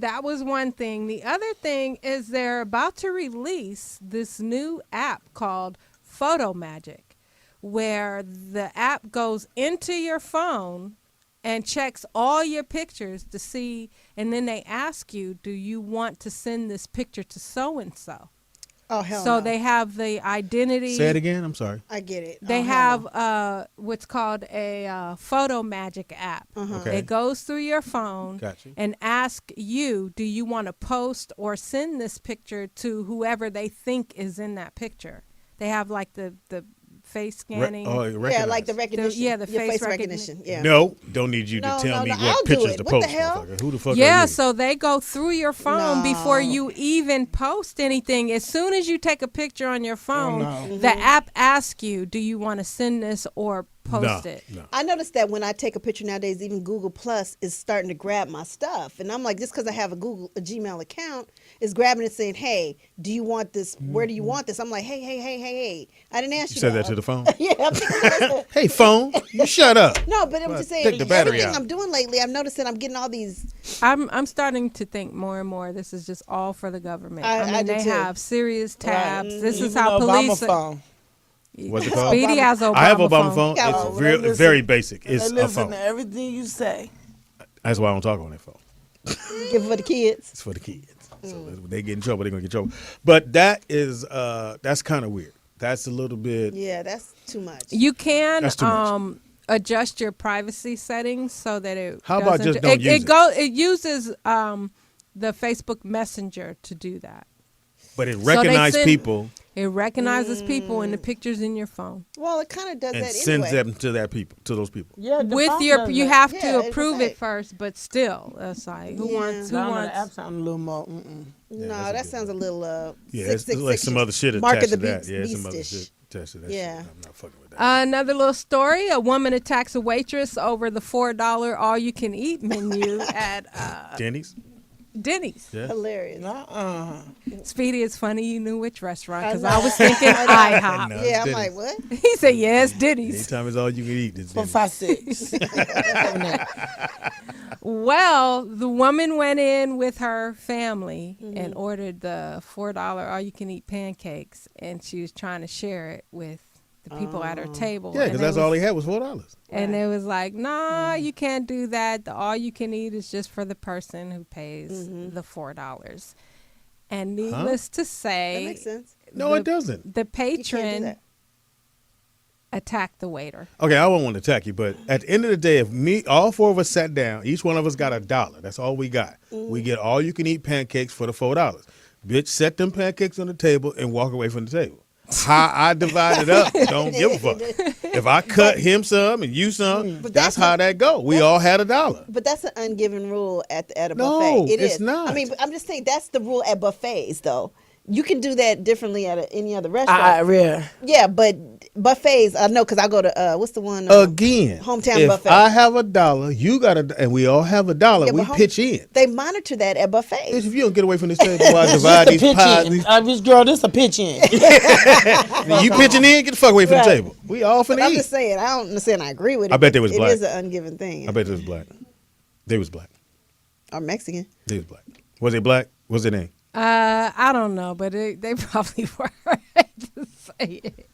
that was one thing. The other thing is they're about to release this new app called Photo Magic, where the app goes into your phone and checks all your pictures to see, and then they ask you, do you want to send this picture to so-and-so? Oh, hell So no. they have the identity. Say it again. I'm sorry. I get it. They Oh, hell have no. what's called a Photo Magic app. Okay. It goes through your phone Gotcha. and ask you, do you want to post or send this picture to whoever they think is in that picture? They have like the face scanning. Yeah, like the recognition. the Your face recognition. Yeah. No, don't need you to No, tell no, me no, what I'll do pictures it. to What post. the hell? Motherfucker. Who the fuck are Yeah, you? so they go through your phone before you even post anything. As soon as you take a picture on your phone, the app asks you, do you want to send this or post it? No. I noticed that when I take a picture nowadays, even Google Plus is starting to grab my stuff. And I'm like, just because I have a Gmail account, is grabbing it saying, hey, do you want this? Where do you want this? I'm like, hey. I didn't ask you You said that to the phone? Yeah. I'm thinking, Hey, phone, you shut up. no, but I'm just saying, Take the battery everything out. I'm doing lately, I'm noticing I'm getting all these. I'm starting to think more and more this is just all for the government. I mean, do they too. have serious tabs. This is Even how the police. Obama phone. What's it called? Speedy has Obama. I have Obama phone. Yeah, It's well, very, listen. very basic. It's They a listen phone. to everything you say. That's why I don't talk on that phone. Give it for the kids. It's for the kids. So when they get in trouble, they're gonna get in trouble. But that is that's kind of weird. That's a little bit. Yeah, that's too much. You can That's too much. adjust your privacy settings so that it. How about doesn't just don't use it? It uses the Facebook Messenger to do that. But it they recognizes send- people It recognizes people and the pictures in your phone. Well, it kind of does and that sends anyway. them to those people. Yeah, the With phone your, does you that. have Yeah, to it's approve like- it first, but still, it's like who Yeah. wants? Who Down on the wants? app sound a little more. Mm-mm. No, that's a that good sounds a little Yeah, it's like some other shit Mark attached of the to that. beast, Yeah, some other beast-ish. shit attached to that. Yeah. Shit. I'm not fucking with that. Another little story: a woman attacks a waitress over the $4 all-you-can-eat menu at Denny's. Denny's. Yeah. Hilarious. Speedy, it's funny you knew which restaurant because I I know. was thinking IHOP. No, Yeah, I'm it's like, what? He said, "Yes, Denny's." Anytime it's all you can eat, it's For Denny's. 5-6. Well, the woman went in with her family and ordered the $4 all-you-can-eat pancakes, and she was trying to share it with the people at her table. Yeah, and because it that's was- all he had was $4. And it was like, nah, you can't do that. The all-you-can-eat is just for the person who pays the $4. And needless to That say, makes sense. No, it doesn't. the You can't do patron that. attacked the waiter. Okay, I won't want to attack you, but at the end of the day, if all 4 of us sat down, each one of us got $1. That's all we got. We get all you can eat pancakes for the $4. Bitch, set them pancakes on the table and walk away from the table. How I divide it up, don't give a fuck. If I cut him some and you some, But that's that's how that go. We all had $1. But that's an ungiven rule at a No, buffet. It it's is. not. I mean, I'm just saying that's the rule at buffets, though. You can do that differently at any other restaurant. Yeah. Yeah, but buffets, I know because I go to what's the one? Again, Hometown if buffet. I have $1, you got and we all have $1. Yeah, we but pitch in. They monitor that at buffets. If you don't get away from this table, while I divide these Pitch pies, in. This girl, this a pitch in. you pitching in, get the fuck away from Right. the table. We all finna I'm eat. just saying, I don't understand. I agree with it. I bet they but was black. It is an ungiven thing. I bet it was black. They was black. Or Mexican. They was black. Was they black? What's their name? I don't know, but they probably were to say it.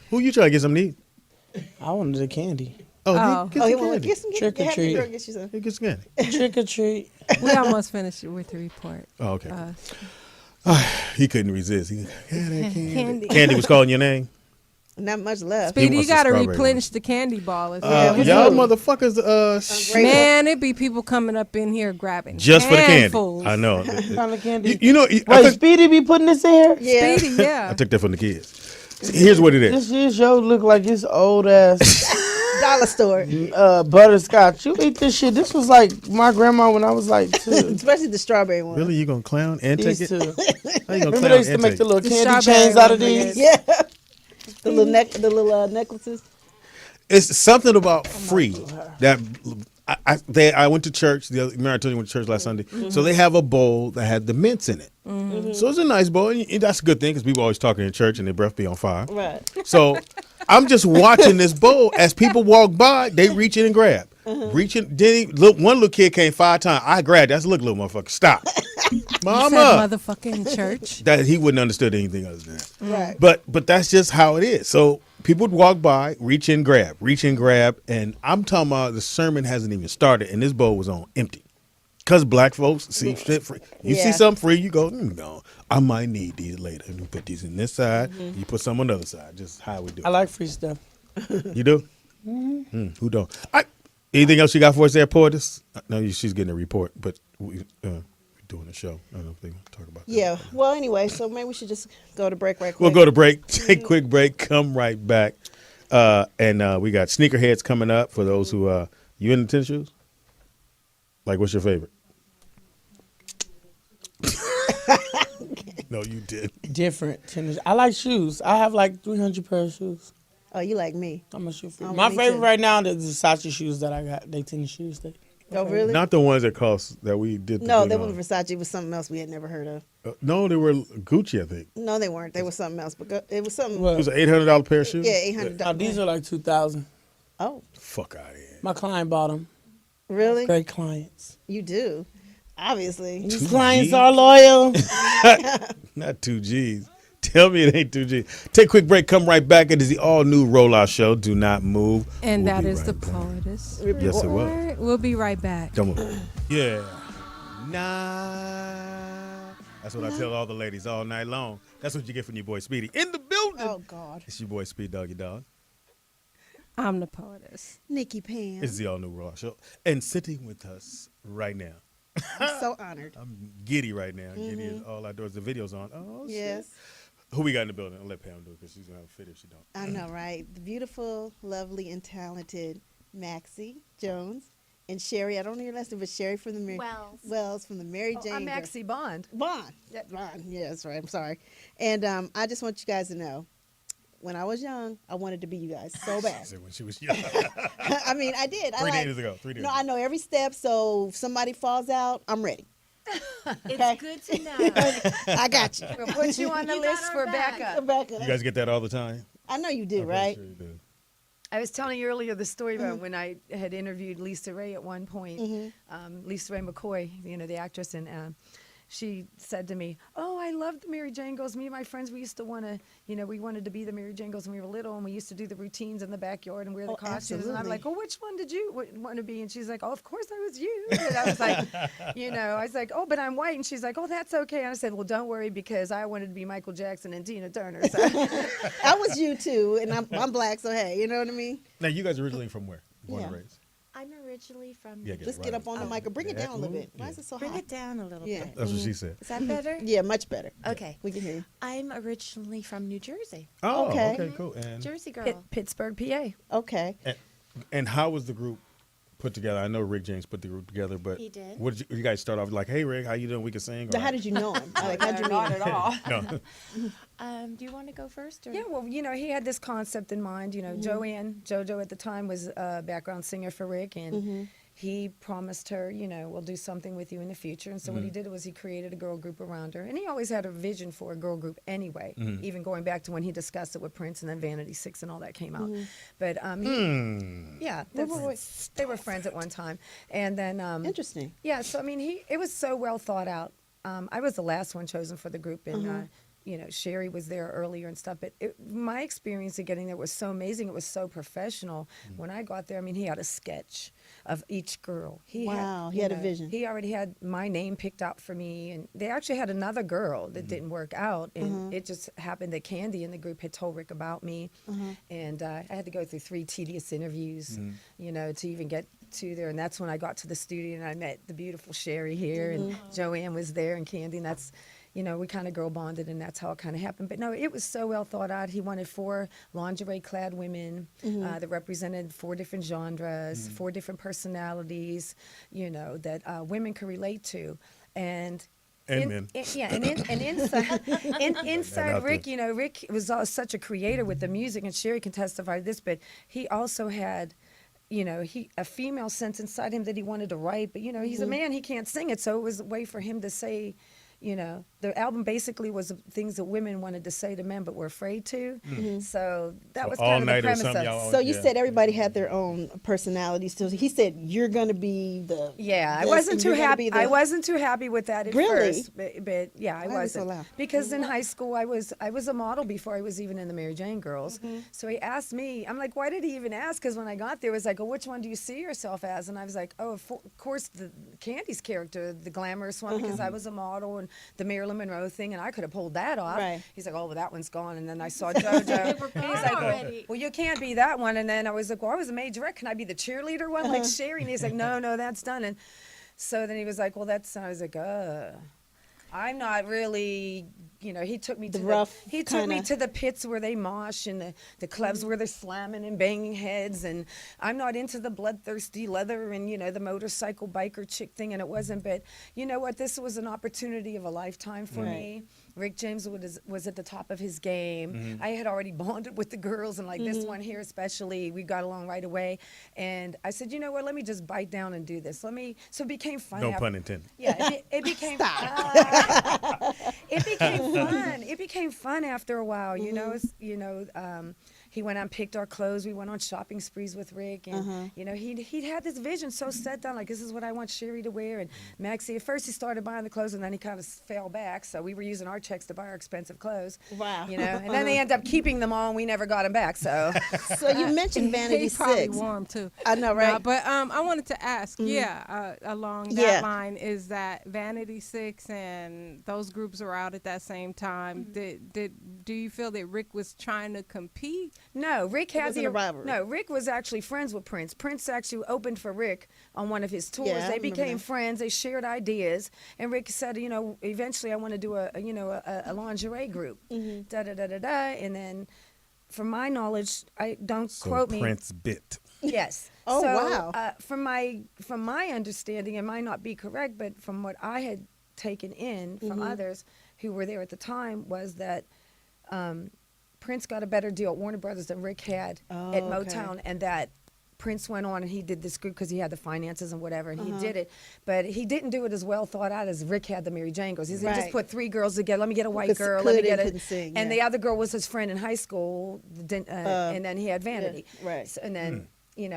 Who you trying to get something to eat? I wanted the candy. Oh, he Oh, gets he some want to candy. get some Trick or happy treat. girl, get you some. He gets candy. Trick or treat. We almost finished with the report. Oh, okay. Uh, He couldn't resist. He candy. Candy. Candy was calling your name. Not much left. Speedy, you wants the got to strawberry replenish the candy ball. As Yeah, well. we Y'all do. motherfuckers, Grateful. Man, it be people coming up in here grabbing just for the candy. handfuls. I know. Kind of candy. You know, I Wait, took, Speedy be putting this in here? Yeah. Speedy, I yeah. took that from the kids. See, here's what it is. This year's show look like it's old ass Dollar store. butterscotch. You eat this shit. This was like my grandma when I was like 2. Especially the strawberry one. Really, you gonna clown and take These it? two. How you gonna Remember clown they used to and make take the it? little The candy strawberry chains out of one, these? Yeah. The little necklaces. It's something about free that I went to church. Remember I told you I went to church last Sunday. So they have a bowl that had the mints in it. So it's a nice bowl, and that's a good thing because people always talking in church and their breath be on fire. Right. So I'm just watching this bowl as people walk by. They reach in and grab, reaching. One little kid came 5 times. I grabbed. That's look, little motherfucker, stop, You said mama. motherfucking church. That he wouldn't understood anything other than that. Right. But that's just how it is. So people would walk by, reach in, grab, and I'm talking about the sermon hasn't even started, and this bowl was on empty. Cause black folks see shit free. You see Yeah. something free, you go, no, I might need these later. You put these in this side, you put some on the other side. Just how we do. I like free stuff. You do? Who don't? Anything else you got for us there, Poetess? No, she's getting a report, but we're doing a show. I don't know if they want to talk about that. Yeah. Well, anyway, so maybe we should just go to break right quick. We'll go to break, take a quick break, come right back. And we got Sneakerheads coming up for those who, you into tennis shoes? Like, what's your favorite? No, you did. Different tennis. I like shoes. I have like 300 pair of shoes. Oh, you like me? I'm a shoe freak. Oh, My me favorite too. right now is the Versace shoes that I got. They tennis shoes. Oh, really? Not the ones that cost that we did. The No, thing they on. weren't Versace. It was something else we had never heard of. No, they were Gucci, I think. No, they weren't. They were something else. But it was something. What? It was an $800 pair of shoes? Yeah, $800. Oh, these are like 2,000. Oh, Fuck out of here. My client bought them. really? Great clients. You do. Obviously. These clients are loyal. Not 2Gs. Tell me it ain't 2G. Take a quick break. Come right back. It is the all-new Rollout Show. Do not move. And We'll that be is the right back. Poetess Yes, it will. Report. We'll be right back. Don't move. Yeah. Nah. That's what I tell all the ladies all night long. That's what you get from your boy Speedy. In the building. Oh, God. It's your boy Speed Doggy Dog. I'm the Poetess. Nikki Pam. It's the all-new Rollout Show. And sitting with us right now. I'm so honored. I'm giddy right now. Giddy is all outdoors. The video's on. Oh, shit. Yes. Who we got in the building? I'll let Pam do it because she's going to have a fit if she don't. I know, right? The beautiful, lovely, and talented Maxie Jones and Sherry. I don't know your last name, but Sherry from the Mary Wells from the Mary Jane. I'm Maxie Bond. Bond. Yeah, Bond. Yeah, that's right. I'm sorry. And I just want you guys to know, when I was young, I wanted to be you guys so She bad. said when she was young. I mean, I did. 3 days ago. 3 days No, ago. I know every step. So if somebody falls out, I'm ready. It's good to know. I got you. We'll put you on the You got list our for back. backup. Back up. You guys get that all the time? I know you do, I'm right? pretty sure you do. I was telling you earlier the story about when I had interviewed Lisa Ray at one point. Lisa Ray McCoy, you know, the actress, and she said to me, "Oh, I loved the Mary Jane Girls. Me and my friends, we used to want to, you know, we wanted to be the Mary Jane Girls when we were little, and we used to do the routines in the backyard and wear the Oh, costumes." And I'm absolutely. like, "Well, which one did you want to be?" And she's like, "Oh, of course I was you." And I was like, I was like, "Oh, but I'm white." And she's like, "Oh, that's okay." And I said, "Well, don't worry, because I wanted to be Michael Jackson and Tina Turner." So. I was you too, and I'm black, so hey, you know what I mean? Now, you guys are originally from where? Born and Yeah. raised? I'm originally from. Yeah, Just right get up on the mic or bring it Yeah, down a little ooh, bit. Why yeah. is it so Bring hot? it down a little Yeah. bit. That's what she said. Is that better? Yeah, much better. Okay. We can hear you. I'm originally from New Jersey, Oh, Okay. okay, cool. And Jersey girl. Pittsburgh, PA. Okay. and how was the group put together? I know Rick James put the group together, but He did. What did you guys start off like? Hey, Rick, how you doing? We can sing. So or- how did you know him? Like, how'd you meet Not him? at all. No. Do you want to go first? Or? Yeah, well, you know, he had this concept in mind. You know, JoJo at the time was a background singer for Rick, and he promised her, you know, we'll do something with you in the future. And so what he did was he created a girl group around her. And he always had a vision for a girl group anyway, even going back to when he discussed it with Prince and then Vanity Six and all that came out. But, yeah, they were friends at one time. And then, Interesting. yeah, so I mean, it was so well thought out. I was the last one chosen for the group, and Sherry was there earlier and stuff, but my experience of getting there was so amazing. It was so professional. When I got there, I mean, he had a sketch of each girl. He had a vision. He already had my name picked out for me, and they actually had another girl that didn't work out, and it just happened that Candy in the group had told Rick about me, and I had to go through 3 tedious interviews, to even get to there, and that's when I got to the studio and I met the beautiful Sherry here, and Joanne was there, and Candy, and that's. We kind of girl bonded, and that's how it kind of happened. But no, it was so well thought out. He wanted 4 lingerie-clad women that represented 4 different genres, 4 different personalities, that women could relate to. And men. Inside Rick, Rick was such a creator with the music, and Sherry can testify to this, but he also had a female sense inside him that he wanted to write, but he's a man, he can't sing it, so it was a way for him to say, the album basically was things that women wanted to say to men but were afraid to. So that was kind of the premise of it. So you said everybody had their own personality. So he said you're going to be the. Yeah, I wasn't too happy. I wasn't too happy with that at first. But yeah, I wasn't. So because in high school I was a model before I was even in the Mary Jane Girls. So he asked me. I'm like, why did he even ask? Because when I got there, it was like, oh, which one do you see yourself as? And I was like, oh, of course the Candy's character, the glamorous one, because I was a model and the Marilyn Monroe thing, and I could have pulled that off. Right. He's like, oh, well, that one's gone. And then I saw JoJo. And he's like, well, you can't be that one. And then I was like, well, I was a majorette. Can I be the cheerleader one like Sherry? And he's like, no, that's done. And so then he was like, well, that's, and I was like, I'm not really, he took me to the pits where they mosh and the clubs where they're slamming and banging heads, and I'm not into the bloodthirsty leather and the motorcycle biker chick thing, and it wasn't. But you know what? This was an opportunity of a lifetime for me. Rick James was at the top of his game. I had already bonded with the girls, and like this one here especially, we got along right away. And I said, you know what? Let me just bite down and do this. So it became fun. No pun intended. Yeah, it became fun. It became fun. It became fun after a while. He went out and picked our clothes. We went on shopping sprees with Rick, and he had this vision so set down, like this is what I want Sherry to wear. And Maxie, at first he started buying the clothes, and then he kind of fell back. So we were using our checks to buy our expensive clothes. Wow. And then they ended up keeping them all, and we never got them back. So you mentioned Vanity He's probably Six. warm too. I know, right? No, but I wanted to ask, along that line, is that Vanity Six and those groups were out at that same time? Do you feel that Rick was trying to compete? No, Rick had a rivalry. No, Rick was actually friends with Prince. Prince actually opened for Rick on one of his tours. Yeah, they became friends. They shared ideas, and Rick said, eventually I want to do a lingerie group. Da da da da da. And then, from my knowledge, quote me. Prince bit. Yes. Oh, so, wow. From my understanding, it might not be correct, but from what I had taken in from others who were there at the time, was that Prince got a better deal at Warner Brothers than Rick had at Motown, and that Prince went on and he did this group because he had the finances and whatever, and he did it. But he didn't do it as well thought out as Rick had the Mary Jane Girls. He just put 3 girls together. Let me get a white girl. Let me get it. Sing, and the other girl was his friend in high school, and then he had Vanity. Yeah, right. So, and then.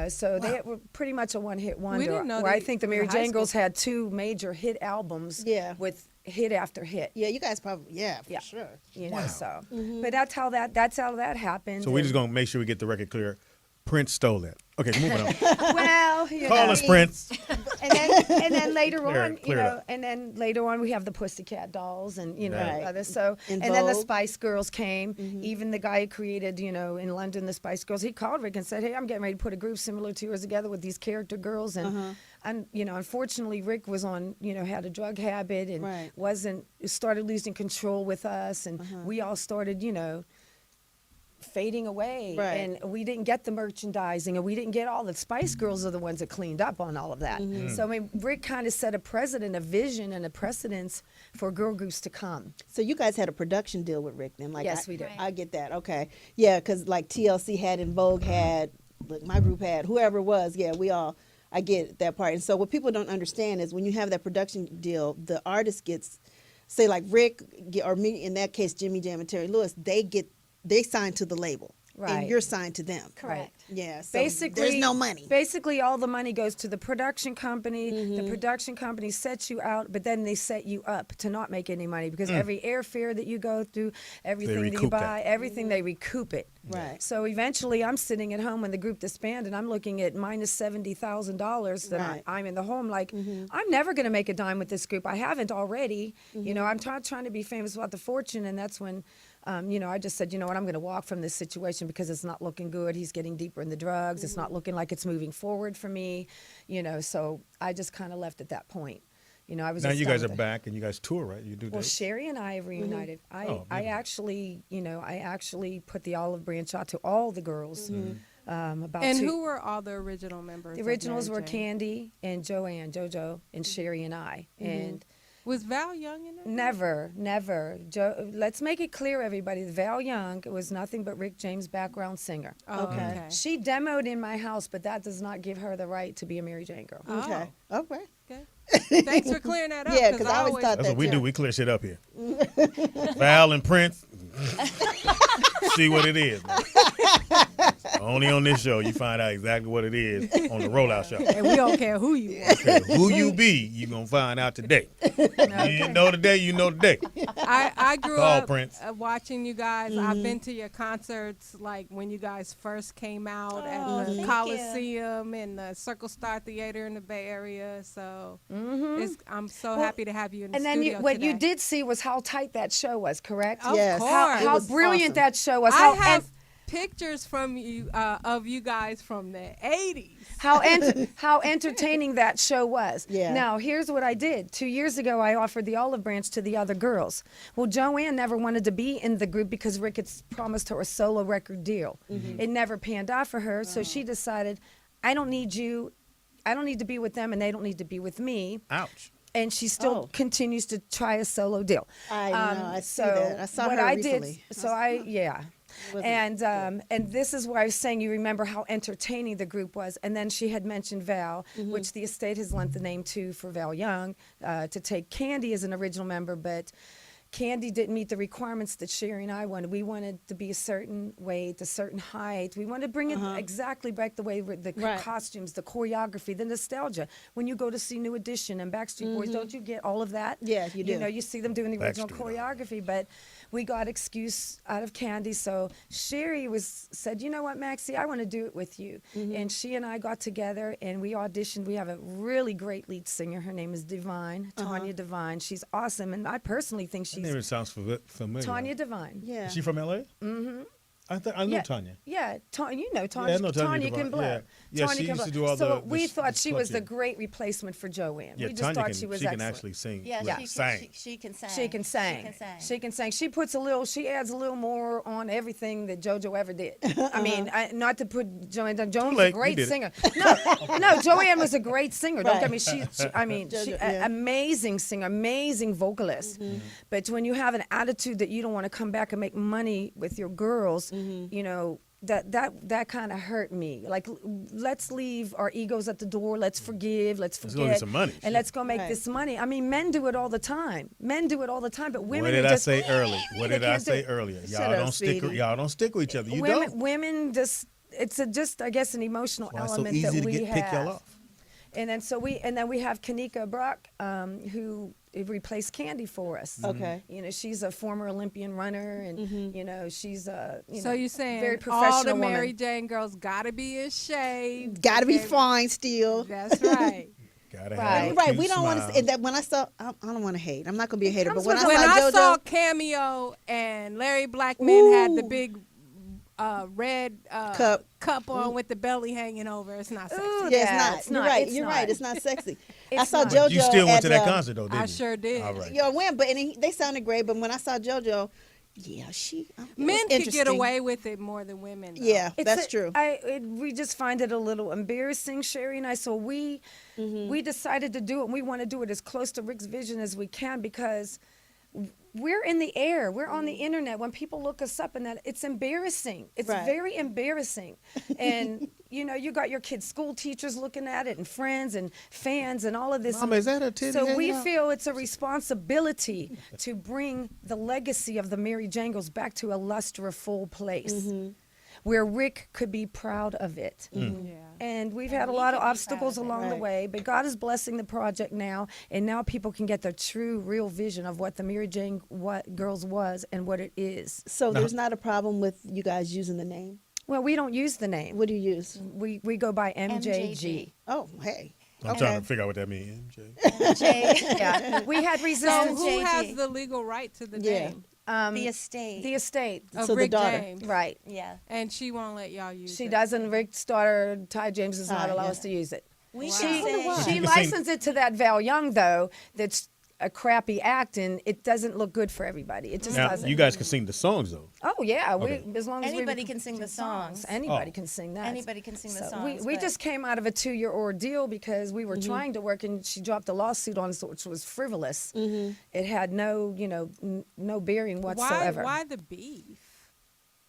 So they were pretty much a one-hit wonder. We didn't know where I they think the were Mary high Jane school. Girls had 2 major hit albums with hit after hit. Yeah, you guys probably, for sure. So. But that's how that happened. So we're just going to make sure we get the record clear. Prince stole that. Okay, moving on. Well, Call us Prince. and then later on, Clear it up. and then later on we have the Pussycat Dolls and Right. others. So In and then the Vogue. Spice Girls came. Even the guy who created, in London, the Spice Girls, he called Rick and said, "Hey, I'm getting ready to put a group similar to yours together with these character girls." And unfortunately, Rick was on, had a drug habit and started losing control with us, and we all started, fading away, and we didn't get the merchandising, and we didn't get all the Spice Girls are the ones that cleaned up on all of that. So I mean, Rick kind of set a precedent, a vision, and a precedence for girl groups to come. So you guys had a production deal with Rick then? Like, Yes, we did. I get that. Okay. Yeah, because like TLC had and Vogue had, look, my group had, whoever it was. Yeah, we all. I get that part. And so what people don't understand is when you have that production deal, the artist gets, say like Rick or me, in that case Jimmy Jam and Terry Lewis, they sign to the label. Right. and you're signed to them. Correct. Yeah. So Basically, there's no money. Basically, all the money goes to the production company. Mm-hmm. The production company sets you out, but then they set you up to not make any money because every airfare that you go through, everything that you recoup buy, that. everything they recoup it. Right. So eventually, I'm sitting at home when the group disbanded, and I'm looking at minus $70,000 that Right. I'm in the home. Like, I'm never going to make a dime with this group. I haven't already. You know, I'm trying to be famous without the fortune, and that's when. You know, I just said, you know what, I'm going to walk from this situation because it's not looking good. He's getting deeper in the drugs. It's not looking like it's moving forward for me, you know. So I just kind of left at that point. You know, I was. Now just you done guys are with it. back and you guys tour, right? You do Well, dates? Sherry and I have reunited. Oh, I beautiful. actually, you know, I actually put the olive branch out to all the girls. About And two. who were all the original members? The of originals Mary were Jane? Candy and Joanne, JoJo, and Sherry and I. And Was Val Young in it? never. Let's make it clear, everybody. Val Young was nothing but Rick James' background singer. Oh, Okay. okay. She demoed in my house, but that does not give her the right to be a Mary Jane girl. Okay. Okay. Okay. Thanks for clearing that up. Yeah, because I always thought That's that what we too. do. We clear shit up here. Val and Prince. See what it is. Man. Only on this show you find out exactly what it is on the Rollout Show. And we don't care who you are. Okay, who you be, you gonna find out today. You didn't know today, you know today. I grew Call up Prince. watching you guys. I've been to your concerts, like when you guys first came out Oh, at the thank Coliseum and the Circle Star Theater in the Bay Area. So I'm so happy to have you in the And then studio what today. you did see was how tight that show was, correct? Of Yes. course. It How was brilliant awesome. that show was. I How have pictures from you of you guys from the 80s. how entertaining that show was. Yeah. Now, here's what I did. 2 years ago, I offered the olive branch to the other girls. Well, Joanne never wanted to be in the group because Rick had promised her a solo record deal. It never panned out for her, so she decided, I don't need you. I don't need to be with them, and they don't need to be with me. Ouch. And she still continues to try a solo deal. I know. I see so that. I saw what her I recently. did. So and this is why I was saying you remember how entertaining the group was. And then she had mentioned Val, which the estate has lent the name to for Val Young, to take Candy as an original member, but Candy didn't meet the requirements that Sherry and I wanted. We wanted to be a certain weight, a certain height. We wanted to bring it exactly back the way the Right. costumes, the choreography, the nostalgia. When you go to see New Edition and Backstreet Boys, don't you get all of that? Yeah, you do. You know, you see them doing the original Backstreet. choreography, but we got excuse out of Candy. So Sherry said, you know what, Maxie, I want to do it with you. And she and I got together and we auditioned. We have a really great lead singer. Her name is Divine, Tanya Divine. She's awesome, and I personally think That she's name sounds familiar. Tanya Divine. Yeah. Is she from LA? Mm-hmm. I know Tanya. Yeah, you know Tanya. Yeah, I know Tanya Tanya Divine. can blow. Yeah. Yeah, Tanya she can used to blow. do all so the we thought the she was the club, great replacement for Joanne. Yeah, we just Tanya thought can, she was can excellent. actually sing. Yeah, like, sang. she can sing. She can sing. She can sing. She can sing. She puts she adds a little more on everything that JoJo ever did. I mean, not to put Joanne down. Joanne was late, a you great did it. singer. No, Joanne was a great singer. Don't get me. JoJo, She yeah. amazing singer, amazing vocalist. But when you have an attitude that you don't want to come back and make money with your girls, you know, that kind of hurt me. Like, let's leave our egos at the door. Let's forgive. Let's Let's go get forget. some money. And let's go make Right. this money. I mean, men do it all the time. But women What did are I just, say earlier? What They did I can't do say it. earlier? Shut Y'all up, don't stick. Speedy. Y'all don't stick with each other. You women, don't. women just just I guess an emotional Why it's so element easy that to we get pick y'all have. off. And then we have Kanika Brock, who replaced Candy for us. Okay. You know, she's a former Olympian runner, and you know, she's a So you're saying very all the professional Mary woman. Jane girls gotta be in shape. Got to be Okay. fine still. That's right. Gotta Right. have a Right, cute we don't want to. smile. That when I saw, I don't want to hate. I'm not gonna be a hater, but comes when with- When I I saw saw JoJo, Cameo and Larry Blackman had the Ooh. big red cup on with the belly hanging over, it's not sexy. Ooh, yeah, Yeah, it's not. You're right. it's You're not. right. It's not sexy. I It's saw not. JoJo. But you still went to that at, concert though, didn't I you? sure did. All right. Yeah, I went, but they sounded great. But when I saw JoJo, yeah, it was Men could get interesting. away with it more than women. Though. Yeah, that's true. We just find it a little embarrassing, Sherry and I. So we decided to do it, and we want to do it as close to Rick's vision as we can because we're in the air. We're on the internet. When people look us up, and that it's embarrassing. It's Right. very embarrassing. And you know, you got your kids' school teachers looking at it, and friends and fans, and all of this. Mama, is that a titty So we hanging out? feel it's a responsibility to bring the legacy of the Mary Jangles back to a lustreful place. where Rick could be proud of it. Yeah. And we've And had a we lot could of be proud obstacles of it. along the Right. way, but God is blessing the project now, and now people can get the true, real vision of what the Mary Jane Girls was and what it is. So there's not a problem with you guys using the name. Well, we don't use the name. What do you use? We go by MJG. MJG. Oh, hey. I'm trying to figure out what that means, MJ. MJ, Yeah, we had So resistance. who has JG. the legal right to the Yeah. name the estate. The estate, of So the Rick daughter. James? right? yeah. And she won't let y'all use She it. doesn't. Rick's daughter, Ty James, does not Ah, allow yeah. us to use it. We Wow. should I wonder say why. She You can licensed it to that Val Young, though, that's a crappy act, and it doesn't look good for everybody. It just Now, doesn't. you guys can sing the songs, though. Oh yeah, Okay. we as long as anybody we can sing the songs. Anybody Oh. can sing that. Anybody can sing the So songs. we but- just came out of a 2-year ordeal because we were trying to work, and she dropped a lawsuit on us, which was frivolous. It had no, no bearing whatsoever. Why the beef?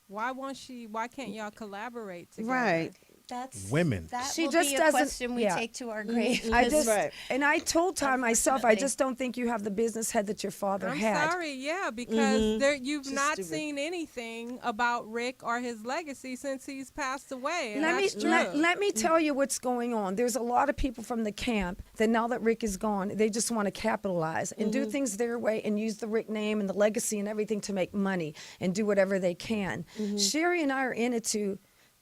Why can't y'all collaborate together? Right. That's Women. That She will just be a doesn't- question we yeah. take to our grave. I just Right. and I told Ty myself, I Unfortunately. just don't think you have the business head that your father I'm had. sorry, yeah, because you've Just not stupid. seen anything about Rick or his legacy since he's passed away. And Let me that's true. let me tell you what's going on. There's a lot of people from the camp that now that Rick is gone, they just want to capitalize and do things their way and use the Rick name and the legacy and everything to make money and do whatever they can. Sherry and I are in it to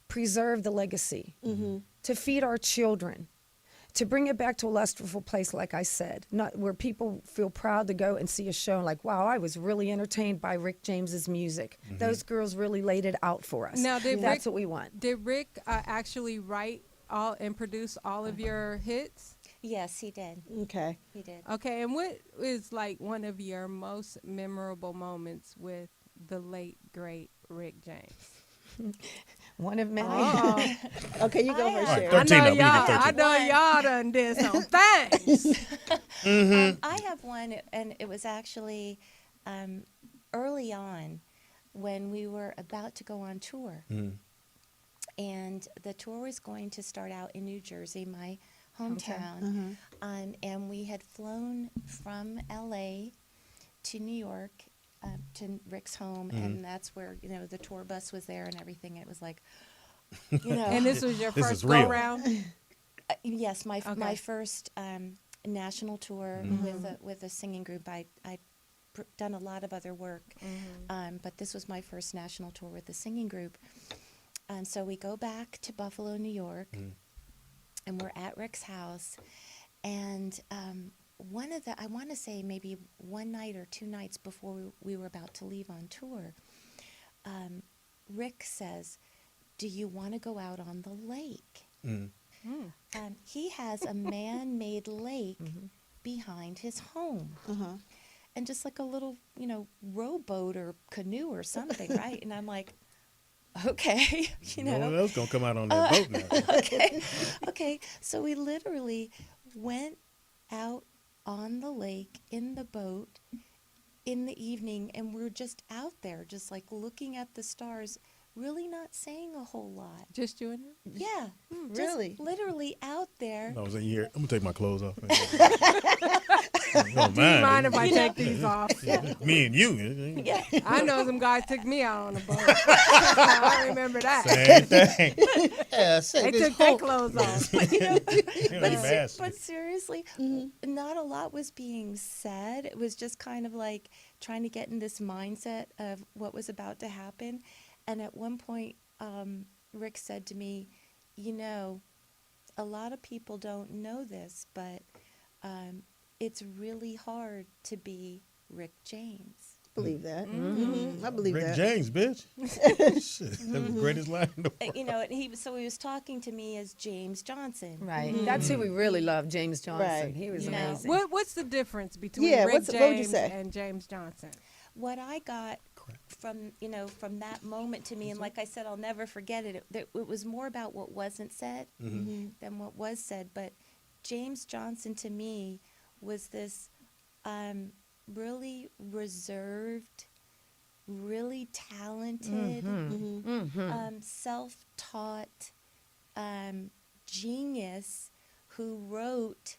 preserve the legacy, to feed our children, to bring it back to a lustreful place, like I said, not where people feel proud to go and see a show and like, wow, I was really entertained by Rick James's music. Those girls really laid it out for us. Now, did That's Rick- what we want. Did Rick actually write all and produce all of your hits? Yes, he did. Okay. He did. Okay, and what is like one of your most memorable moments with the late great Rick James? One of many. Oh, Okay, you go first, All right, Sherry. 13 now. We need to I 13. know y'all done did some things. I have one, and it was actually early on when we were about to go on tour. And the tour was going to start out in New Jersey, my hometown. And we had flown from LA to New York to Rick's home, and that's where, the tour bus was there and everything. It was like, And this was your This first is real. go round? yes, my Okay. first national tour with a singing group. I'd done a lot of other work, but this was my first national tour with a singing group. And so we go back to Buffalo, New York, and we're at Rick's house. And I want to say maybe one night or 2 nights before we were about to leave on tour, Rick says, "Do you want to go out on the lake?" He has a man-made lake behind his home. And just like a little, rowboat or canoe or something, right? And I'm like, okay, No one else gonna come out on that boat now. okay. So we literally went out on the lake in the boat in the evening, and we're just out there, just like looking at the stars, really not saying a whole lot. Just you and him? Yeah, really? just literally out there. I was in here. I'm gonna take my clothes off. Don't Do you mind mind. if I take these off? Me and you. Yeah, I know some guys took me out on a boat. I remember that. Same thing. Yeah, They took their clothes off. but seriously, not a lot was being said. It was just kind of like trying to get in this mindset of what was about to happen. And at one point, Rick said to me, a lot of people don't know this, but it's really hard to be Rick James. Believe that. I believe Rick that. James, bitch. Shit, that was the greatest line in the world. And he was talking to me as James Johnson. Right. That's who we really love, James Johnson. Right. He was You know. amazing. What's the difference between Yeah, Rick what would you James say? and James Johnson? What I got from that moment to me, and like I said, I'll never forget it. It was more about what wasn't said than what was said. But James Johnson to me was this really reserved, really talented, self-taught genius who wrote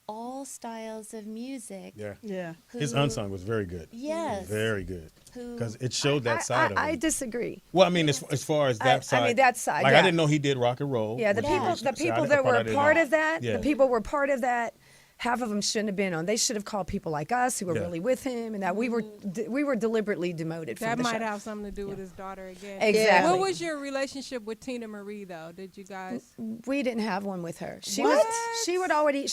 all styles of music. Yeah. Yeah. His who- unsung was very good. Yes. Very good. Who- Because it showed that side of I him. disagree. Well, I mean, as far as that side. I mean, that side, Like, yeah. I didn't know he did rock and roll. Yeah, the which people, was- the see, I- people that that were I a didn't part know. of that, Yeah. the people were part of that. Half of them shouldn't have been on. They should have called people like us who were Yeah. really with him, and that we were deliberately demoted from That the might show. have something to do with his daughter again. Exactly. What was your relationship with Tina Marie though? Did you guys? We didn't have one with her. She'd already,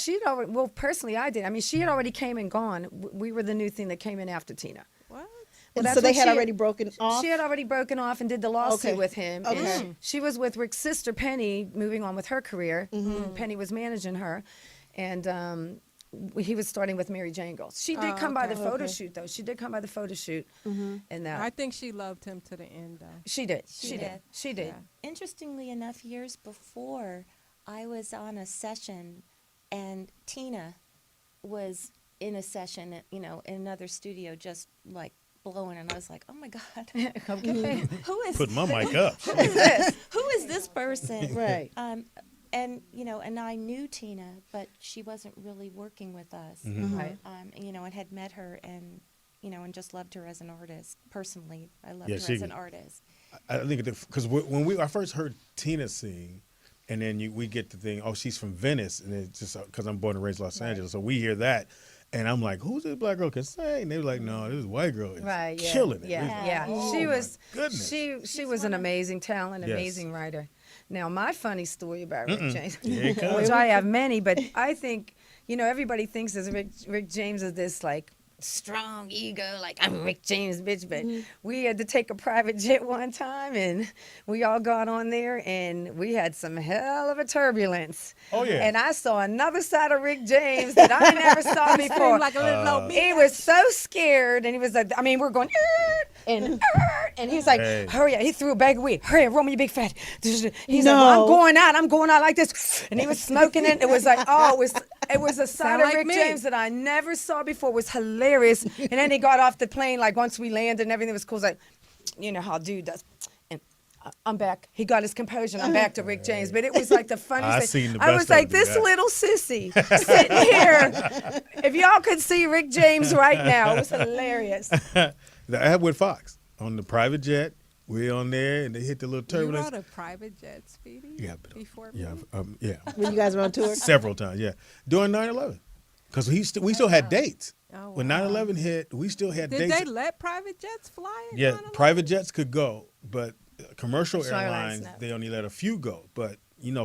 well, personally I did. I mean, she had already came and gone. We were the new thing that came in after Tina. What? And that's so they what had she- already broken off. She had already broken off and did the lawsuit Okay. with him. Okay. And she was with Rick's sister, Penny, moving on with her career. Penny was managing her. And he was starting with Mary Jane Girls. She did come by the photo shoot, though. She did come by the photo shoot. And I think she loved him to the end though. she did. She She did. She did. Interestingly enough, years before, I was on a session, and Tina was in a session, in another studio, just like blowing, and I was like, "Oh my God, Okay. who is Put my mic up. who is this person?" Right. And and I knew Tina, but she wasn't really working with us. Right. And had met her, and and just loved her as an artist. Personally, I loved Yeah, her she- as an artist. I think because when I first heard Tina sing, and then we get the thing, oh, she's from Venice, and it's just because I'm born and raised in Los Angeles, so we hear that, and I'm like, who's this black girl can sing? And they were like, no, this white girl is Right. Yeah. killing it. Yeah. It's like, Yeah. oh She my was. goodness. She was an amazing talent, Yes. amazing writer. Now, my funny story about Rick James, Here it comes. which I have many, but I think everybody thinks as Rick James is this like strong ego, like I'm Rick James, bitch. But we had to take a private jet one time, and we all got on there, and we had some hell of a turbulence. Oh, yeah. And I saw another side of Rick James that I never saw before. Like a little old He was so scared, and he was like, I mean, we're going, and he's like, Hey. hurry up. He threw a bag of weed. Hurry up, roll me, you big fat. He's like, No. well, I'm going out like this. And he was smoking it. It was like, it was a side Sound of like Rick me. James that I never saw before. It was hilarious. And then he got off the plane, like once we landed and everything was cool. It was like, you know how dude does. And I'm back. He got his composure, and I'm back to Rick James. But it was like the funniest I thing. seen the I was best of like, him, this yeah. little sissy sitting here. If y'all could see Rick James right now, it was hilarious. I had with Fox on the private jet. We're on there, and they hit the little You turbulence. rode a private jet, Speedy? Yeah, Before yeah, me? yeah. When you guys were on tour. Several times, yeah. During 9/11, because we still had dates. Oh, When wow. 9/11 hit, we still had Did dates. they let private jets fly? at Yeah, 9/11? private jets could go, but commercial Commercial airlines, airlines, no. they only let a few go. But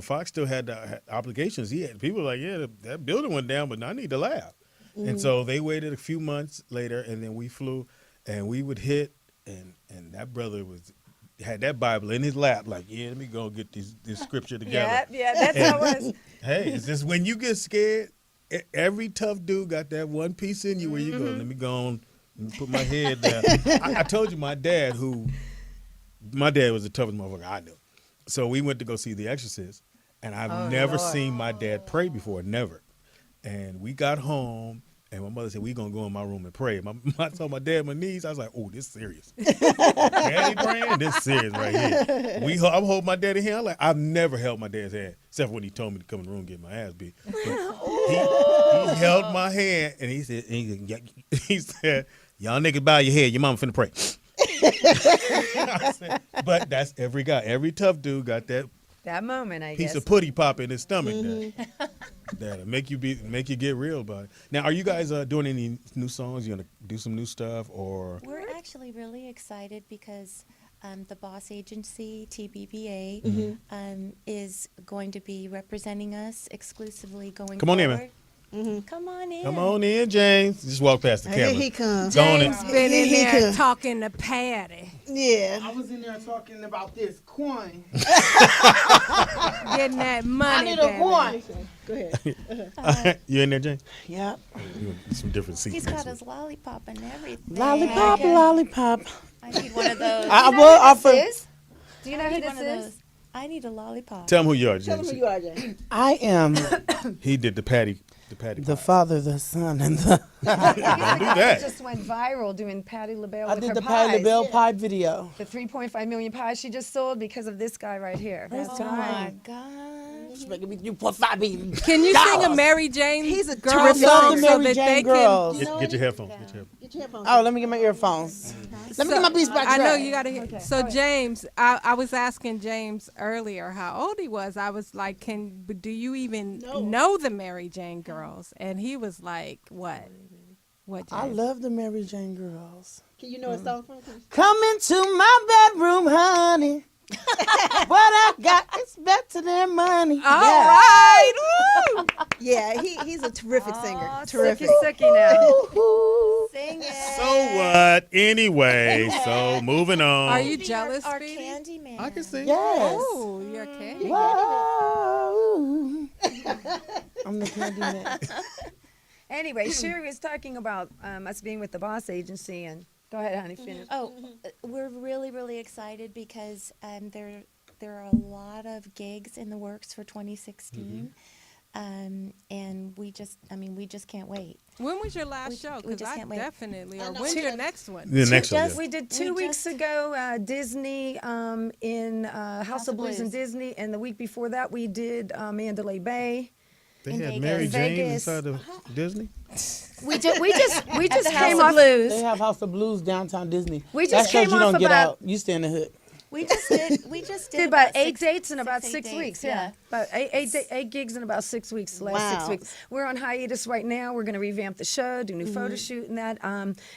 Fox still had obligations. People were like, yeah, that building went down, but I need to laugh. And so they waited a few months later, and then we flew, and we would hit, and that brother had that Bible in his lap, like, yeah, let me go get this scripture together. Yeah, that's how it was. Hey, it's just when you get scared, every tough dude got that one piece in you where you go, let me go on and put my head down. I told you my dad was the toughest motherfucker I knew. So we went to go see The Exorcist, and I've never seen my dad pray before, never. And we got home, and my mother said, we going to go in my room and pray. I told my dad my knees. I was like, oh, this serious. Daddy praying? This serious right here. I'm holding my dad's hand. I've never held my dad's hand, except when he told me to come in the room and get my ass beat. But he held my hand, and he said, y'all niggas bow your head. Your mama finna pray. I said, but that's every guy. Every tough dude got that That moment, I piece guess. of putty pop in his stomach that'll make you get real about it. Now, are you guys doing any new songs? You gonna do some new stuff, or We're actually really excited because the Boss Agency, TBBA, is going to be representing us exclusively going Come on in, forward. man. Come on in. come on in, James? Just walk past the Here camera. he comes. Go on James in. been in He there could. talking to Patty, Yeah. I was in there talking about this coin. getting that I money. need a baby. coin. Go ahead. You in there, James? Yep. You in some different seats. He's next got week. his lollipop and everything. Lollipop, lollipop. I need one of those. I will offer. Do you know I who need this one of is? those. I need a lollipop. Tell him who you are, Tell them James. who you are, Jane. I am. He did the Patty The Patty The Pie. Father, the Son, and the. Don't do that. Just went viral doing Patti LaBelle I with did her the pies. Patti LaBelle pie video. The 3.5 million pies she just sold because of this guy right here. That's Oh right. my God. She's making me 3.5 million. Can you sing a Mary Jane He's a girl terrific song singer. so Mary that Jane they girls. Get your headphones. Get your headphones. Get your headphones. Oh, let me get my earphones. Let me get my Beats by I know Dre. you got to hear. So James, I was asking James earlier how old he was. I was like, do you even know the Mary Jane girls? And he was like, what? What? I James? love the Mary Jane girls. Can you know a song from? Come into my bedroom, honey. What I got is better than money. All right. Woo! Yeah, he's a terrific singer. Oh, Terrific. Sucky now. Ooh. Sing it. So what? Anyway, so moving on. Are you Be jealous, our Speedy? candy man. I can sing. Yes. Oh, you're a candy. Whoa. I'm the candy man. Anyway, Sherry was talking about us being with the Boss Agency, and go ahead, honey, finish. Oh, we're really, really excited because there are a lot of gigs in the works for 2016. And we just can't wait. When was your last show? we Because just I can't wait. definitely. Or know. when's your next one? The next one. just- We did We 2 weeks just- ago Disney in House of Blues in Disney, and the week before that we did Mandalay Bay. They in had Vegas. Mary Jane Vegas. inside of Disney. We just came House off of Blues. They have House of Blues downtown Disney. We That just shows came you don't off get about- out. You stay in the hood. We just did about 8 six- dates in about 8 6 dates, weeks. Yeah, about eight gigs in about 6 weeks. Last Wow. 6 weeks. We're on hiatus right now. We're going to revamp the show, do new photo shoot and that.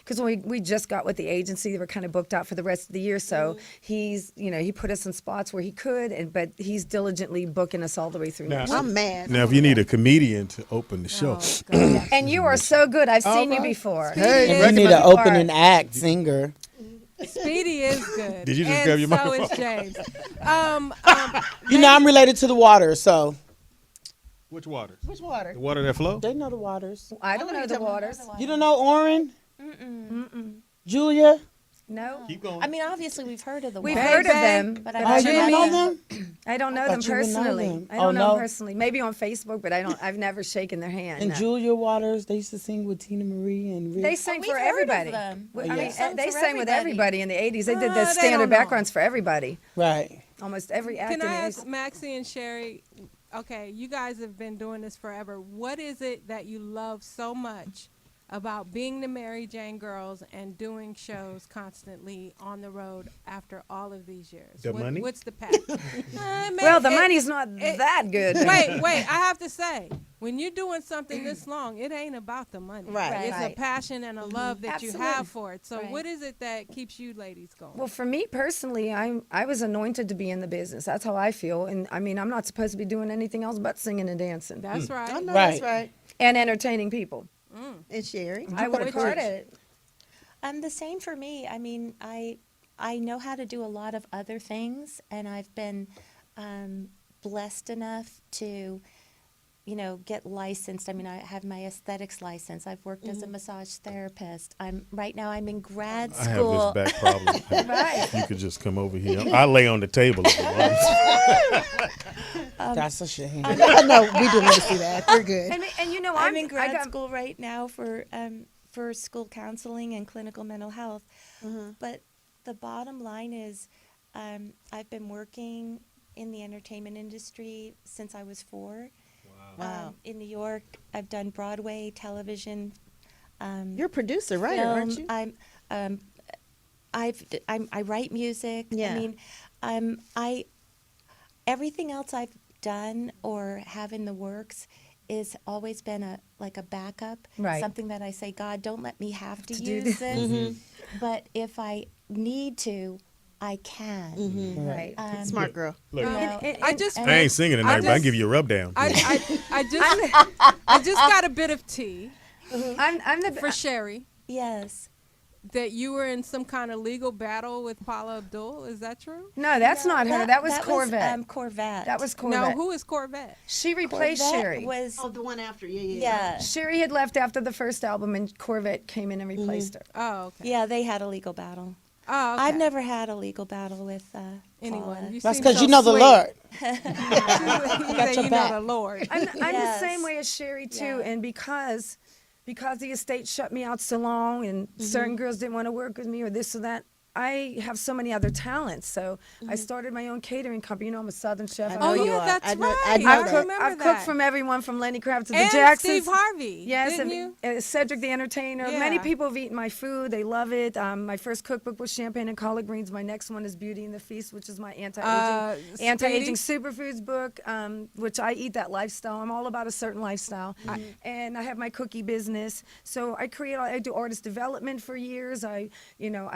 Because we just got with the agency, they were kind of booked out for the rest of the year. So he's he put us in spots where he could, but he's diligently booking us all the way through. Now, next year. I'm mad. now, if you need a comedian to open the show, Oh, God. And you are so good. I've seen you right. before. Hey, Speedy You need an opening act singer. Speedy is good. Did you just and grab your so microphone? is James. You know I'm related to the water, so which water? Which water? The water that flow? they know the waters. I don't know the waters. You don't know Oren? Julia? No. Keep going. I mean, obviously we've heard of the We've Wild. heard of Baby. them, But but I Oh, I you don't don't know know them. them? I don't know I them thought you would know personally. them. I Oh, don't know no? them personally. Maybe on Facebook, but I've never shaken their hand. And no. Julia Waters, they used to sing with Tina Marie and Rick. They sang we've for heard of everybody. them. I Yeah. mean, Sung they for sang with everybody. everybody in the 80s. They did they the don't standard know. backgrounds for everybody. Right. Almost every actor. Can I in the ask 80s. Maxie and Sherry? Okay, you guys have been doing this forever. What is it that you love so much about being the Mary Jane girls and doing shows constantly on the road after all of these years? The money? What's the pack? Well, the money's not that good. Wait, I have to say, when you're doing something this long, it ain't about the money. Right. It's a Right. passion and a love that you Absolutely. have for it. So Right. what is it that keeps you ladies going? Well, for me personally, I was anointed to be in the business. That's how I feel. And I mean, I'm not supposed to be doing anything else but singing and dancing That's I right. know Right. that's right. and entertaining people. And Sherry. I go work to hard church. at it. The same for me. I mean, I know how to do a lot of other things, and I've been blessed enough to, get licensed. I mean, I have my aesthetics license. I've worked as a massage therapist. Right now I'm in grad I have school. this back problem. If you could just come over here. I lay on the table if you want. That's a shame. I know we didn't want to see that. We're good. And you know, I'm in I grad got- school right now for school counseling and clinical mental health. But the bottom line is, I've been working in the entertainment industry since I was 4. Wow. In New York, I've done Broadway, television. You're a producer, writer, aren't you? I write music. Yeah. I mean, everything else I've done or have in the works is always been a backup, Right. something that I say, God, don't let me have to do use this. this, but if I need to, I can. Right. Smart girl. Look, You know, I just I ain't singing tonight, but I can give you a rub down. I just got a bit of tea I'm the for Sherry yes. that you were in some kind of legal battle with Paula Abdul. Is that true? No, that's not her. That was Corvette. Corvette. That was Corvette. No, who is Corvette? She replaced Corvette Sherry. was Oh, the one after. Yeah. yeah. Sherry had left after the first album, and Corvette came in and replaced her. Oh, okay. Yeah, they had a legal battle. Oh, okay. I've never had a legal battle with anyone. Paula. You That's seem because so you know the sweet. Lord. You Got say your you back. know the Lord. I'm the Yes. same way as Sherry too, Yeah. and because the estate shut me out so long, and certain girls didn't want to work with me or this or that. I have so many other talents, so I started my own catering company. You know, I'm a Southern chef. I I'm know Oh, a- you yeah, are. that's I know- right. I know I that. remember I've that. cooked from everyone from Lenny Kravitz to the and Jacksons. Steve Harvey. Yes, Didn't you? Cedric the Entertainer. Yeah. Many people have eaten my food. They love it. My first cookbook was Champagne and Collard Greens. My next one is Beauty and the Feast, which is my anti-aging superfoods book, which I eat that lifestyle. I'm all about a certain lifestyle. And I have my cookie business. So I do artist development for years. I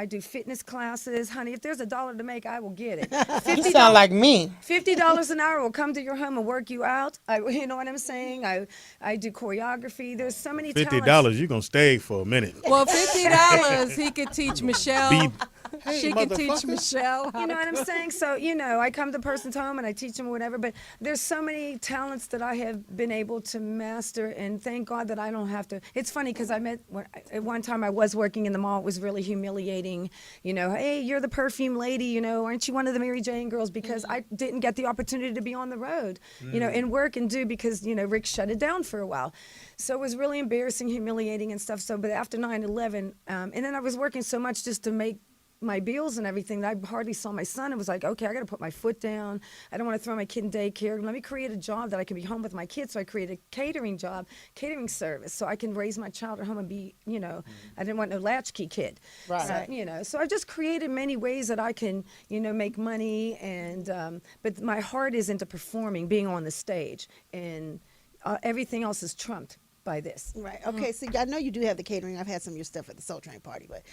do fitness classes. Honey, if there's $1 to make, I will get it. You sound like me. $50 an hour will come to your home and work you out. You know what I'm saying? I do choreography. There's so many talents. $50, you're going to stay for a minute. Well, $50, he could teach Michelle. Hey, She could teach motherfucker. Michelle. You know what I'm saying? So, I come to a person's home and I teach them whatever, but there's so many talents that I have been able to master, and thank God that I don't have to. It's funny because at one time I was working in the mall. It was really humiliating. Hey, you're the perfume lady, aren't you one of the Mary Jane girls? Because I didn't get the opportunity to be on the road, and work and do because, Rick shut it down for a while. So it was really embarrassing, humiliating and stuff. So, but after 9/11, and then I was working so much just to make my bills and everything that I hardly saw my son. It was like, okay, I got to put my foot down. I don't want to throw my kid in daycare. Let me create a job that I can be home with my kids. So I created a catering service, so I can raise my child at home and be, I didn't want no latchkey kid. Right. So, so I just created many ways that I can, make money. And but my heart is into performing, being on the stage, and everything else is trumped by this. Right. Okay. So I know you do have the catering. I've had some of your stuff at the Soul Train party, but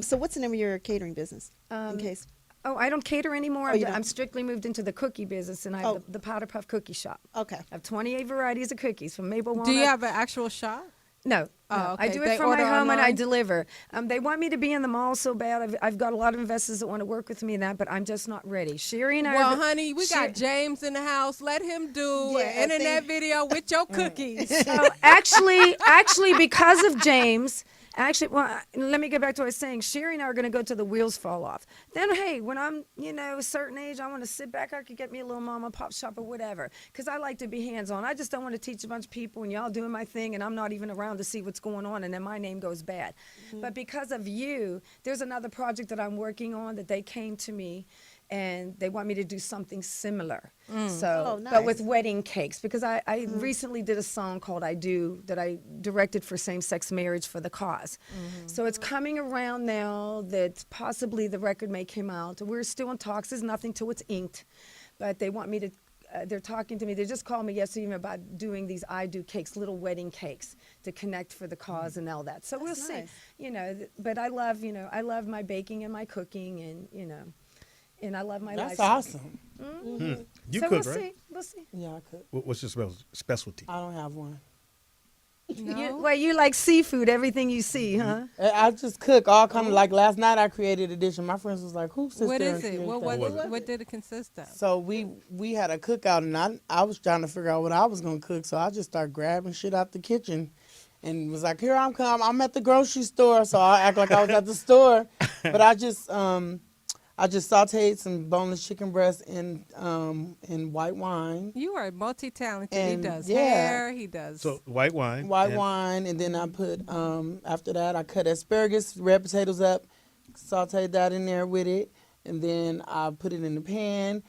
so what's the name of your catering business? In case. Oh, I don't cater anymore. Oh, you don't? I'm strictly moved into the cookie business, and I have the Powder Puff Cookie Shop. Okay. I have 28 varieties of cookies from maple walnut. Do you have an actual shop? No. Oh, no. I okay. do They it from my order home and I online? deliver. They want me to be in the mall so bad. I've got a lot of investors that want to work with me in that, but I'm just not ready. Sherry and I. Well, honey, we got James in the house. Let him do Yeah, an internet video with your cookies. So actually, because of James. Well, let me get back to what I was saying. Sherry and I are going to go till the wheels fall off. Then, hey, when I'm, a certain age, I want to sit back. I could get me a little mom and pop shop or whatever, because I like to be hands-on. I just don't want to teach a bunch of people and y'all doing my thing, and I'm not even around to see what's going on, and then my name goes bad. But because of you, there's another project that I'm working on that they came to me, and they want me to do something similar. So, Oh, nice. but with wedding cakes, because I recently did a song called I Do that I directed for same-sex marriage for the cause. So it's coming around now that possibly the record may come out. We're still in talks. There's nothing till it's inked. But they want me to, they're talking to me. They just called me yesterday even about doing these I Do cakes, little wedding cakes to connect for the cause and all that. So we'll see. nice. But I love, I love my baking and my cooking, and, and I love my That's lifestyle. awesome. You So cook, we'll right? see. We'll see. Yeah, I could. What's your specialty? I don't have one. No? You like seafood, everything you see, huh? I just cook all kind of like last night. I created a dish, and my friends was like, "Who sits What there is and it? create What, that?" what did it consist of? So we had a cookout, and I was trying to figure out what I was gonna cook. So I just started grabbing shit out the kitchen, and was like, "Here I'm come. I'm at the grocery store." So I act like I was at the store, but I just sauteed some boneless chicken breast in white wine. You are multi-talented. He And, does yeah. hair. He does. So white wine. White and- wine, and then I put after that I cut asparagus, red potatoes up, sauteed that in there with it, and then I put it in the pan,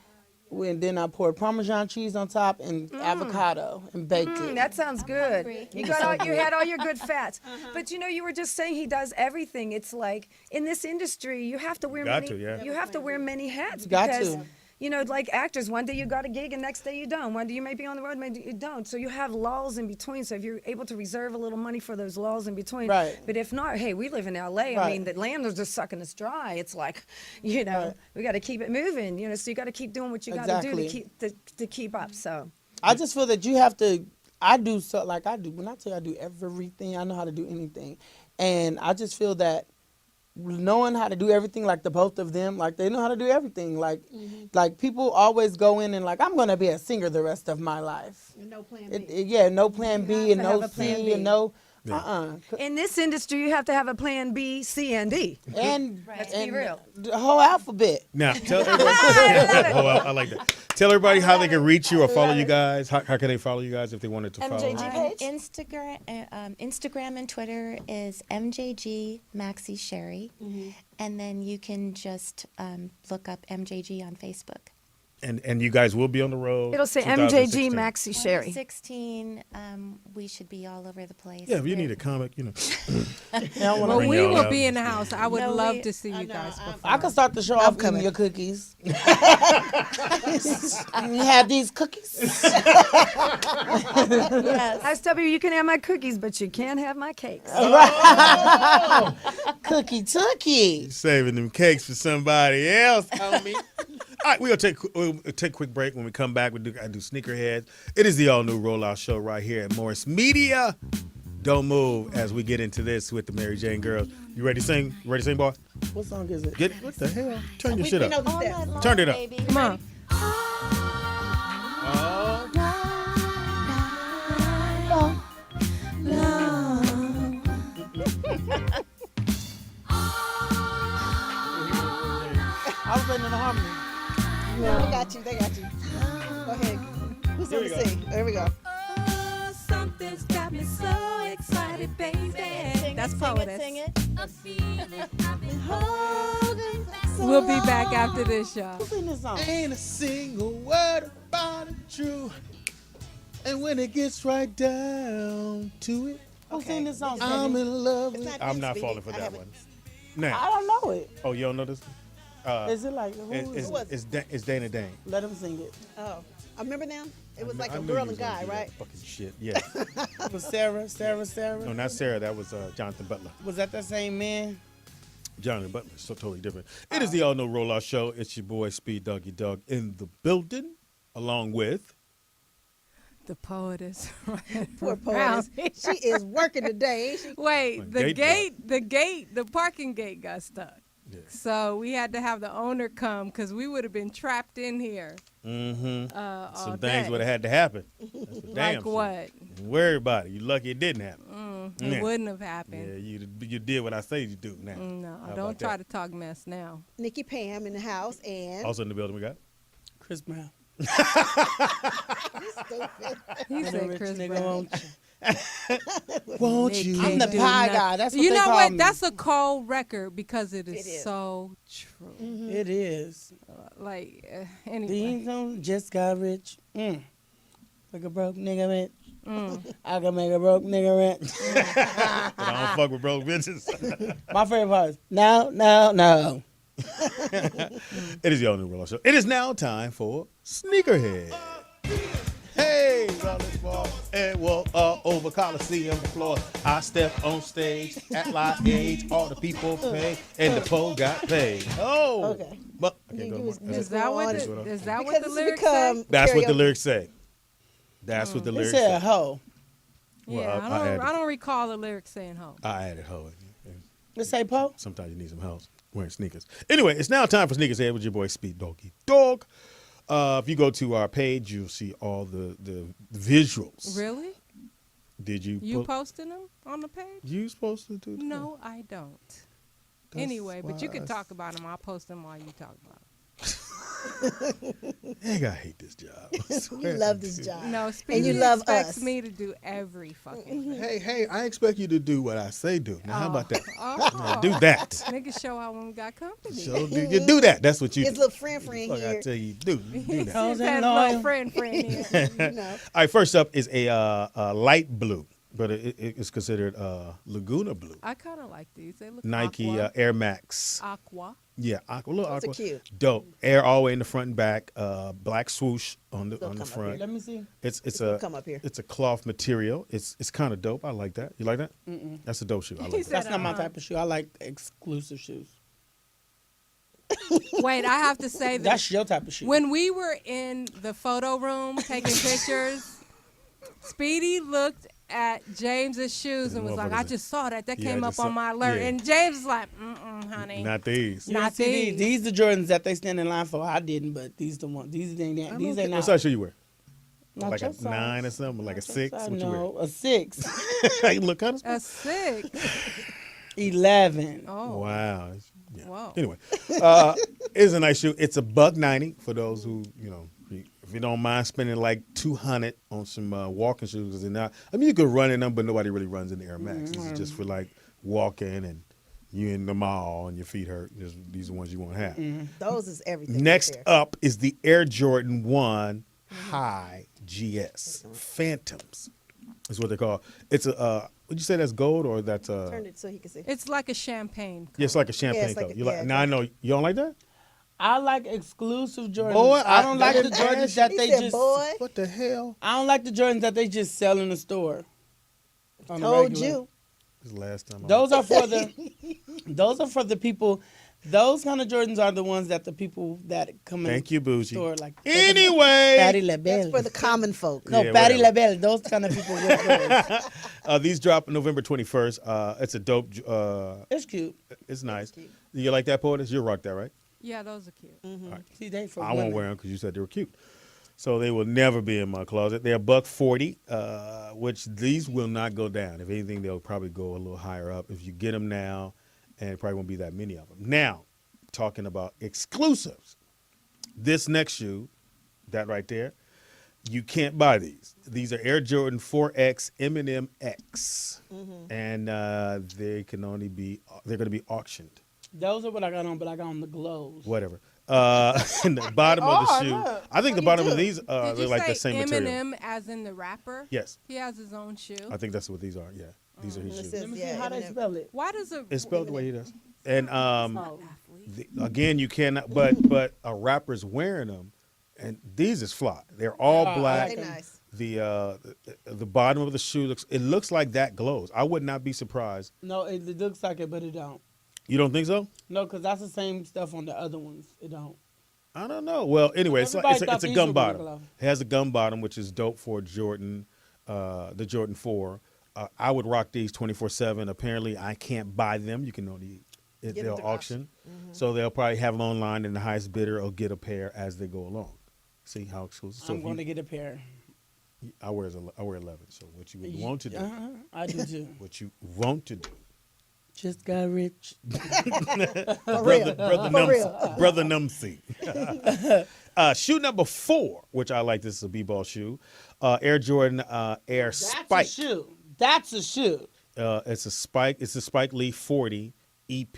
and then I poured Parmesan cheese on top and avocado and baked it. That sounds good. You had all your good fats. But you were just saying he does everything. It's like in this industry, you have to wear Got many. to, yeah. You have to wear many hats Got because. to. Like actors, one day you got a gig and next day you don't. One day you may be on the road, maybe you don't. So you have lulls in between. So if you're able to reserve a little money for those lulls in between. Right. But if not, hey, we live in LA. I Right. mean, the landlords are sucking us dry. It's like, we got to keep it moving. So you got to keep doing what you got to do to keep up. So. I just feel that you have to. I do so like I do. When I tell you I do everything, I know how to do anything, and I just feel that knowing how to do everything, like the both of them, like they know how to do everything. Like, like people always go in and like I'm gonna be a singer the rest of my life. No plan B. No plan B and have no a plan C B. and no. In this industry, you have to have a plan B, C, and D. And Let's be real. the whole alphabet. Now, tell everybody. I like that. Tell everybody how they can reach you or follow you guys. How can they follow you guys if they wanted to follow? MJG page? Instagram and Twitter is MJG Maxi Sherry, and then you can just look up MJG on Facebook. And you guys will be on the road. It'll say 2016. MJG Maxi Sherry. 2016, we should be all over the place. Yeah, if you need a comic, you know. Well, bring we y'all will out. be in the house. I would No, love to see you guys perform. I can start the show off eating coming. your cookies. You have these cookies. Yes. SW, you can have my cookies, but you can't have my cakes. Cookie tookie. Saving them cakes for somebody else, homie. All right, we'll take a quick break. When we come back, I do Sneakerhead. It is the all-new Rollout Show right here at Morris Media. Don't move as we get into this with the Mary Jane girls. You ready to sing? You ready to sing, boy? What song is it? What the hell? Turn your shit We know up. the All steps. night long, Turn it up. baby. Come on. I was playing in the harmony. No, they got you. They got you. Go ahead. Who's going to sing? There we go. Oh, something's got me so excited, baby. That's Poetess. Sing it. We'll be back after this, y'all. Who sing this song? Ain't a single word about it true. And when it gets right down to it, Who sing this song? I'm Speedy? in love with It's not I'm this not big. falling for I that haven't- one. I Now, don't know it. oh, you don't know this? Is it like who is it? It's Dana Dane. Let him sing it. Oh, I remember them. It was like I a knew girl you and was gonna guy, do that right? Fucking shit. Yeah. It was Sarah. No, not Sarah. That was Jonathan Butler. Was that the same man? Jonathan Butler is so totally different. It is the all new Rollout Show. It's your boy Speed Doggy Dog in the building, along with. The Poetess. Poor Poetess. She is working today, ain't she? Wait, the the parking gate got stuck. Yeah. So we had to have the owner come because we would have been trapped in here. Mm-hmm. All Some day. things would have had to happen. That's for damn Like sure. what? Don't worry about it. You lucky it didn't happen. It Yeah. wouldn't have Yeah, happened. you did what I say you do now. No, How don't about try that? to talk mess now. Nikki Pam in the house and Also in the building we got. Chris Brown. He said Rich Chris nigga, Brown. won't you? Won't Nick you? can't I'm the do pie nothing. guy. That's what You they know call what? me. That's a cold record because it is, It is. so true. It is. Like, anyway. These don't just got rich. Like a broke nigga rich. I can make a broke nigga rich. I don't fuck with broke bitches. My favorite part is no. It is the all new Rollout Show. It is now time for Sneakerhead. Hey, rollers ball and walk all over Coliseum floor. I step on stage at live age. All the people pay and the pole got paid. Oh, Okay. But I can't go to Just more. Is that what That's the, is that because what the it's lyrics become say? That's what the karaoke. lyrics say. That's what the They lyrics said say. a hoe. Well, Yeah, I added- I don't recall the lyrics saying ho. I added hoe. They say po. Sometimes you need some help wearing sneakers. Anyway, it's now time for Sneakers Head with your boy Speed Doggy Dog. If you go to our page, you'll see all the visuals. Really? Did you? You posting them on the page? You supposed to do that? No, I don't. That's Anyway, but you why can I talk about them. I'll post them while you talk about them. Dang, I hate this job. I You swear love I this do. job. No, Speedy you love expects us. me to do every fucking thing. Hey, I expect you to do what I say do. Now, how about that? Oh. Now, do that. Niggas show out when we got company. So you do that. That's what you His do. little friend Fuck, I here, tell you, do that. Hoes That and little loyal. friend here. you know. All right, first up is a light blue, but it's considered Laguna blue. I kind of like these. They look Nike aqua. Air Max. Aqua. Yeah, aqua, little Those are aqua. cute. Dope. Air all the way in the front and back. Black swoosh on the They'll come up front. Let me see. It's gonna a come up here. It's a cloth material. It's kind of dope. I like that. You like that? That's a dope shoe. I like that. said, That's not my type of shoe. I like exclusive shoes. Wait, I have to say that That's your type of shoe. when we were in the photo room taking pictures, Speedy looked at James's shoes and was like, "I just saw that. That Yeah, I came up just on saw- my alert." yeah. And James was like, honey. Not these. You don't not see these. These the Jordans that they stand in line for. I didn't, but these the ones. These ain't What not. size shoe you wear? Not like your a size. 9 or something, like a 6. What you No, a 6. wear? You look kind of small. A 6. 11. Oh. Wow. Yeah. Whoa. Anyway, it's a nice shoe. It's $190 for those who, if you don't mind spending like $200 on some walking shoes. Because they're not. I mean, you could run in them, but nobody really runs in the Air Max. This is just for like walking and you in the mall and your feet hurt. These are the ones you want to have. Those is everything. Next right there. up is the Air Jordan 1 High GS Phantoms. Is what they call. It's a. Would you say that's gold or that's Turn it so he can see. It's like a champagne color. Yeah, it's like a champagne it's like color. a- You like? yeah, Now I know you don't like that. I like exclusive Jordans. Boy, I don't like the that- Jordans that He they said, just. boy, What the hell? I don't like the Jordans that they just sell in the store. on the told regular. you. This is the last time. Those are for the. Those are for the people. Those kind of Jordans are the ones that the people that come in Thank you, the Bougie. store like. Anyway, Patty That's LaBelle. for the common folk. No, Yeah, Patty whatever. LaBelle. Those kind of people wear those. these drop November 21st. It's a dope. It's cute. It's nice. You like that, Poetess? You rock that, right? Yeah, those are cute. See, they for I won't women. wear them because you said they were cute. So they will never be in my closet. They're $140, which these will not go down. If anything, they'll probably go a little higher up if you get them now, and it probably won't be that many of them. Now, talking about exclusives, this next shoe, that right there, you can't buy these. These are Air Jordan 4X Eminem X, and they can only be they're going to be auctioned. Those are what I got on, but I got on the glows. Whatever. And the bottom of the shoe, look. I think the bottom of these Did they're you like say the same Eminem material. as in the rapper? Yes, He has his own shoe. I think that's what these are. Yeah, these are his It shoes. says, Let me see yeah, how they Eminem. spell it. Why does a It's spelled the way he does. And Oh. again, you cannot. But a rapper's wearing them, and these is fly. They're all I black. like They 'em. nice. The bottom of the shoe looks like that glows. I would not be surprised. No, it looks like it, but it don't. You don't think so? No, because that's the same stuff on the other ones. It don't. I don't know. Well, anyway, it's Everybody a thought these gum were gonna bottom. glow. It has a gum bottom, which is dope for Jordan, the Jordan 4. I would rock these 24/7. Apparently, I can't buy them. You can only them they'll through auction. So they'll probably have them online, and the highest bidder will get a pair as they go along. See how exclusive. So I'm if going to you, get a pair. I wear 11. So what you would want to do, I do too. what you want to do, Just got rich. For real. brother For real. brother Numsy. Shoe number 4, which I like. This is a b-ball shoe, Air Jordan Air That's Spike. a shoe. That's a shoe. It's a Spike. It's a Spike Lee 40 EP.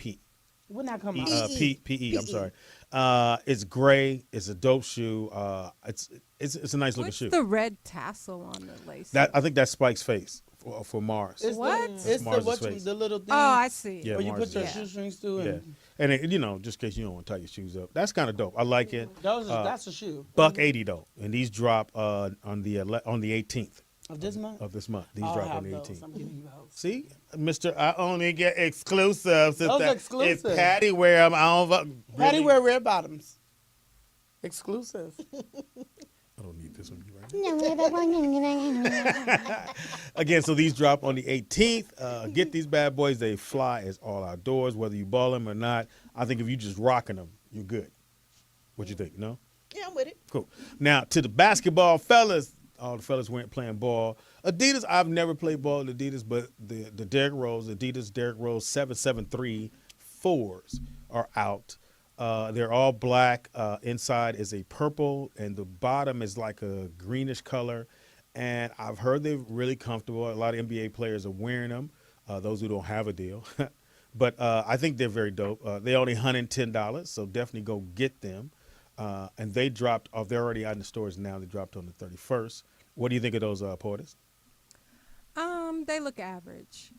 When that come out? PE. I'm sorry. It's gray. It's a dope shoe. It's a nice looking What's shoe. the red tassel on the lace? I think that's Spike's face for Mars. It's What? It's Mars' the, face. the little thing Oh, I see. Yeah, where you Mars put your is- shoestrings through. Yeah, And and just in case you don't want to tie your shoes up, that's kind of dope. I like it. that's a shoe. $180 though, and these drop on the 18th Of this month? of this month. These I'll drop have on the those. 18th. I'm getting you those. See, Mister, I only get exclusives. Those If exclusive. Patty wear them, I don't. Patty Really? wear red bottoms. Exclusive. I don't need this on you right now. Again, so these drop on the 18th. Get these bad boys. They fly as all outdoors, whether you ball them or not. I think if you just rocking them, you're good. What you think? No? Yeah, I'm with it. Cool. Now, to the basketball fellas, all the fellas weren't playing ball. Adidas, I've never played ball with Adidas, but the Derrick Rose, Adidas Derrick Rose 773 4s are out. They're all black. Inside is a purple, and the bottom is like a greenish color. And I've heard they're really comfortable. A lot of NBA players are wearing them, those who don't have a deal. But I think they're very dope. They only $110, so definitely go get them. And they dropped off. They're already out in the stores now. They dropped on the 31st. What do you think of those, Poetess? They look average.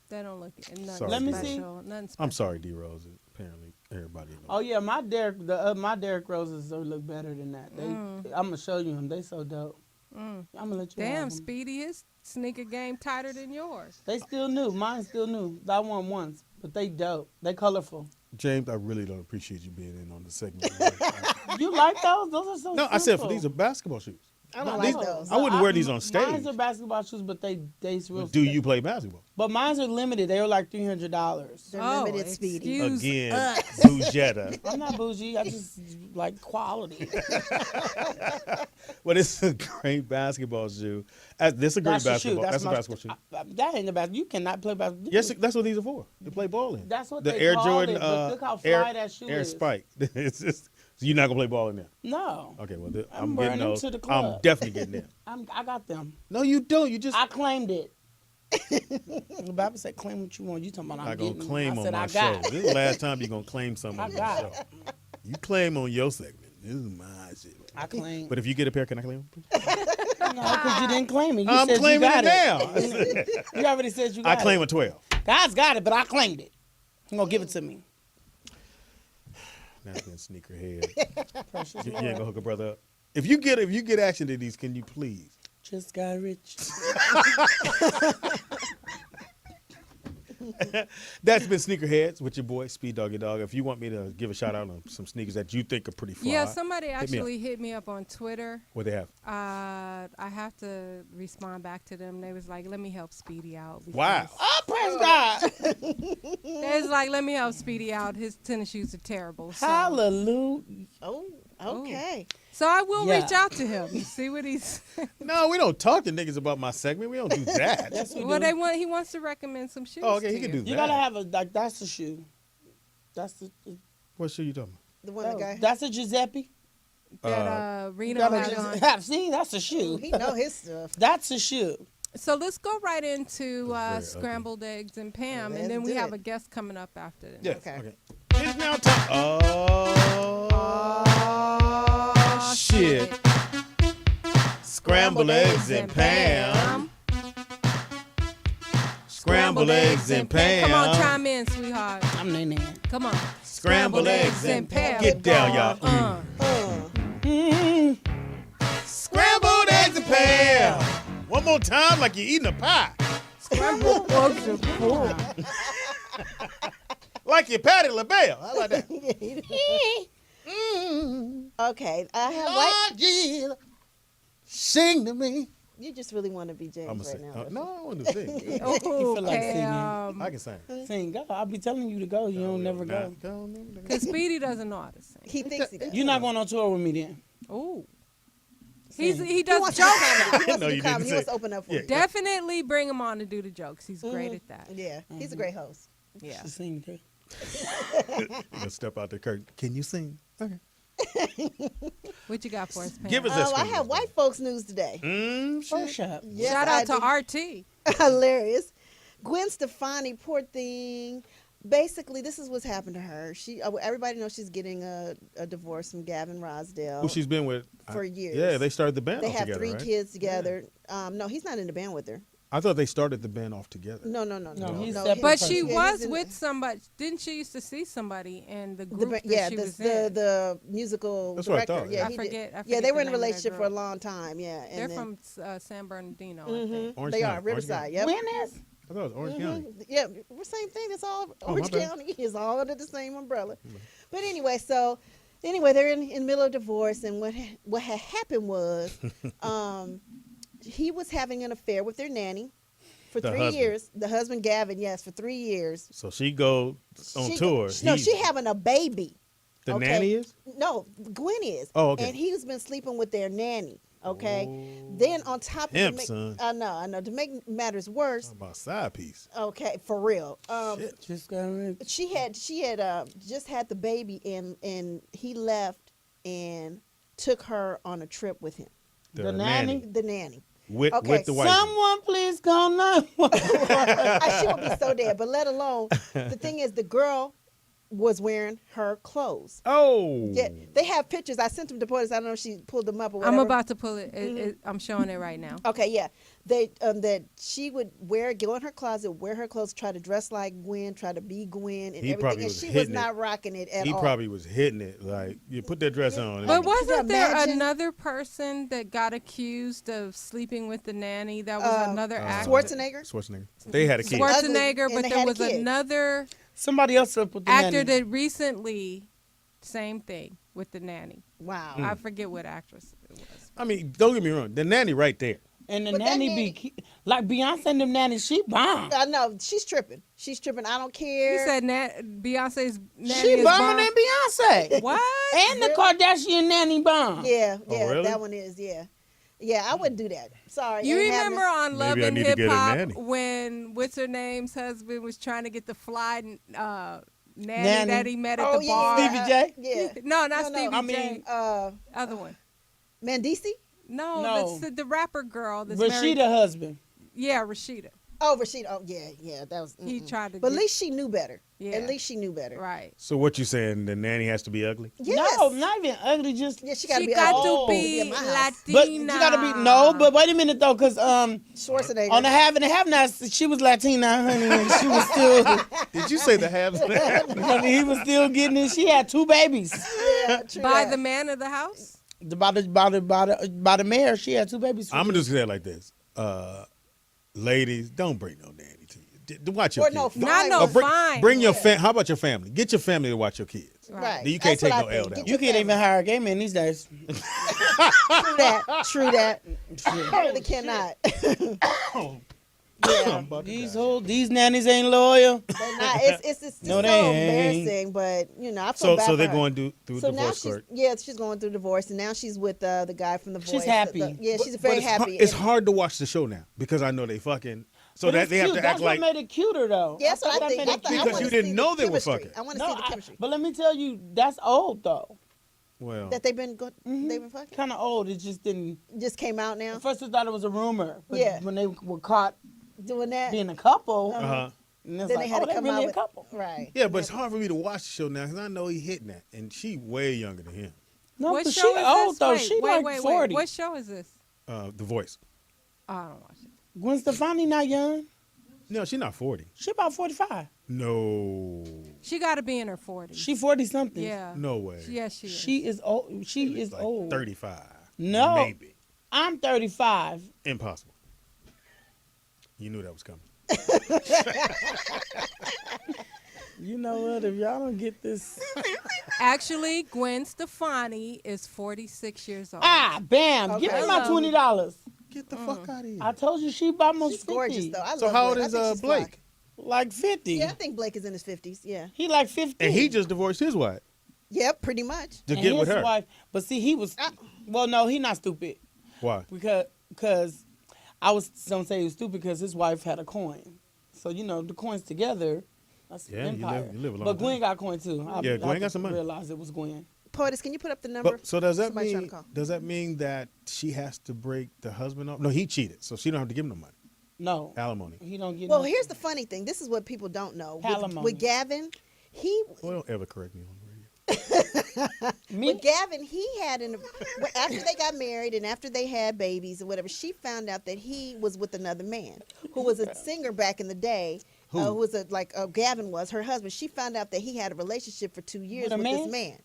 They don't look nothing Sorry. Let me special. see. Nothing special. I'm sorry, D Rose. Apparently, everybody knows. Oh yeah, my Derrick Roses look better than that. I'm gonna show you them. They so dope. I'm gonna let you. Damn, have 'em. Speedy, his sneaker game tighter than yours. They still new. Mine's still new. I won once, but they dope. They colorful. James, I really don't appreciate you being in on the segment. You like those? Those are so. No, I said for simple. these are basketball shoes. I don't like those. I wouldn't wear these on stage. Mine's are basketball shoes, but they real. Do you play basketball? But mine's are limited. They were like $300. They're Oh, limited, Speedy. excuse Again, us. Bougetta. I'm not bougie. I just like quality. But it's a great basketball shoe. This is a great That's the shoe. basketball. That's a my- basketball shoe. That ain't the basketball. You cannot play basketball. Yes, that's what these are for. To play ball in. That's what the they Air call Jordan. it, but look how fly Air, that shoe Air is. Spike. It's just, so you're not gonna play ball in there. No. Okay, well I'm I'm wearing getting them those. to the I'm club. definitely getting them. I got them. No, you don't. You just I claimed it. The Bible said, "Claim what you want." You talking about I'm not gonna getting claim I on said, my I show. got. This is the last time you're gonna claim something I on my got show. You claim on your segment. This is my shit. I claim. But if you get a pair, can I claim them? No, because you didn't claim it. You I'm said claiming you got it now. You already said you I got it. claim a 12. God's got it, but I claimed it. I'm gonna give it to me. That's been Sneakerhead. Precious You Lord. ain't gonna hook a brother up. If you get action to these, can you please? Just got rich. That's been Sneakerheads with your boy Speed Doggy Dog. If you want me to give a shout out on some sneakers that you think are pretty fly, Yeah, somebody me up. actually hit me up on Twitter. what they have. I have to respond back to them. They was like, "Let me help Speedy out." Wow. Oh, praise God. They was like, "Let me help Speedy out. His tennis shoes are terrible." So, Hallelujah. Oh, okay. so I will Yeah. reach out to him and see what he's. No, we don't talk to niggas about my segment. We don't do that. Yes, we Well, do. they want. He wants to recommend some shoes. Oh, okay, to he can you. do You that. gotta have that's the shoe. That's the. What shoe you talking The one the guy. That's a Giuseppe. That Reno Gotta has just on. see. That's a shoe. He know his stuff. That's a shoe. So let's go right into That's very Scrambled Eggs and Pam, Let's and then we do have it. a guest coming up after this. Yes. Okay. Okay. It's now time. Oh, shit. Scrambled eggs and Pam. Scrambled eggs and Pam. Come on, chime in, sweetheart. I'm Nene. Come on. Scrambled eggs and Pam. Get down, y'all. Scrambled eggs and Pam. One more time, like you're eating a pie. Scrambled eggs and Pam. Like you Patti LaBelle. How about that? Okay, I have white. Lord Jesus, sing to me. You just really want to be James I'm gonna right sing. now. No, I want to sing. Oh, feel like Pam. I can sing. Sing, go. I'll be telling you to go. You don't never go. Because Speedy doesn't know how to sing. He thinks he does. You're not going on tour with me then. Oh. Sing. He He does wants jokes. to do comedy. He wants No, to do you comedy. didn't He wants say- to open up for Yeah. you. Definitely bring him on to do the jokes. He's great at that. Yeah, he's a great host. Yeah. Just sing, girl. You're gonna step out the curtain. Can you sing? Okay. What you got for us, Pam? Give us that. I have white folks news today. First shot. Yes, Shout I out to do. RT. Hilarious. Gwen Stefani, poor thing. Basically, this is what's happened to her. Everybody knows she's getting a divorce from Gavin Rosdale. Who she's been with For years. Yeah, they started the band They off have together, 3 right? kids together. No, he's not in the band with her. I thought they started the band off together. No. he's no, separate But person. she Yeah, was he's in- with somebody. Didn't she used to see somebody in the The, group ba- that yeah, she the, was the in? the musical That's what I director. thought, Yeah, yeah. I he did. forget Yeah, the they were in name a of that relationship for a girl. long time. Yeah, and They're then, from San Bernardino, I Mhm. think. Orange They County, are Orange Riverside. County. Yep. When is? I thought it was Orange County. Yeah, we're same thing. It's all Oh, my Orange bad. County is all under the same umbrella. But anyway, they're in the middle of divorce, and what had happened was, he was having an affair with their nanny for The 3 husband. years. The husband Gavin, yes, for 3 years. So she goes on tour. No, He- she having a baby. the okay. nanny is? No, Gwen is. Oh, okay. And he's been sleeping with their nanny. Okay. Oh. Then on top of Pimp, son. I know. To make matters worse, Talking about side piece. okay, for real. Shit. Just got rich. She had just had the baby, and he left and took her on a trip with him. The nanny? The nanny. With Okay, the white. Someone please call 911. She would be so dead. But let alone the thing is, the girl was wearing her clothes. Oh. Yeah, they have pictures. I sent them to Poetess. I don't know if she pulled them up or whatever. I'm about to pull it. I'm showing it right now. Okay, yeah. They that she would go in her closet, wear her clothes, try to dress like Gwen, try to be Gwen, and He everything. probably And was she was hitting not it. rocking it at He all. probably was hitting it. Like, you put that dress on. But Could you wasn't there imagine? another person that got accused of sleeping with the nanny? That was another actor. Schwarzenegger. They had a kid. Schwarzenegger, Ugly, and but they there had a was kid. another Somebody else up with the actor nanny. that recently, same thing with the nanny. Wow. Mm. I forget what actress it was. I mean, don't get me wrong. The nanny right there. And the But that nanny nanny- be like Beyonce and them nannies. She bomb. I know she's tripping. She's tripping. I don't care. You said Beyonce's nanny She is bombing bomb? than Beyonce. What? And the Kardashian nanny bomb. Yeah, Oh, yeah, really? that one is. Yeah, yeah. I wouldn't do that. Sorry. You ain't remember happening. on Love Maybe I and need to Hip get a Hop nanny. when what's her name's husband was trying to get the fly nanny Nanny. that he met at Oh the yeah, bar? Stevie J? Yeah. No, not No, Stevie I J. mean, Other one. Mandisi. No, No. that's the rapper girl. That's married. Rashida husband. Yeah, Rashida. Oh, Rashida. Oh, yeah. That was. He tried to. But at get- least she knew better. Yeah. At least she knew better. Right. So what you saying? The nanny has to be ugly? Yes. No, not even ugly. Just Yeah, she got to She be. got ugly to be in my house. Latina. but you gotta be no. But wait a minute though, cause Schwarzenegger. on the have and the have nots, she was Latina, honey, and she was still. Did you say the halves? honey, he was still getting it. She had 2 babies. Yeah, true by that. the man of the house. By the mayor, she had 2 babies. I'm gonna just say it like this. Ladies, don't bring no nanny to you. Watch your Or kids. no Don't- Not no Or fine. Bring your How about your family? Get your family to watch your kids. Right. You can't That's what take I no think. L that Get way. You can't even hire a gay man these days. True that. True that. I really cannot. Yeah. These nannies ain't loyal. They're not. It's just No, so they ain't. embarrassing, but I feel bad So for they're her. going through So now divorce she's court. she's going through divorce, and now she's with the guy from the Voice. She's happy. She's very it's happy. It's hard to watch the show now because I know they fucking. So But that it's they have cute. to That's act what like. made it cuter though. Yes, thought I think. that made it I cute. Because you didn't know they were fucking. I want to No, see the chemistry. but let me tell you, that's old though. Well, That they've been fucking. Kind of old. It just didn't. Just came out now At first, I thought it was a rumor. But Yeah. when they were caught doing that. being a couple, uh-huh. and it's Then like, they had oh, to they come really out a with couple. right. Yeah, but it's hard for me to watch the show now because I know he hitting that, and she way younger than him. No, What but show she is old this? though. Wait, She wait, like 40. What show is this? The Voice. Oh, I don't watch it. Gwen Stefani not young. No, she's not 40. She about 45. No, She got to be in her 40s. She 40 something. Yeah. no way. Yes, she is. She is old. She is like old. 35. No. maybe. I'm 35. Impossible. You knew that was coming. You know what? If y'all don't get this, Actually, Gwen Stefani is 46 years old. bam! Give me Okay. my $20. Get the fuck out of here. I told you she about almost She's 50. gorgeous though. I So love how old Blake. I is think she's Blake? fly. Like 50. Yeah, I think Blake is in his 50s. Yeah. He like 50. And he just divorced his wife Yep, pretty much. to And get with his her. wife. But see, he was. Well, no, he not stupid Why? because I was gonna say he was stupid because his wife had a coin. So the coins together. That's Yeah, an you empire. live a long But Gwen time. got coin too. Yeah, Gwen got some money. Realize it was Gwen. Poetess, can you put up the number? But so does that Somebody trying mean to call. that she has to break the husband off? No, he cheated, so she don't have to give him no money. No, Alimony. he don't get. Well, no- here's the funny thing. This is what people don't know. Alimony. With Gavin, Well, don't ever correct me on the radio. with Gavin, he had after they got married and after they had babies or whatever, she found out that he was with another man who was a singer back in the day. Who was Gavin was her husband. She found out that he had a relationship for 2 years With a with man? this man.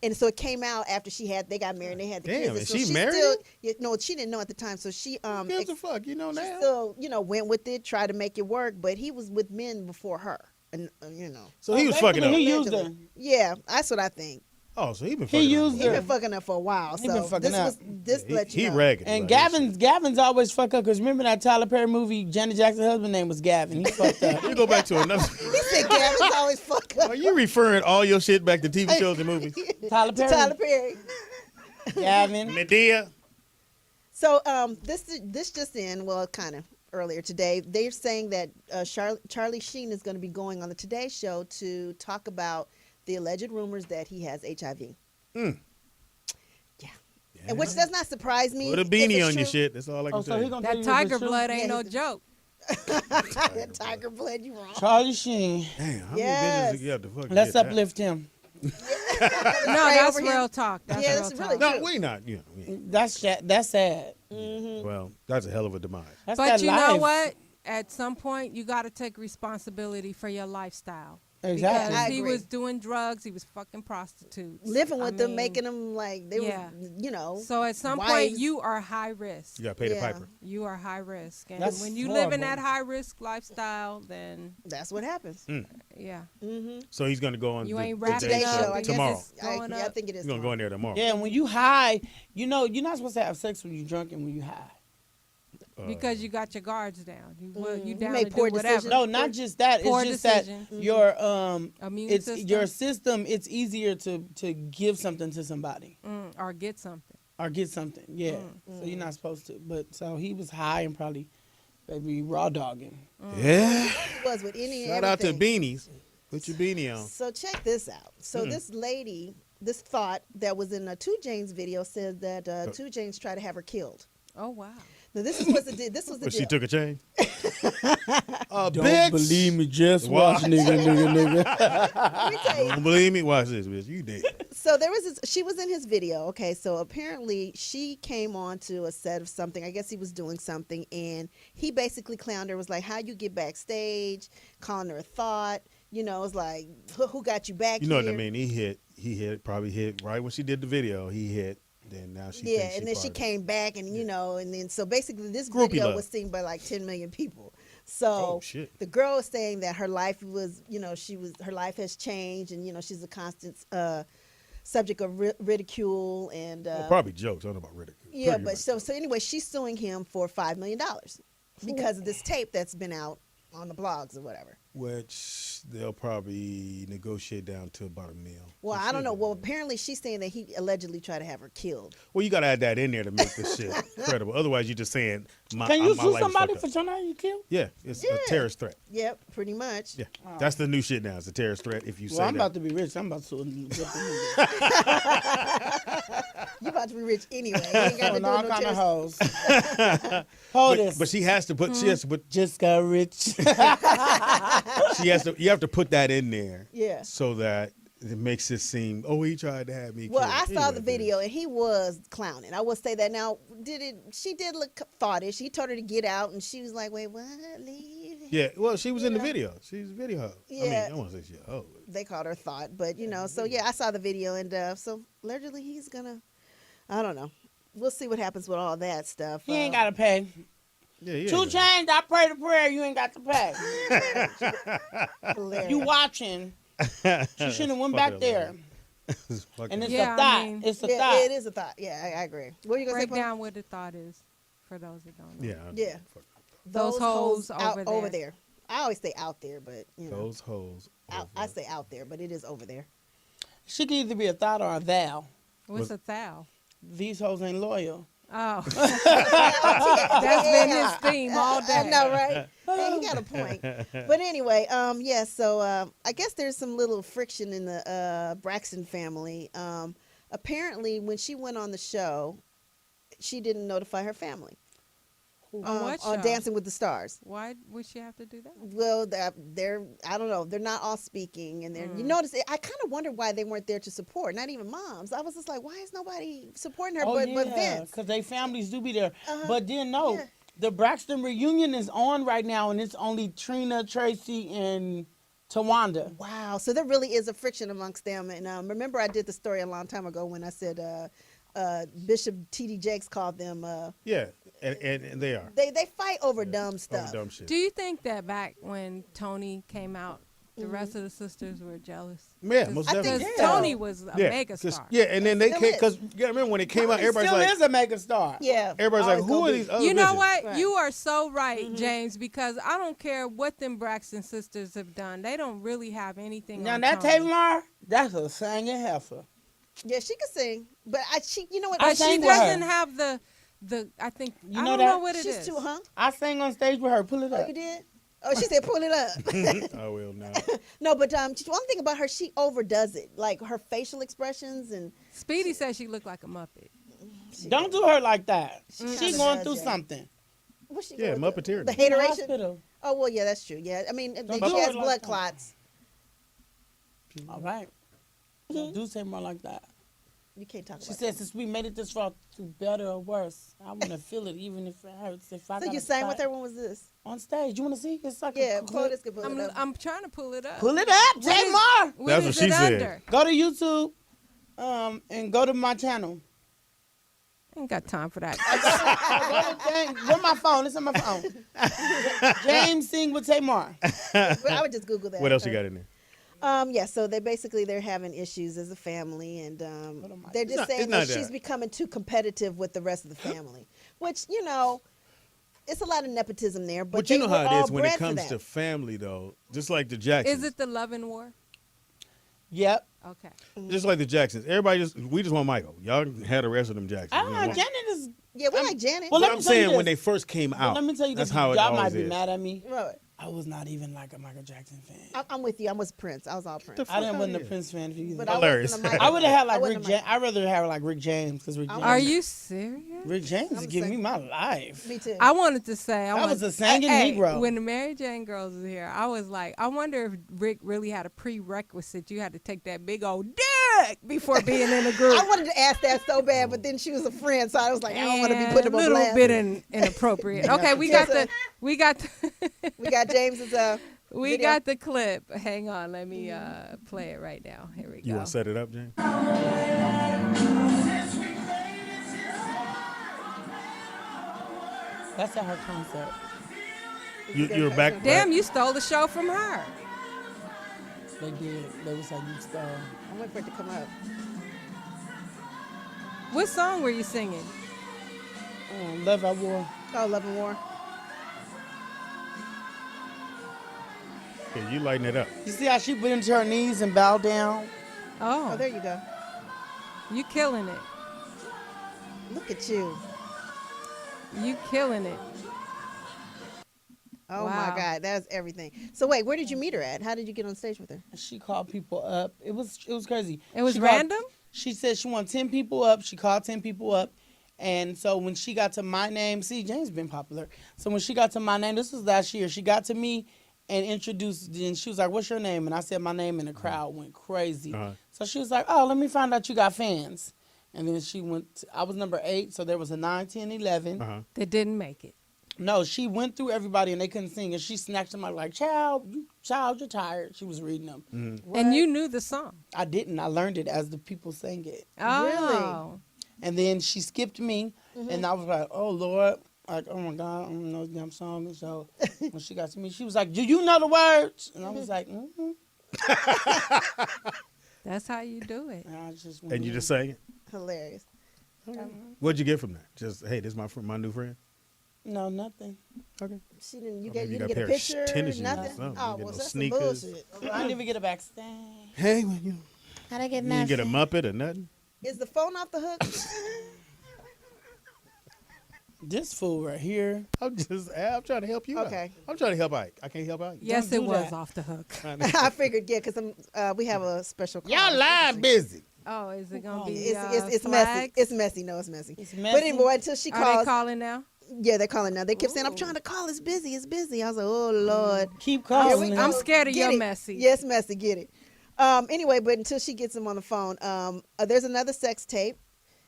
And so it came out after they got married and they had the Damn, kids. and so she married still, him? no, she didn't know at the time. So she Who gives a fuck? You know she now. still, went with it, tried to make it work, but he was with men before her. And So he was fucking up. He used her. Yeah, that's what I think. Oh, so he been He fucking used up. He her. been fucking up for a while. He So been fucking up. this let you He know. ragged. And about this Gavin's always fuck up because remember that Tyler Perry movie? Janet Jackson's husband name was Gavin. He fucked up. shit. You go back to another. He said Gavin's always fuck up. Are you referring all your shit back to TV shows and movies? Tyler Perry. Tyler Perry. Gavin. Medea. So this just in, well, kind of earlier today, they're saying that Charlie Sheen is going to be going on the Today Show to talk about the alleged rumors that he has HIV. Mm. Yeah. And which does not surprise me. Put a if beanie it's on your true. shit. That's all I can Oh, so tell he you. gonna tell That you tiger if it's blood true? ain't Yeah, no he's- joke. That tiger blood, you wrong. Charlie Sheen. Damn, how Yes. many bitches you have to fucking Let's get that? uplift him. No, Pray that's over him. real talk. That's Yeah, real that's talk. really No, true. we not. You know, we ain't. That's sad. Well, that's a hell of a demise. That's But that you know life. what? At some point, you got to take responsibility for your lifestyle. Exactly. Because I he agree. was doing drugs. He was fucking prostitutes. Living I with them, mean, making them like they yeah. were, you know. So at some point, wives. you are high risk. You got to pay the Yeah. piper. You are high risk. And That's when you live in horrible. that high risk lifestyle, then That's what happens. yeah. So he's going to go on You ain't the wrapping Today up. Show I guess tomorrow. it's, Going I up. think it is. He's going to go in there tomorrow. Yeah, and when you high, you know, you're not supposed to have sex when you're drunk and when you high. Because you got your guards down. You down made to poor do whatever. decisions. No, not just that. Poor It's just decision. that your Immune it's system. your system. It's easier to give something to somebody Or get something. or get something. Yeah, so you're not supposed to. But so he was high and probably maybe raw dogging. Yeah. It was with any and Shout out to everything. beanies. Put your beanie on. So check this out. So this lady, this thought that was in a 2 Chainz video said that 2 Chainz tried to have her killed. Oh, wow. Now this is what this was the But deal. she took a chain. Don't Bitch. believe me, just Watch. watch, nigga. Let me tell you. Don't believe me? Watch this, bitch. You did. So there was she was in his video. Okay, so apparently she came on to a set of something. I guess he was doing something, and he basically clowned her. Was like, "How you get backstage?" Calling her a thought. You know, it's like, "Who got you back You know here?" what I mean? He probably hit right when she did the video. He hit. Then now she Yeah, thinks and then she part of it. came back, and you know, and then so basically this Groupie video love. was seen by like 10 million people. So Oh, shit. the girl is saying that her life was, her life has changed, and she's a constant subject of ridicule and Well, probably jokes. I don't know about ridicule. yeah. Pretty But much. so anyway, she's suing him for $5 million because of this tape that's been out on the blogs or whatever. Which they'll probably negotiate down to about $1 million. Well, So I don't she- know. Well, apparently she's saying that he allegedly tried to have her killed. Well, you got to add that in there to make this shit credible. Otherwise, you're just saying my. Can you my sue life is somebody fucked for up. trying to have you killed? Yeah, it's a Yeah. terrorist threat. Yep, pretty much. Yeah, that's the new shit now. It's a terrorist threat. If you say Well, I'm that. about to be rich. I'm about to sue get the nigga. You about to be rich anyway. You ain't got to Oh, do no, all no kind of terrorist- hoes. Hold this. But she has to put. She has to put. Just got rich. She has to. You have to put that in there. Yeah. So that it makes it seem. Oh, he tried to have me. Well, killed. I saw the Anyway, video and he was clowning. I will say that. Now, she did look thoughtish. He told her to get out, and she was like, "Wait, what? Leave?" Yeah. Well, she was in the video. She's a video hoe. Yeah. I mean, I don't want to say she. Oh. They called her thought, but so yeah, I saw the video, and so allegedly he's gonna. I don't know. We'll see what happens with all that stuff. He ain't got to pay. Yeah. Yeah. 2 Chainz, I pray the prayer. You ain't got to pay. Hilarious. You watching. She shouldn't have went back there. And it's Yeah, a I thought. mean- It's a Yeah, thought. it is a thought. Yeah, I agree. What are you gonna Break say? Paul? down what the thought is for those that don't know. Yeah. Yeah. Those hoes out over there. there. I always say out there, but Those hoes. I say out there, but it is over there. She could either be a thought or a thou. What's a thou? These hoes ain't loyal. Oh. That's been his theme all day. I know, right? Hey, he got a point. But anyway, yeah. So I guess there's some little friction in the Braxton family. Apparently, when she went on the show, she didn't notify her family On what on show? Dancing with the Stars. Why would she have to do that? Well, they're I don't know. They're not all speaking, and you notice. I kind of wonder why they weren't there to support. Not even moms. I was just like, why is nobody supporting her? but Vince. because they families do be there. Uh-huh. But then no, Yeah. the Braxton reunion is on right now, and it's only Trina, Tracy, and Tawanda. Wow. So there really is a friction amongst them. And remember, I did the story a long time ago when I said Bishop T.D. Jakes called them. Yeah, and they are. They fight over dumb stuff. Oh, dumb shit. Do you think that back when Tony came out, the rest of the sisters were jealous? Yeah, most I think definitely. Because so. Tony was a Yeah, mega 'cause- star. yeah, and then they Still came is. because remember when it came out, He everybody's still like, is a mega star. Yeah. everybody's like, always who gonna are be. these other You know bitches? what? Right. You are so right, James, because I don't care what them Braxton sisters have done. They don't really have anything Now on that Tony. Tamar, that's a singing heifer. Yeah, she could sing, but you know what? I She sang with her. doesn't have the I think You I know don't that? know what it She's is. too, huh? I sang on stage with her. Pull it Oh, up. you did? Oh, she said pull it up. I will now. No, but one thing about her, she overdoes it. Like her facial expressions and Speedy says she looked like a Muppet. Don't do her like that. She kinda going does, through yeah. something. what's she Yeah, going Muppeteer. through? The In the hateration. hospital. Oh well, yeah, that's true. Yeah, I mean, Don't she do has it like blood that. clots. All right. Do say more like that. You can't talk about She said, since we made it this far, to better or worse, I want to feel it, even if it hurts. If I So you gotta sang with fight her? When was this? on stage. You want to see? It's like Yeah, a Poetess could pull it up. I'm trying to pull it up. Pull it up, What Jay is- Moore. What That's is what she it said. under? Go to YouTube, and go to my channel. Ain't got time for that. Where's my phone? It's on my phone. James sing with Tamar. I would just Google that. What else you got in there? Yeah, so they're having issues as a family, and they're just not- saying it's that not she's that. becoming too competitive with the rest of the family, which it's a lot of nepotism there. But But you they know were how it all is when it bred for comes that. to family, though. Just like the Jacksons. Is it the Love and War? Yep. Okay. Just like the Jacksons. We just want Michael. Y'all had the rest of them Jacksons. Janet is. Yeah, we like Janet. Well, But let I'm me tell you saying when this. they first came out. Let me tell you that's this. how it Y'all always might be is. mad at me. Right. I was not even like a Michael Jackson fan. I'm with you. I was Prince. I was all Prince. I didn't wasn't a yeah. Prince fan if you. But Hilarious. I wasn't a Michael. I would have had like wasn't Rick a James. I'd rather have like Rick James because Rick James. Are you serious? Rick James is I'm giving me saying- my life. Me too. I wanted to say I was a singing hey, Negro. When the Mary Jane girls was here, I was like, I wonder if Rick really had a prerequisite. You had to take that big old dick before being in a group. I wanted to ask that so bad, but then she was a friend, so I was like, I don't want to be putting him a on little blast. bit inappropriate. Okay, we got the We got James's we video. got the clip. Hang on, let me play it right now. Here we go. You want to set it up, James? That's at her concert. You were back. Damn, you stole the show from her. They did. They was like, you stole. I'm waiting for it to come up. What song were you singing? Love I War. Oh, Love and War. Yeah, you lighten it up. You see how she went into her knees and bowed down? Oh, Oh, there you go. you killing it. Look at you. You killing it. Oh Wow. my God, that's everything. So wait, where did you meet her at? How did you get on stage with her? She called people up. It was crazy. It was She called- random? She said she wanted 10 people up. She called 10 people up. And so when she got to my name, see, James been popular. So when she got to my name, this was last year, she got to me and introduced, and she was like, what's your name? And I said my name, and the crowd went crazy. Uh-huh. So she was like, oh, let me find out you got fans. And then she went, I was number 8, so there was a 9, 10, 11. Uh-huh. That didn't make it. No, she went through everybody, and they couldn't sing. And she snatched them out like, child, you're tired. She was reading them. Mm-hmm. And you knew the song. I didn't. I learned it as the people sang it. Oh. And then she skipped me, and I was like, oh, Lord. Like, oh, my God, I don't know the damn song. And so when she got to me, she was like, do you know the words? And I was like, mm-hmm. That's how you do it. And I just went And you in. just sang it? Hilarious. What'd you get from that? Just, hey, this is my new friend? No, nothing. Okay. She didn't. You Or get maybe you you didn't got get a a pair of picture. tennis shoes or Nothing. something. Oh, You get well, no that's some sneakers. bullshit. I didn't even get a backstage. Hey, when you How'd I get didn't messy? get a Muppet or nothing? Is the phone off the hook? This fool right here. I'm trying to help you Okay. out. I'm trying to help Ike. I can't help Ike. Yes, Don't it do was that. off the hook. I figured, yeah, because we have a special. Call. Y'all lying busy. Oh, is it gonna be? It's messy. flags? It's messy. No, it's messy. It's But messy. anyway, until she Are they calls, calling now? yeah, they're calling now. They kept saying, "I'm Ooh. trying to call. It's busy. It's busy." I was like, "Oh Lord." Keep Here calling. we her. I'm go. scared of Get your it. messy. Yes, messy. Get it. Anyway, but until she gets him on the phone, there's another sex tape.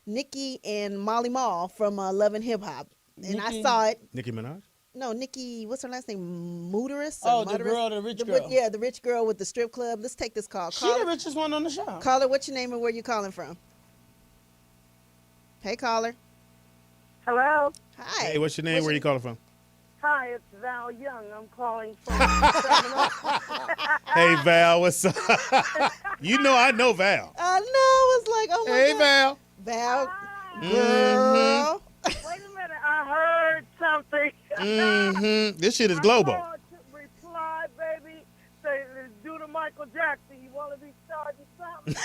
Nikki and Molly Mall from Love and Hip Hop, and I Nicki- saw it. Nicki Minaj? No, Nikki, what's her last name? Mooterus? Oh, the girl, the rich girl. Yeah, the rich girl with the strip club. Let's take this call. She the richest one on the show. Caller, what's your name and where you calling from? Hey, caller. Hello. Hi. Hey, what's your name? Where you calling from? Hi, it's Val Young. I'm calling from. Hey, Val, what's up? You know I know Val. I know. It's like, oh my Hey, God. Val. Val. Hi. Girl. Wait a minute. I heard something. Mm-hmm. This shit is global. I called to reply, baby. Say, do the Michael Jackson. You want to be charged something?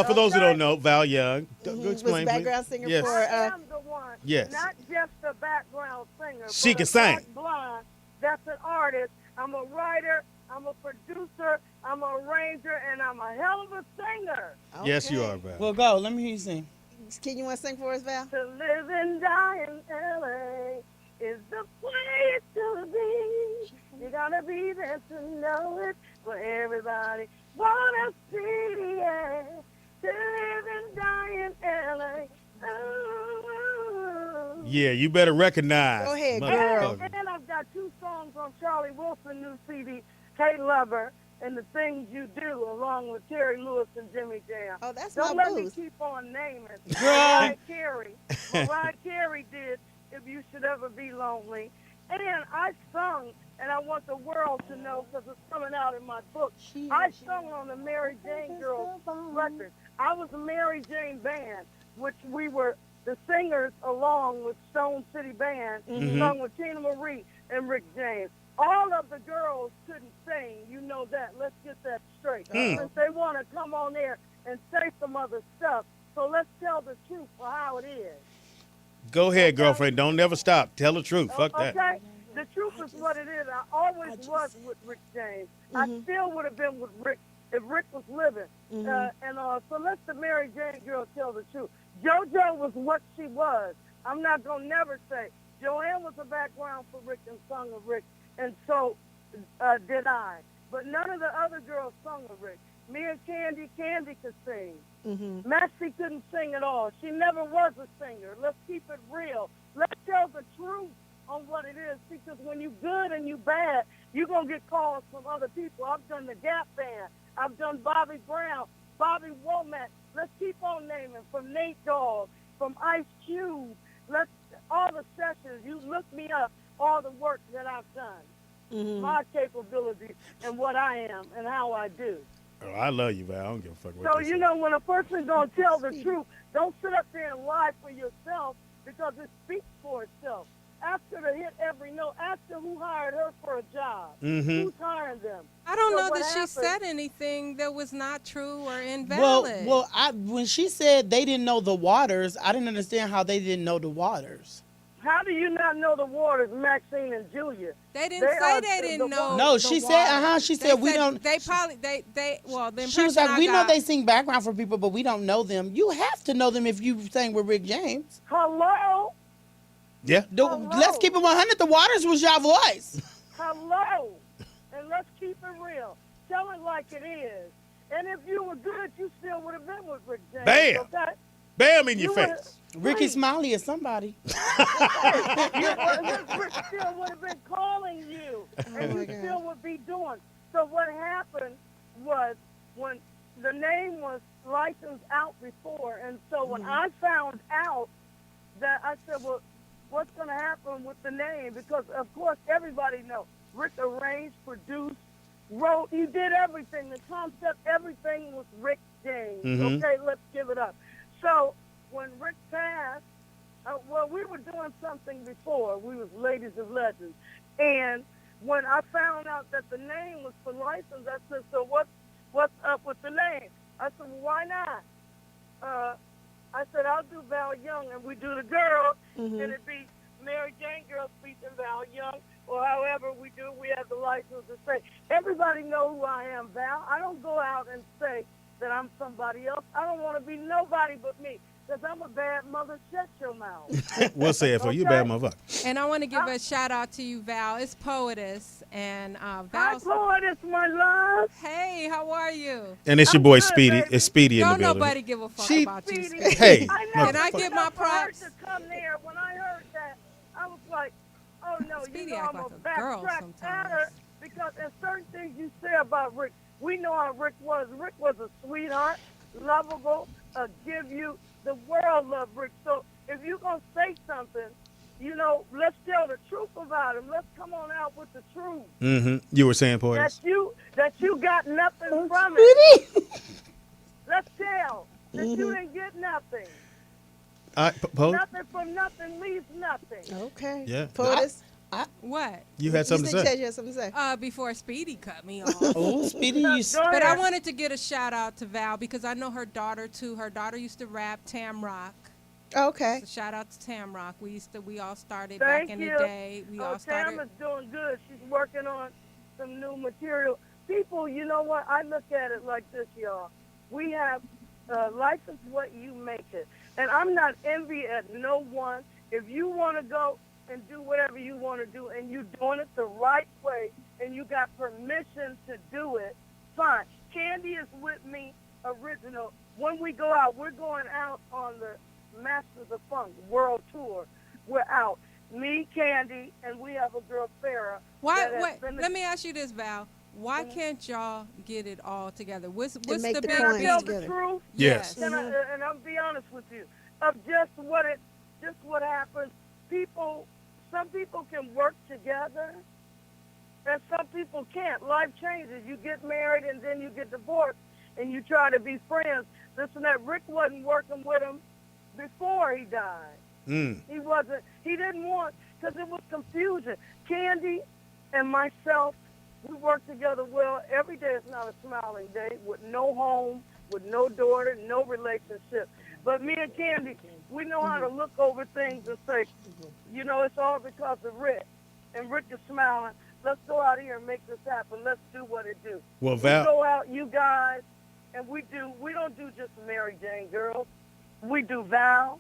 For those who don't know, Val Young. Go Was explain, please. background singer Yes. for. I am the one. Yes. Not just a background singer. She but can a sing. black Blonde. That's an artist. I'm a writer. I'm a producer. I'm an arranger, and I'm a hell of a singer. Yes, you Okay. are, Val. Well, go. Let me hear you sing. Can you want to sing for us, Val? To live and die in LA is the place to be. You gotta be there to know it. for everybody. Wanna see, yeah, to live and die in L.A. Ooh. Yeah, you better recognize. Go ahead, girl. motherfucker. And I've got 2 songs on Charlie Wilson's new CD, Hey Lover, and The Things You Do, along with Terry Lewis and Jimmy Jam. Oh, that's Don't my let me booze. keep on naming. Girl. Mariah Carey did If You Should Ever Be Lonely. And I sung, and I want the world to know because it's coming out in my book. I sung on the Mary Jane Girls record. I was a Mary Jane band, which we were the singers along with Stone City Band, sung with Tina Marie and Rick James. All of the girls couldn't sing, you know that. Let's get that straight. Since they want to come on there and say some other stuff, so let's tell the truth for how it is. Go ahead, girlfriend. Don't never stop. Tell the truth. Fuck that. Okay? The truth is what it is. I always was with Rick James. I still would have been with Rick if Rick was living. So let the Mary Jane girl tell the truth. JoJo was what she was. I'm not going to never say. Joanne was a background for Rick and sung with Rick, and so did I. But none of the other girls sung with Rick. Me and Candy could sing. Maxie couldn't sing at all. She never was a singer. Let's keep it real. Let's tell the truth on what it is, because when you good and you bad, you're going to get calls from other people. I've done the Gap Band. I've done Bobby Brown, Bobby Womack. Let's keep on naming, from Nate Dogg, from Ice Cube. All the sessions, you look me up, all the work that I've done, my capabilities, and what I am and how I do. Oh, I love you, Val. I don't give a fuck what So, they you say. know, when a person's going to tell the truth, don't sit up there and lie for yourself, because it speaks for itself. Ask her to hit every note. Ask her who hired her for a job. Who's hiring them? I don't So know what that she happened- said anything that was not true or invalid. When she said they didn't know the waters, I didn't understand how they didn't know the waters. How do you not know the Waters, Maxine and Julia? They didn't They say are they the didn't know. No, the she waters. said, she They said we don't. They probably well the She was impression like, I we know got- they sing background for people, but we don't know them. You have to know them if you sang with Rick James. Hello? Yeah. Let's keep it 100. The waters was your voice. Hello? And let's keep it real. Tell it like it is. And if you were good, you still would have been with Rick James. Bam. Okay? Bam in your You would've- face. Ricky Smiley is somebody. Rick still would have been calling you, and you still would be doing. So what happened was, when the name was licensed out before, and so when I found out that, I said, well, what's going to happen with the name? Because, of course, everybody knows. Rick arranged, produced, wrote. He did everything. The concept, everything was Rick James. Okay, let's give it up. So when Rick passed, we were doing something before. We was Ladies of Legends. And when I found out that the name was for license, I said, so what's up with the name? I said, well, why not? I said, I'll do Val Young, and we do the girls, and it'd be Mary Jane Girls featuring Val Young, or however we do, we have the license to say. Everybody know who I am, Val. I don't go out and say that I'm somebody else. I don't want to be nobody but me, because I'm a bad mother. Shut your mouth. We'll say it for you, bad motherfucker. And I want to give a shout out to you, Val. It's Poetess, and Hi, Val's. Poetess, my love. Hey, how are you? And it's your boy good, Speedy. baby. It's Speedy in the Don't building. nobody give a fuck She- about you, Speedy. Speedy. Hey, I know. Can I get my For her props? to come there, when I heard that, I was like, oh no, Speedy you know act I'm like a a girl backtrack sometimes. at her, because there's certain things you say about Rick. We know how Rick was. Rick was a sweetheart, lovable, give you the world love Rick. So if you're gonna say something, you know, let's tell the truth about him. Let's come on out with the truth. You were saying, Poetess? That you got nothing from it. Let's tell that you didn't get nothing. Nothing from nothing leaves nothing. Okay. Yeah. Poetess, What? You had something to you said say. you had something to say. Before Speedy cut me off. Oh, Speedy, you. Go But I ahead. wanted to get a shout out to Val because I know her daughter too. Her daughter used to rap Tam Rock. Okay. So shout out to Tam Rock. We all started Thank back in you. the day. We all started. Tam is doing good. She's working on some new material. People, you know what? I look at it like this, y'all. We have license what you make it. And I'm not envy at no one. If you want to go and do whatever you want to do and you're doing it the right way and you got permission to do it, fine. Candy is with me original. When we go out, we're going out on the Masters of Funk World Tour. We're out. Me, Candy, and we have a girl, Farrah. Let me ask you this, Val. Why can't y'all get it all together? What's the make the big coins beat? Tell together. the truth. Yes. And I'll be honest with you, of just what happens. Some people can work together, and some people can't. Life changes. You get married, and then you get divorced, and you try to be friends. This and that. Rick wasn't working with him before he died. He wasn't. He didn't want, because it was confusion. Candy and myself, we work together well. Every day is not a smiling day, with no home, with no daughter, no relationship. But me and Candy, we know how to look over things and say, you know, it's all because of Rick. And Rick is smiling. Let's go out here and make this happen. Let's do what it do. Well, Val, we go out, you guys, and we don't do just Mary Jane girls. We do Val.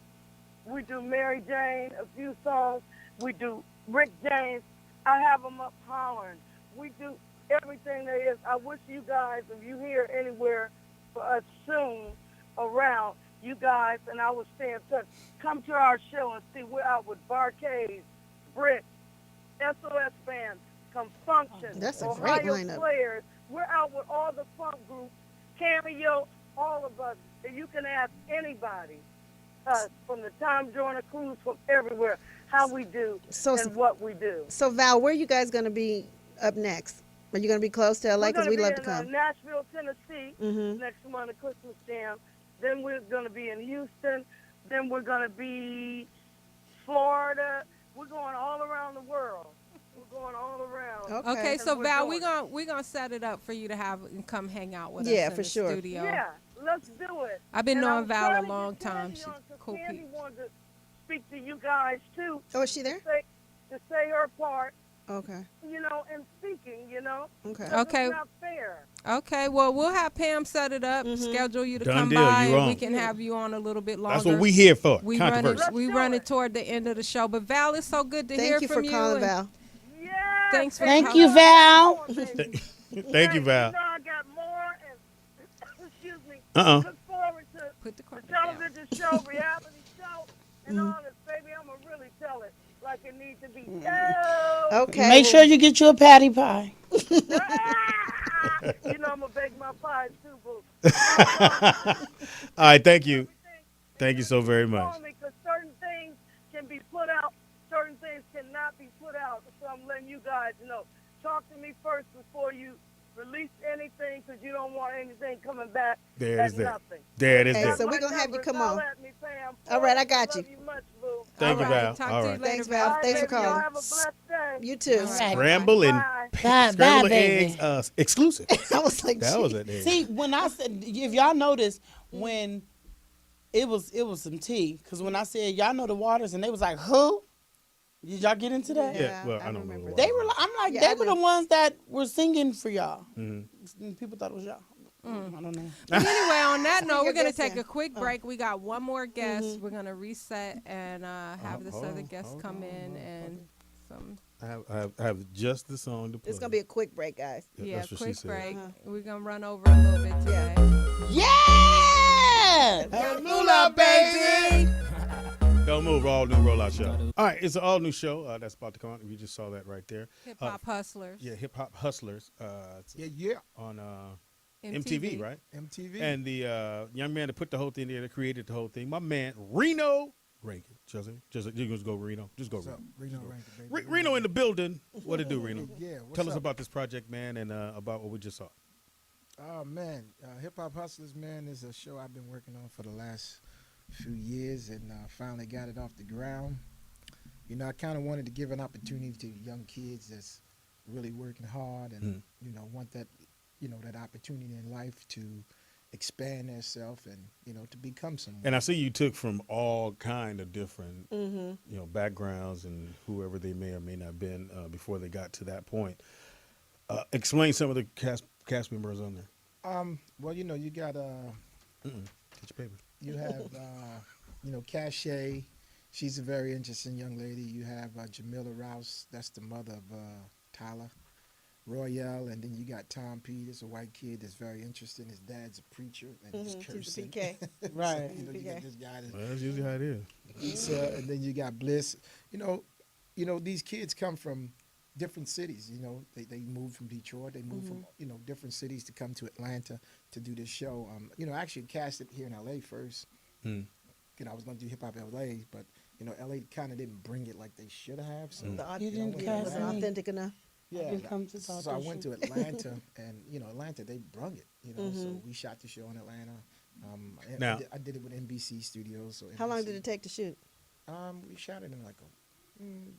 We do Mary Jane, a few songs. We do Rick James. I have them up hollering. We do everything there is. I wish you guys, if you hear anywhere for us soon around, you guys, and I will stay in touch, come to our show and see. We're out with Barcades, Brick, SOS Band, Confunction, That's a great Ohio lineup. Players. We're out with all the funk groups, Cameo, all of us. And you can ask anybody from the Tom Joyner Cruise, from everywhere, how we do and what we do. So, Val, where are you guys going to be up next? Are you going to be close to LA? Because we love to come. Nashville, Tennessee, next month at Christmas Jam. Then we're going to be in Houston. Then we're going to be Florida. We're going all around the world. We're going all around. Okay, so Val, we're gonna set it up for you to have and come hang out with us in for the sure. studio. Yeah, let's do it. I've been And knowing I'm Val trying a to get long time. Candy She's on, 'cause cool Candy people. wanted to speak to you guys too. Oh, is she there? To say her part, Okay. you know, in speaking, you know. Okay. 'Cause Okay. It's not fair. Okay, well, we'll have Pam set it up, schedule you to Done come deal, by, you and we on. can have you on a little bit longer. that's what we here for. We Controversy. run it toward the end of the show. But Val, it's so good to hear Thank you from for calling, and Val. Yeah. Thanks for Thank calling. you, Val. Thank you, Val. You know, I got more, and excuse me. Look forward to Put the the cork down. television show, reality show, and all this, baby. I'm gonna really tell it like it needs to be told. Okay. Make sure you get you a patty pie. You know, I'm gonna bake my pies too, boo. All right, thank you. Thank you so very much. Because certain things can be put out, certain things cannot be put out. So I'm letting you guys know. Talk to me first before you release anything, because you don't want anything coming back. There it at is there. nothing. There it is Hey, there. so we're My going to have you numbers, come holler on. at me, Pam. All right, I got Love you. you much, boo. Thank you, All right, Val. talk All to you right. later, Thanks, Val. Val. All right, Thanks for baby, y'all calling. have a blessed day. You too. All right. Scramble and Bye. Scrambled baby. Eggs exclusive. I was like, That was gee. it. There. See, when I said, if y'all noticed, when it was some tea, because when I said, y'all know the Waters, and they was like, who? Did y'all get into that? Yeah, well, I I don't remember know. that. They were. I'm like, Yeah, I they were know. the ones that were singing for y'all. Mm-hmm. And people thought it was y'all. I don't know. But anyway, on that note, we're Speaker going to guest take in. a quick break. We got one more guest. We're going to reset and have this other guest come in and some. I have just the song to play. It's going to be a quick break, guys. Yeah, that's what she quick said. break. We're going to run over a little bit today. Yeah. Moolah, baby. Don't move. All new rollout show. All right, it's an all new show that's about to come out. You just saw that right there. Hip Hop Hustlers. Yeah, Hip Hop Hustlers. It's Yeah. on MTV, right? MTV. And the young man that put the whole thing there, that created the whole thing, my man Reno Rankin. Just you just go Reno. Just go What's up? Reno. Reno Rankin, baby. Reno in the building. What it do, Reno? Yeah, what's Tell us up? about this project, man, and about what we just saw. Oh, man. Hip Hop Hustlers, man, is a show I've been working on for the last few years, and finally got it off the ground. You know, I kind of wanted to give an opportunity to young kids that's really working hard and, you know, want that, you know, that opportunity in life to expand themselves and, you know, to become someone. And I see you took from all kind of different, you know, backgrounds and whoever they may or may not have been before they got to that point. Explain some of the cast members on there. Well, you know, you got Get your paper. you have you know, Cache. She's a very interesting young lady. You have Jamila Rouse. That's the mother of Tyler. Royale, and then you got Tom P. That's a white kid that's very interesting. His dad's a preacher, and he's He's cursing. the PK. Right. So, you got this guy. Well, that's usually how it is. And then you got Bliss. These kids come from different cities. They moved from Detroit. They moved from different cities to come to Atlanta to do this show. I actually cast it here in LA first. I was going to do Hip Hop LA, but LA kind of didn't bring it like they should have. So You didn't cast wasn't me. authentic enough. yeah, didn't come to South so I went to Ocean. Atlanta, and Atlanta they brung it. So we shot the show in Atlanta. Now- I did it with NBC Studios. So How long NBC did it take to shoot? We shot it in like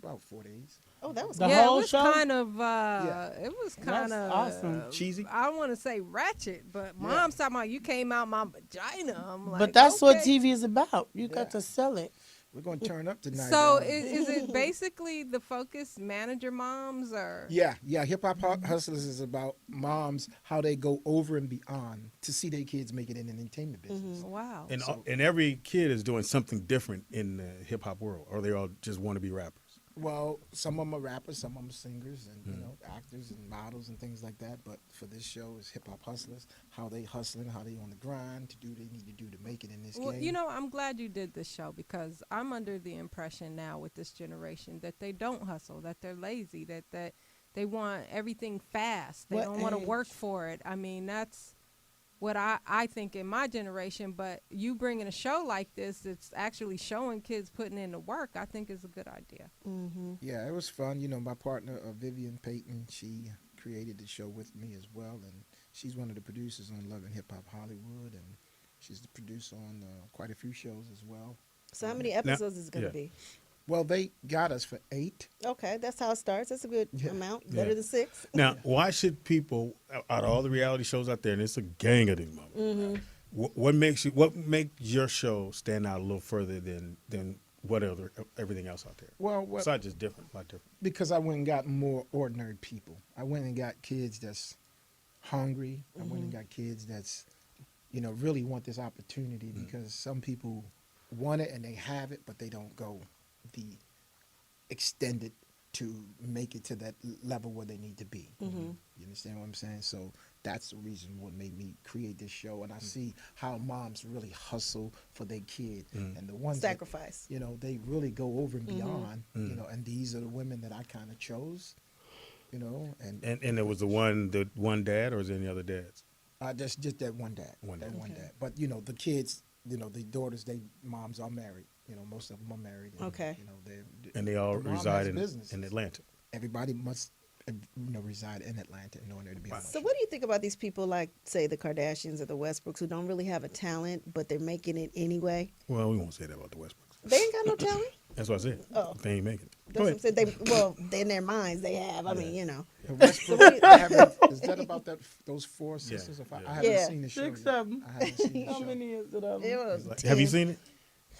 about 4 days. Oh, that was The yeah, whole it was show? kind of it was That's kind of awesome. Cheesy? I don't want to say ratchet, but mom's talking about you came out my vagina. I'm like, But that's what okay. TV is about. You got to sell it. We're going to turn up tonight. So y'all. is it basically the focus manager moms or? Yeah. Hip Hop Hustlers is about moms, how they go over and beyond to see their kids make it in the entertainment business. Wow. And every kid is doing something different in the hip hop world, or they all just want to be rappers. Well, some of them are rappers, some of them are singers, and actors and models and things like that. But for this show, is Hip Hop Hustlers, how they hustling, how they on the grind to do what they need to do to make it in this Well, game. I'm glad you did this show because I'm under the impression now with this generation that they don't hustle, that they're lazy, that they want everything fast. They What don't want to age? work for it. I mean, that's what I think in my generation. But you bringing a show like this that's actually showing kids putting in the work, I think is a good idea. Yeah, it was fun. My partner, Vivian Payton, she created the show with me as well, and she's one of the producers on Love and Hip Hop Hollywood, and she's the producer on quite a few shows as well. So how many episodes is it going to be? Well, they got us for 8. Okay, that's how it starts. That's a good amount. Better Yeah. than 6. Now, why should people, out of all the reality shows out there, and it's a gang of these motherfuckers, what makes your show stand out a little further than everything else out there? Well, Besides just different, like different. because I went and got more ordinary people. I went and got kids that's hungry. I went and got kids that's, really want this opportunity because some people want it and they have it, but they don't go the extended to make it to that level where they need to be. You understand what I'm saying? So that's the reason what made me create this show. And I see how moms really hustle for their kid, and the ones Sacrifice. that, they really go over and beyond. And these are the women that I kind of chose. And it was the one dad, or is there any other dads? just that one dad. One dad. One dad. But the kids, the daughters, moms are married. Most of them are married. And, Okay. And they all the mom reside has businesses. in Atlanta. Everybody must, reside in Atlanta in order to be on the So show. what do you think about these people like, say, the Kardashians or the Westbrooks who don't really have a talent, but they're making it anyway? Well, we won't say that about the Westbrooks. They ain't got no talent. That's what I said. Oh. They ain't making it. That's Go what I'm ahead. saying. In their minds, they have. I mean, The Westbrook, is that about those 4 sisters? Or 5? yeah. I haven't Yeah. seen the show. 6 yet. of them. I haven't seen the How show. many is it of It them? was Have you 10. seen it?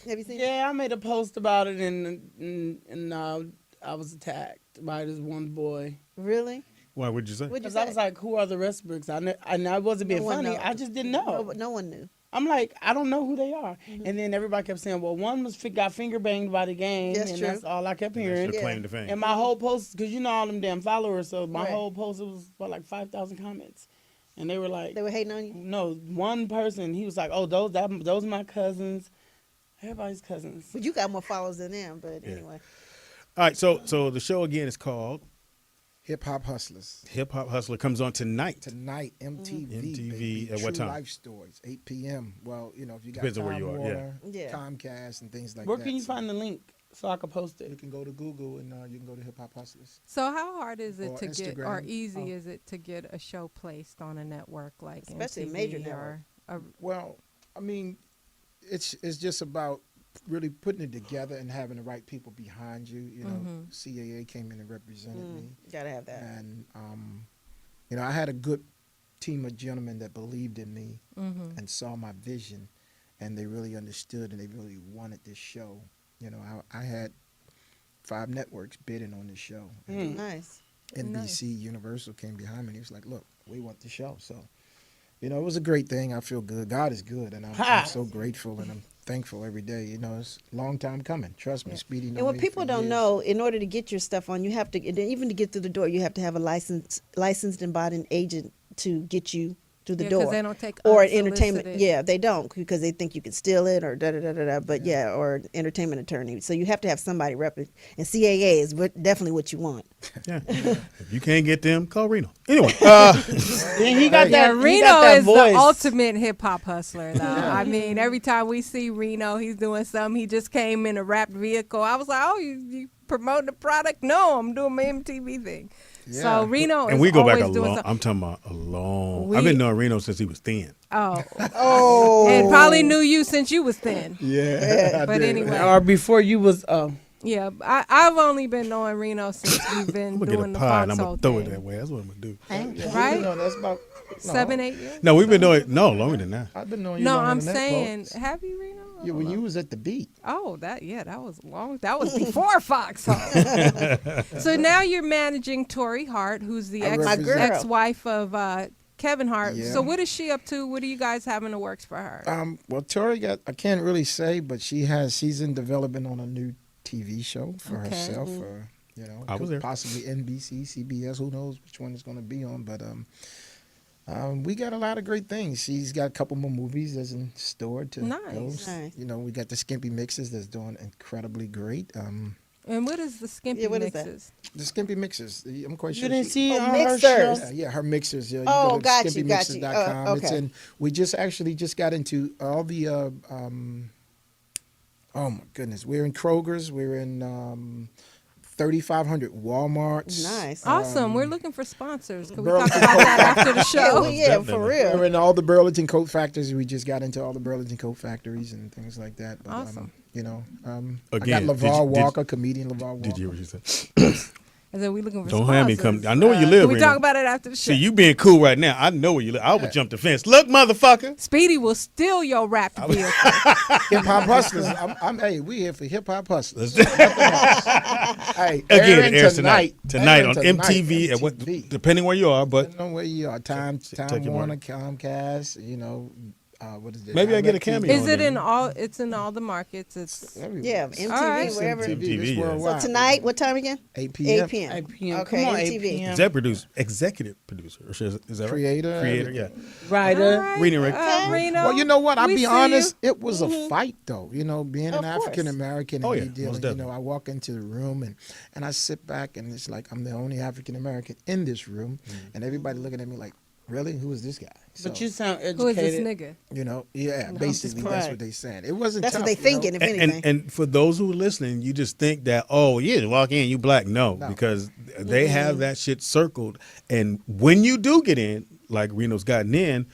Have you seen it? Yeah, I made a post about it, and I was attacked by this one boy. Really? Why would you say? What'd you Because say? I was like, who are the Westbrooks? I wasn't being No one funny. knows. I just didn't know. No one knew. I'm like, I don't know who they are. And then everybody kept saying, well, one got finger banged by the gang. That's and true. that's all I kept That's hearing. your Yeah. claim to fame. And my whole post, because all them damn followers, so my Right. whole post, it was, like 5,000 comments. And they were like, They were hating on you? no, one person, he was like, oh, those are my cousins. Everybody's cousins. But you got more followers than them, but Yeah. anyway. All right, so the show again is called Hip Hop Hustlers. Hip Hop Hustler. Comes on tonight. Tonight, MTV. MTV baby. at what True time? Life Stories, 8 p.m. Well, if you got Depends on Time where you are, Warner, yeah. Comcast, and things like Where that. can you So find the link so I can post You it? can go to Google and you can go to Hip Hop Hustlers. So how hard is it Or to get, or Instagram. easy Oh. is it to get a show placed on a network like Especially a MTV major network. or Well, I mean, it's just about really putting it together and having the right people behind you. CAA came in and represented me, Gotta have that. and I had a good team of gentlemen that believed in me and saw my vision, and they really understood and they really wanted this show. I had 5 networks bidding on this show. Nice. NBC, Universal came behind me and he was like, look, we want the show. So, it was a great thing. I feel good. God is good, and I'm so grateful, and thankful every day. You know, it's a long time coming. Trust me, Speedy. And what people don't know, in order to get your stuff on, you have to, and even to get through the door, you have to have a licensed embodied agent to get you through the door. Because they don't take or entertainment. unsolicited. Yeah, they don't because they think you can steal it or da da da da da. But or entertainment attorney. So you have to have somebody rep it. And CAA is definitely what you want. Yeah. If you can't get them, call Reno. Anyway, And he got that. Reno he got that is voice. the ultimate hip hop hustler, though. I mean, every time we see Reno, he's doing something. He just came in a wrapped vehicle. I was like, oh, you promoting the product? No, I'm doing my MTV thing. Yeah. So Reno and is we go back always a doing long. something. I'm talking about a long. I've been knowing Reno since he was thin. Oh, Oh. and probably knew you since you was thin. Yeah. But anyway, Or before you was. yeah, I've only been knowing Reno since we've been I'm gonna get doing a the pie and I'm foxhole gonna throw it thing. that way. That's what I'm gonna do. Right? No, that's about 7, 8 years. No, we've been doing longer than that. I've been knowing you No, longer I'm than that, saying, folks. have you, Reno? I Yeah, don't when know. you was at the beat. Oh, that was long. That was before Foxhole. So now you're managing Tori Hart, who's the I represent- ex-wife of Kevin Hart. Yeah. So what is she up to? What do you guys have in the works for her? Well, Tori I can't really say, but she's in development on a new TV show for Okay. herself. Mm-hmm. You know, I was there. possibly NBC, CBS. Who knows which one it's going to be on? But we got a lot of great things. She's got a couple more movies that's in store to Nice. those. Nice. You know, we got the Skimpy Mixes that's doing incredibly great. And what is the Skimpy what is that? Mixes? The Skimpy Mixes. I'm quite You sure. didn't see Oh, her mixers. show? Yeah, her mixers. Yeah, you Oh, go to got you, skimpymixers.com. It's okay. in. We just got into all the. Oh my goodness, we're in Kroger's. We're in 3,500 WalMarts. Nice. Awesome. We're looking for sponsors. Can we Burlington talk about that after the Yeah, show? yeah, for Definitely. real. We're in all the Burlington coat factories. We just got into all the Burlington coat factories and things like that. But, Awesome. You know, Again, I got did LeVar you- did- Walker, comedian LeVar Walker. Did you hear what you said? And then we looking for Don't sponsors. have me come. I know where you live, Can we Reno. talk about it after the show? See, you being cool right now. I know where you live. I would jump the fence. Look, motherfucker. Speedy will steal your wrapped vehicle. Hip Hop Hustlers. Hey, we here for Hip Hop Hustlers. Again, Hey, it airing airs tonight. Tonight Airing on tonight, MTV. At what, MTV. depending where you are, but Depending on where you are. Time take your Warner, mark. Comcast, you know, what is it? Maybe I get a DirecTV. cameo. Is it there. in all? It's in all the markets. It's Everywhere. Yeah, MTV, All right. wherever. MTV, MTV, this yeah. worldwide. So tonight, what time again? 8 p.m. 8 p.m. 8 p.m. Okay, Come on, 8 MTV. p.m. Executive producer. Or is that right? Creator. Yeah. Writer. All right, Reno, right? Reno. Well, you know what? I'll we be see honest. you. It was a fight, though. You know, being Of an course. African American Oh, and yeah, me dealing. most You know, definitely. I walk into the room and I sit back and it's like I'm the only African American in this room, and everybody looking at me like, really? Who is this guy? But So, you sound educated. Who is this nigga? you know, yeah, No, basically just that's right. what they saying. It wasn't. That's tough, what they you know? thinking, if anything. And for those who are listening, you just think that, oh, yeah, walk in, you black. No, No. because they have that shit circled. And when you do get in, like Reno's gotten in,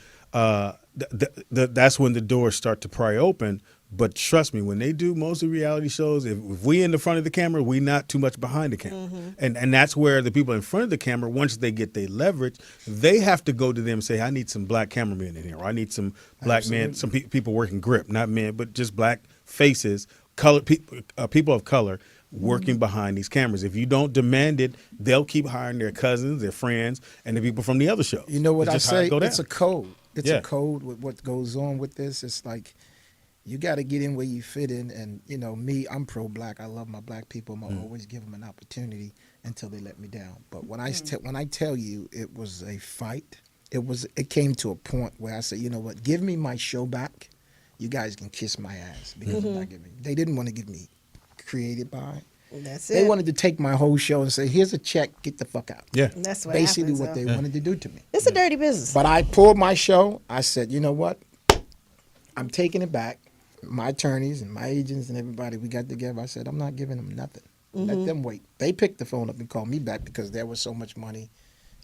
that's when the doors start to pry open. But trust me, when they do most of the reality shows, if we in the front of the camera, we not too much behind the camera. And that's where the people in front of the camera, once they get their leverage, they have to go to them and say, I need some black cameramen in here. Or I need some black men, some people working grip, not men, but just black faces, color people of color working behind these cameras. If you don't demand it, they'll keep hiring their cousins, their friends, and the people from the other shows. You know what It's I just how it say? go down. It's a code. It's Yeah. a code with what goes on with this. It's like you got to get in where you fit in. And, you know, me, I'm pro-black. I love my black people. I'm gonna always give them an opportunity until they let me down. But when I tell you it was a fight, it came to a point where I said, you know what, give me my show back. You guys can kiss my ass because I'm not giving. They didn't want to give me Created By. That's They it. wanted to take my whole show and say, here's a check, get the fuck out. Yeah. That's what Basically happens, what they though. wanted to do to me. It's a dirty business. But I pulled my show. I said, you know what? I'm taking it back. My attorneys and my agents and everybody, we got together. I said, I'm not giving them nothing. Let them wait. They picked the phone up and called me back because there was so much money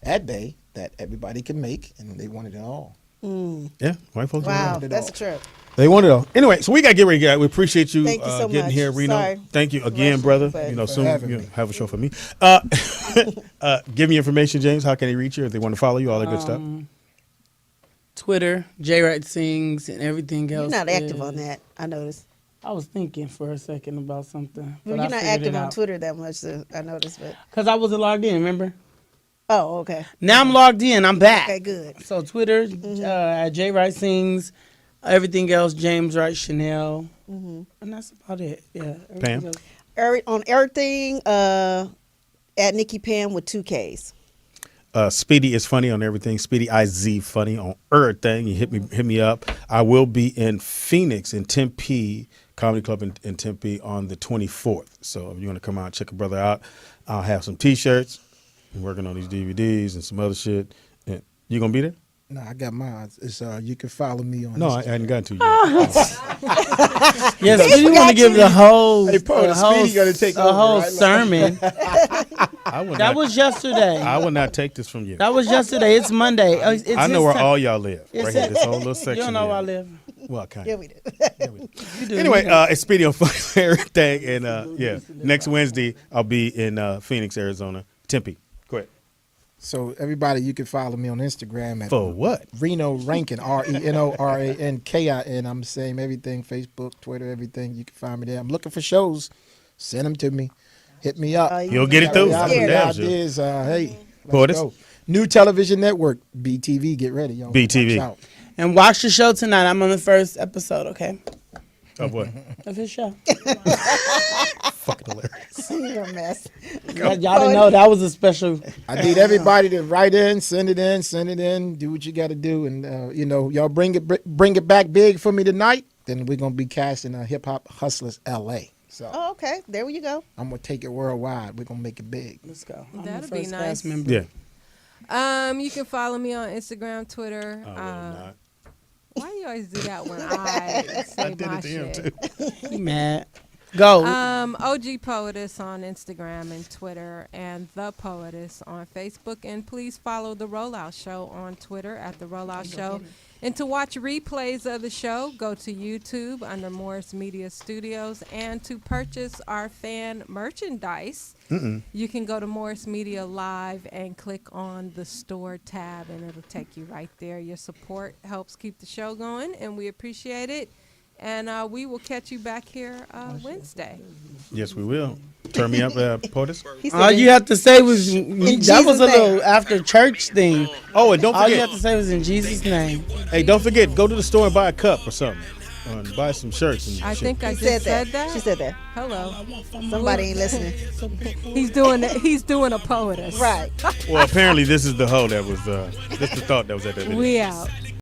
at bay that everybody could make, and they wanted it all. Yeah, white folks. Wow, wanted it that's all. a trip. They want it all. Anyway, so we got to get ready, guys. We appreciate you, Thank you so getting much. here, Reno. Sorry. Thank you again, Rushing, brother. but- You know, For soon having you me. have a show for me. Give me information, James. How can they reach you if they want to follow you? All that good stuff. Twitter, J Wright Sings, and everything else. You're not active is- on that, I noticed. I was thinking for a second about something. Well, you're not active on Twitter that much, so I noticed. But Because I wasn't logged in, remember? oh, okay, Now I'm logged in. I'm back. okay, good. So Twitter, at J Wright Sings, Everything else, James Wright Chanel. And that's about it. Yeah. Pam? On everything, at Nikki Pam with 2 Ks. Speedy is funny on everything. Speedy IZ funny on everything. You hit me up. I will be in Phoenix in Tempe Comedy Club in Tempe on the 24th. So if you want to come out and check a brother out, I'll have some T-shirts. I'm working on these DVDs and some other shit. And you gonna be there? No, I got mine. It's you can follow me on. No, I Instagram. hadn't gotten to you yet. Yes, Speedy want to give the whole, Hey, Paul, Speedy gonna take a over, whole right? sermon. That That was yesterday. I will not take this from you. That was yesterday. It's Monday. It's I know his where time. all y'all live. It's Right here, it. this whole little section. You don't know here. where I live. Well, kind Yeah, of. we do. You do. Anyway, it's Speedy on Funny everything, and yeah, next Wednesday I'll be in Phoenix, Arizona, Tempe. Go ahead. So everybody, you can follow me on Instagram at For what? Reno Rankin, RenoRankin. I'm the same everything, Facebook, Twitter, everything. You can find me there. I'm looking for shows. Send them to me. Hit me up. You'll get it through. Got I'm any damn sure. ideas? Hey, let's Poetess? go. New television network, BTV. Get ready, y'all. BTV. Watch out. And watch the show tonight. I'm on the first episode, okay? Of what? Of his show. Fucking hilarious. You're a mess. Y'all didn't know that was a special. I need everybody to write in, send it in, do what you got to do, and y'all bring it back big for me tonight. Then we're gonna be casting Hip Hop Hustlers LA. So Oh, okay. There you go. I'm gonna take it worldwide. We're gonna make it big. Let's go. I'm That'd the be first nice. cast member. Yeah. You can follow me on Instagram, Twitter. Oh, not. Why you always do that when I say I did my it to him shit? too. He mad. Go. OG Poetess on Instagram and Twitter, and The Poetess on Facebook. And please follow The Rollout Show on Twitter at The Rollout Show. And to watch replays of the show, go to YouTube under Morris Media Studios. And to purchase our fan merchandise, you can go to Morris Media Live and click on the store tab, and it'll take you right there. Your support helps keep the show going, and we appreciate it. And we will catch you back here Wednesday. Yes, we will. Turn me up, Poetess. All you have to say was that Jesus' was a little name. after church thing. Oh, and don't All you forget. have to say was in Jesus' name. Hey, don't forget. Go to the store and buy a cup or something. And buy some shirts and I shit. think I She just said that. She said that. Hello. Somebody ain't listening. He's doing a poetess. Right. Well, apparently this is the hoe that was. This is the thought that was at that video. We out.